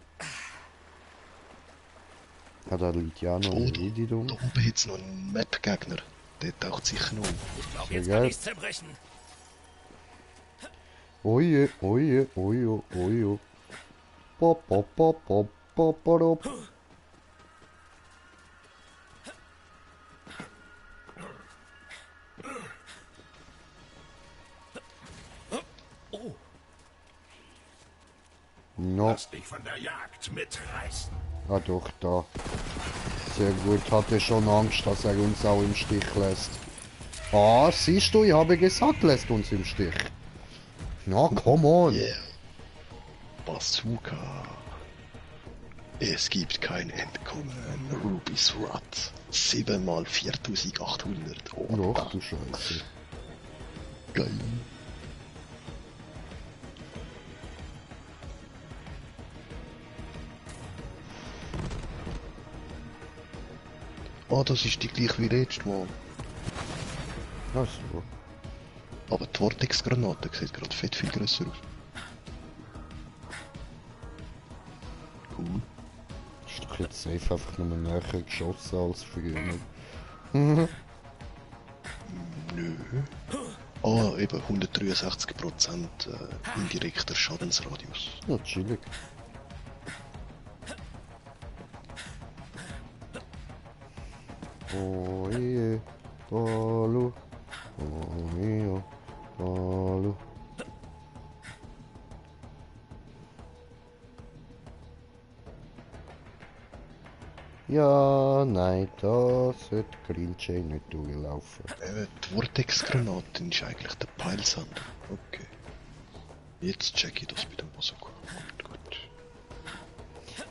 da liegt ja noch ein Video. Da oben jetzt noch ein Map-Gegner. Der taucht sicher noch. Ich glaube, jetzt kann ich's zerbrechen. Oje. Papadop. No. Lass dich von der Jagd mitreißen. Ah doch, da. Sehr gut, hatte schon Angst, dass er uns auch im Stich lässt. Ah, siehst du, ich habe gesagt, lässt uns im Stich. Na, come on. Yeah. Bazooka. Es gibt kein Entkommen. Ruby's Rat. 7 mal 4800. Oh, doch, du Scheiße. Geil. Ah, das ist die gleiche wie letztes Mal. Ach so. Aber die Vortex-Granate sieht gerade fett viel grösser aus. Cool. Ist doch jetzt safe einfach nur näher geschossen als früher. Nö. Ah, eben 163% indirekter Schadensradius. Ja, chillig. Oh je. Palu. Oh mio. Palu. Ja, nein, da sollte Green Jay nicht durchlaufen. Die Vortex-Granate ist eigentlich der Peilsender. Okay. Jetzt check ich das mit dem Bazooka. Gut.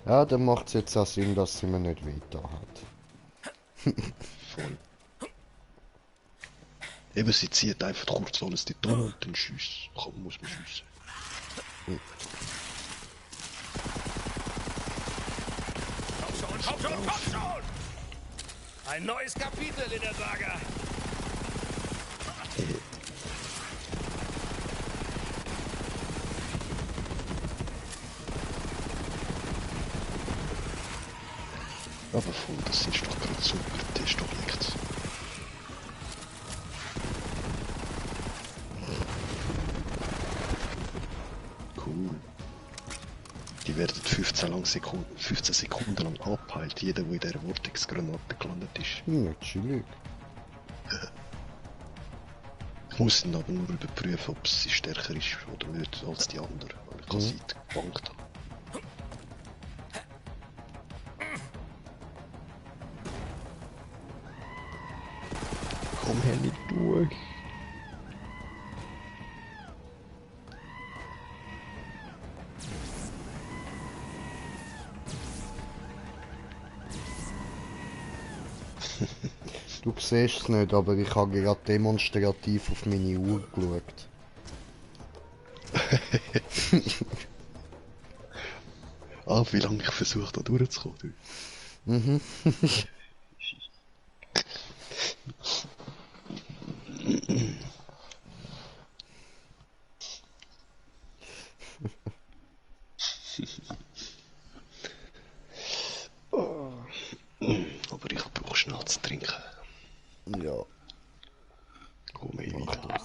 Ja, dann macht es jetzt auch Sinn, dass sie mir nicht weiter hat. Voll. Eben, sie zieht einfach kurz alles die Tonne und dann muss man schiessen. Komm schon! Ein neues Kapitel in der Saga! Aber voll, das ist doch gerade super, das ist doch nichts. Cool. Die werden 15 Sekunden lang abgeheilt, jeder, der in dieser Vortex-Granate gelandet ist. Ja, chillig. Ich muss dann aber nur überprüfen, ob sie stärker ist oder nicht als die anderen, weil ich sie gebankt habe. Komm her nicht durch. Du siehst es nicht, aber ich habe gerade demonstrativ auf meine Uhr geschaut. Wie lange ich versucht da durchzukommen. Mhm. Aber ich brauche schnell zu trinken. Ja. Komm ich wieder.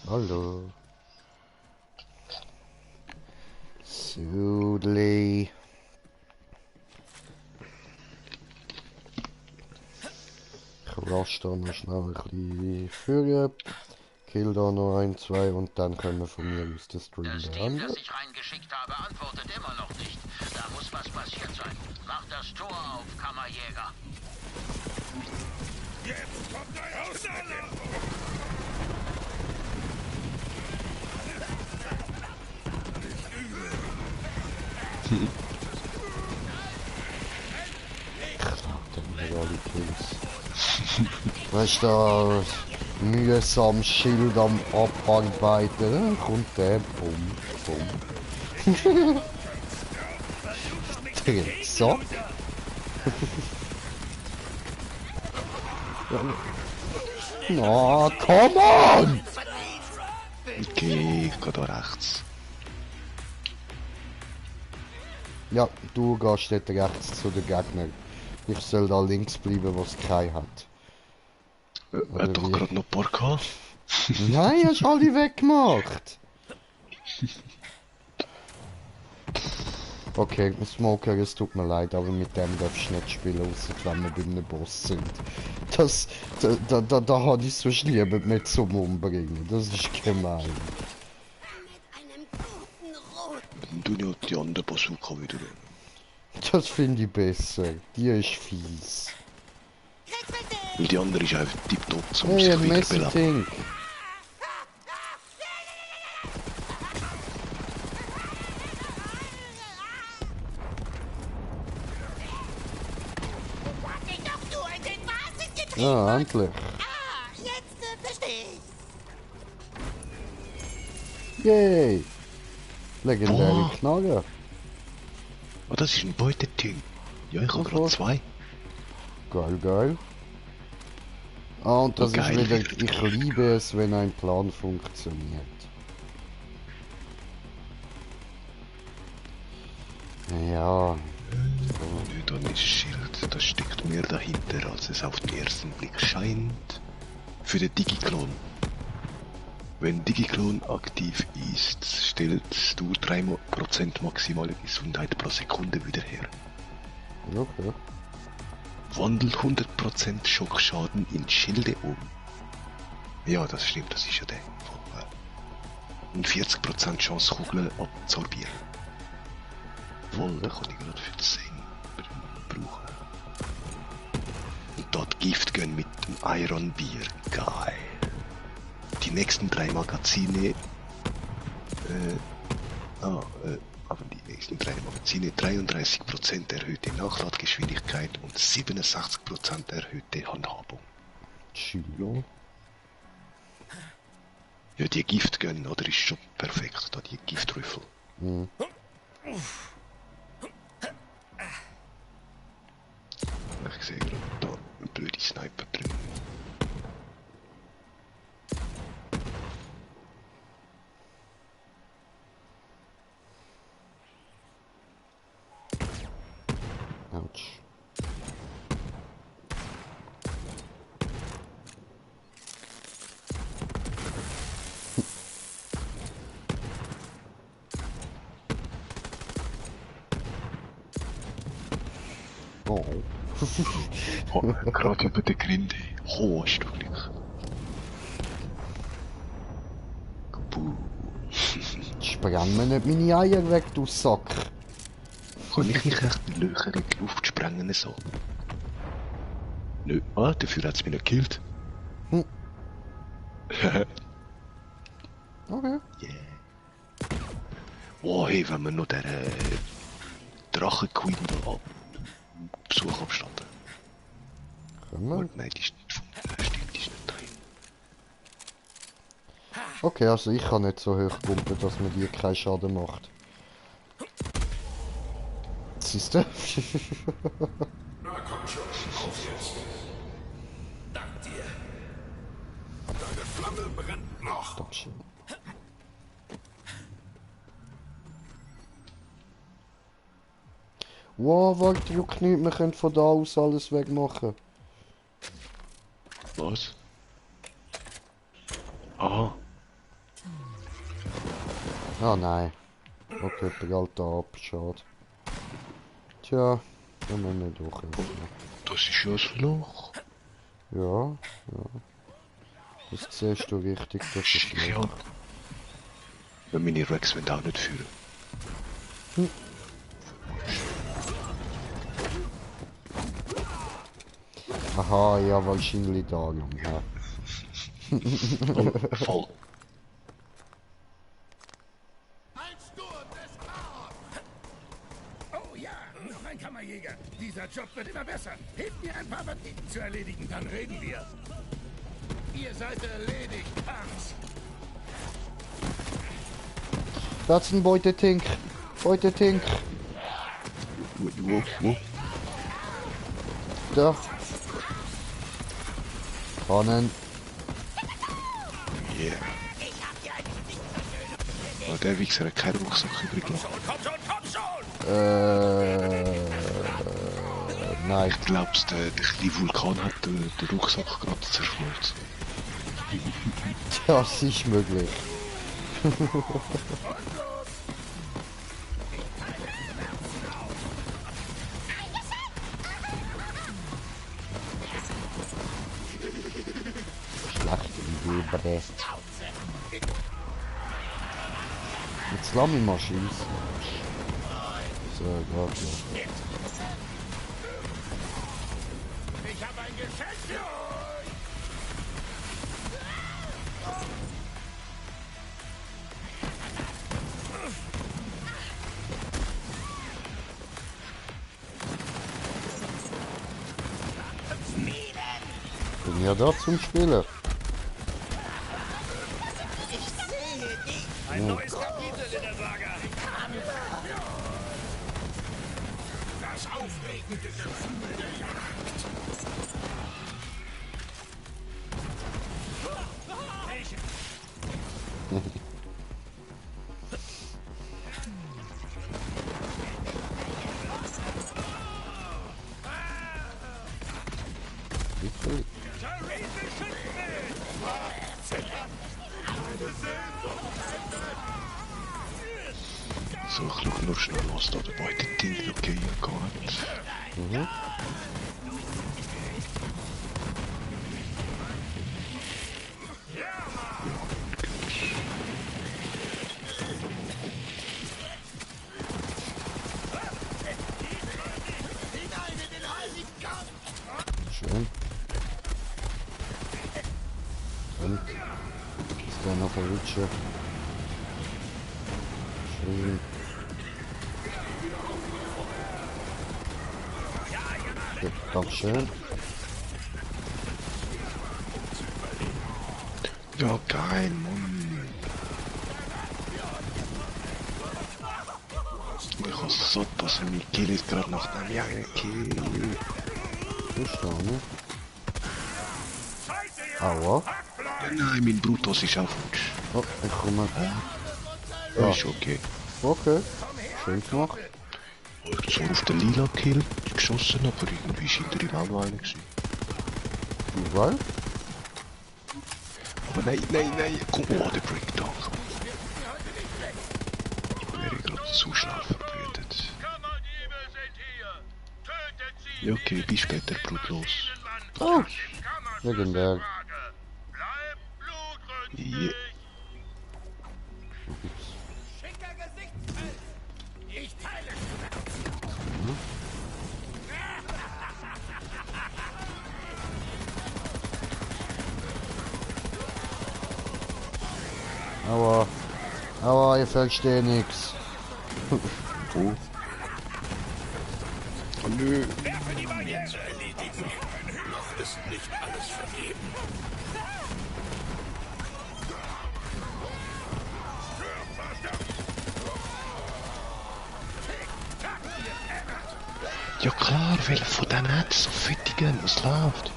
Hallo. Sudley. Ich raste da noch schnell ein bisschen führen. Kill da noch 1, 2 und dann können wir von mir aus den Stream beenden. Das ich reingeschickt habe, antwortet immer noch nicht. Da muss was passiert sein. Mach das Tor auf, Kammerjäger. Jetzt kommt ein Aussager! Weißt du, mühsam Schild am Abarbeiten, dann kommt der Bumm. So. Na, come on! Okay, ich gehe da rechts. Ja, du gehst dort rechts zu den Gegnern. Ich soll da links bleiben, wo es keinen hat. Er hat doch gerade noch ein paar gehabt. Nein, hast alle weggemacht. Okay, Smoker, es tut mir leid, aber mit dem darfst du nicht spielen, außer wenn wir bei einem Boss sind. Da habe ich sonst lieber nicht zum Umbringen. Das ist gemein. Du ja die andere Bazooka wieder. Das finde ich besser. Die ist fies. Weil die andere ist einfach tiptop zum hey, sich wieder beleben. Ja, endlich. Jetzt verstehe ich. Yay! Legendäre Knarre. Oh, das ist ein Beuteteam. Ja, ich habe gerade 2. Geil, geil. Ah, und das ist wieder... Ich liebe es, wenn ein Plan funktioniert. Ja. So. Dann ist Schild, das steckt mehr dahinter, als es auf den ersten Blick scheint. Für den Digiklon. Wenn Digiklon aktiv ist, stellst du 3% maximale Gesundheit pro Sekunde wieder her. Okay. Wandel 100% Schockschaden in Schilde um. Ja, das stimmt, das ist ja der. Und 40% Chance Kugeln absorbieren. Voll, da kann ich gerade für das Sehen brauchen. Und dort Gift gehen mit dem Iron Beer. Geil. Die nächsten 3 Magazine. Aber die nächsten 3 Magazine 33% erhöhte Nachladgeschwindigkeit und 67% erhöhte Handhabung. Chilo. Ja, die Gift gönnen, oder ist schon perfekt, da die Giftrüffel. Mhm. Ich sehe gerade da eine blöde Sniper drin. Autsch. Oh. Oh, gerade über der Grinde. Oh, hast du Glück. Spreng mir nicht meine Eier weg, du Sack. Kann ich nicht echt die Löcher in die Luft sprengen so? Nö, dafür hat's mich nicht gekillt. Hm. Okay. Yeah. Oh, hey, wenn wir noch der Drachen-Queen da Besuch abstatten. Können wir? Nein, die ist nicht gefunden. Stimmt, die ist nicht drin. Okay, also ich kann nicht so hoch pumpen, dass man dir keinen Schaden macht. Siehst du? Na komm schon, auf jetzt. Dank dir. Deine Flamme brennt noch. Dankeschön. Wow, warte, juckt nicht, wir können von da aus alles wegmachen. Was? Aha. Ah nein. Okay, der geht da ab, schade. Tja, da müssen wir durchhelfen. Das ist ja ein Loch. Ja, ja. Das siehst du richtig, das ist ein Loch. Ja, meine Rex wollen auch nicht führen. Hm. Aha, ja, wahrscheinlich da noch, ja. Voll. Oh ja, noch ein Kammerjäger. Dieser Job wird immer besser. Hilf mir, ein paar Banditen zu erledigen, dann reden wir. Ihr seid erledigt, Punks. Das ist ein Beutetink. Beutetink. Wo? Da. Vorne. Yeah. Oh, der Wichser hat keinen Rucksack übrig gelassen. Nein. Ich glaube, der kleine Vulkan hat den Rucksack gerade zerschmolzen. Das ist möglich. Schlacht. Jetzt lass mich mal schießen. So, gerade. Ich habe ein Geschenk für euch. Bin ja da zum Spielen. Ein neuer Das aufregende Gefühl der Jagd. So, ich schaue nur schnell, was da dabei die Dinge noch gehen kann. Mhm. Schön. Und ist da noch ein Rutscher? Schön. Ja, ganz schön. Ja, geil, Mann. Ich habe so, dass mein Kill ist gerade nach dem Jagen Kill. Verstanden. Aua. Ja, nein, mein Brutus ist auch futsch. Oh, ich komme. Ja, ist okay. Okay, schön gemacht. Ich habe zwar auf den Lila Kill geschossen, aber irgendwie ist hinter ihm auch noch einer gewesen. Weil? Aber nein, nein, nein, komm, oh, der Breakdown. Ich wäre gerade zu schnell verbrütet. Ja, okay, bis später, brutlos. Oh, legendär. Yeah. Aber ich verstehe nichts. Oh. Oh nö. Werfe die Barriere zu erledigen. Noch ist nicht alles vergeben. Ja klar, welcher von denen hat so fettigen, was läuft?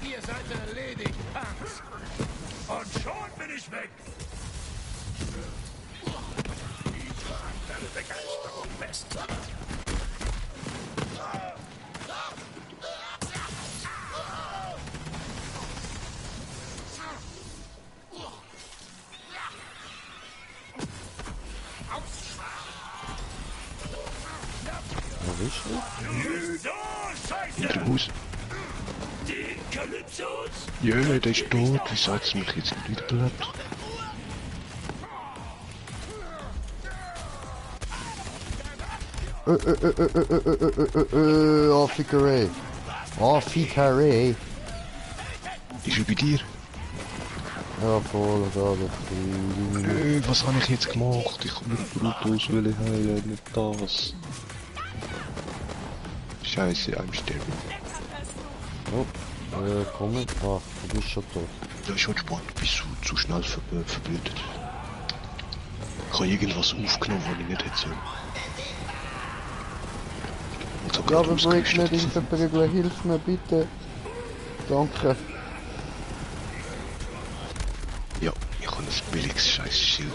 Ihr seid erledigt, Hans. Und schon bin ich weg. Ich mag deine Begeisterung fest. In der Haus. Ja, der ist tot. Wieso hat es mich jetzt nicht wiederbelebt? Oh, Fickerei. Oh, Fickerei. Ist er bei dir? Ja, voll, da, der was habe ich jetzt gemacht? Ich kann mit Brutus heilen, nicht das. Scheiße, I'm sterben. Oh, komm, ach, du bist schon tot. Ja, ist halt spannend, bist du zu schnell verblödet. Ich habe irgendwas aufgenommen, was ich nicht hätte sollen. Ja, aber Break nicht in verprügeln, hilf mir bitte. Danke. Ja, ich habe ein billiges scheiß Schild.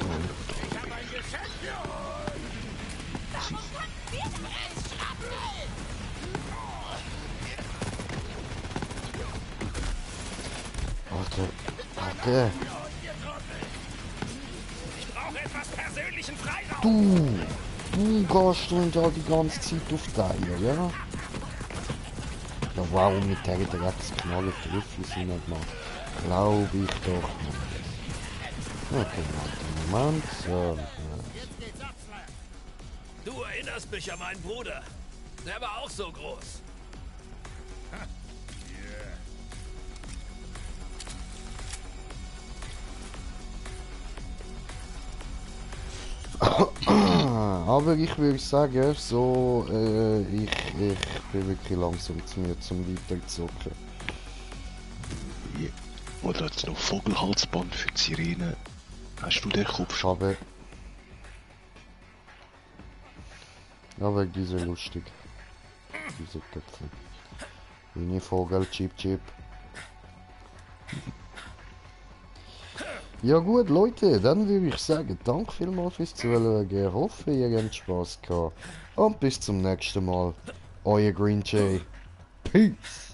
Warte. Ich brauche etwas persönlichen Freiraum. Du gehst und ja die ganze Zeit auf die Eier, ja? Ja, warum mit der Drecksknarre Trüffel sind nicht mal? Glaube ich doch nicht. Okay, warte, Moment, so. Du erinnerst mich an meinen Bruder. Der war auch so groß. Aber ich würde sagen, so, ich bin wirklich langsam zu mir zum Weiterzocken. Yeah. Oder jetzt noch Vogelhalsband für die Sirene. Hast du den Kopf? Aber. Aber die sind lustig. Diese Köpfe. Mini Vogel, Chip Chip. Ja gut Leute, dann würde ich sagen, danke vielmals fürs Zuschauen. Ich hoffe, ihr habt Spaß gehabt. Und bis zum nächsten Mal. Euer Green Jay. Peace.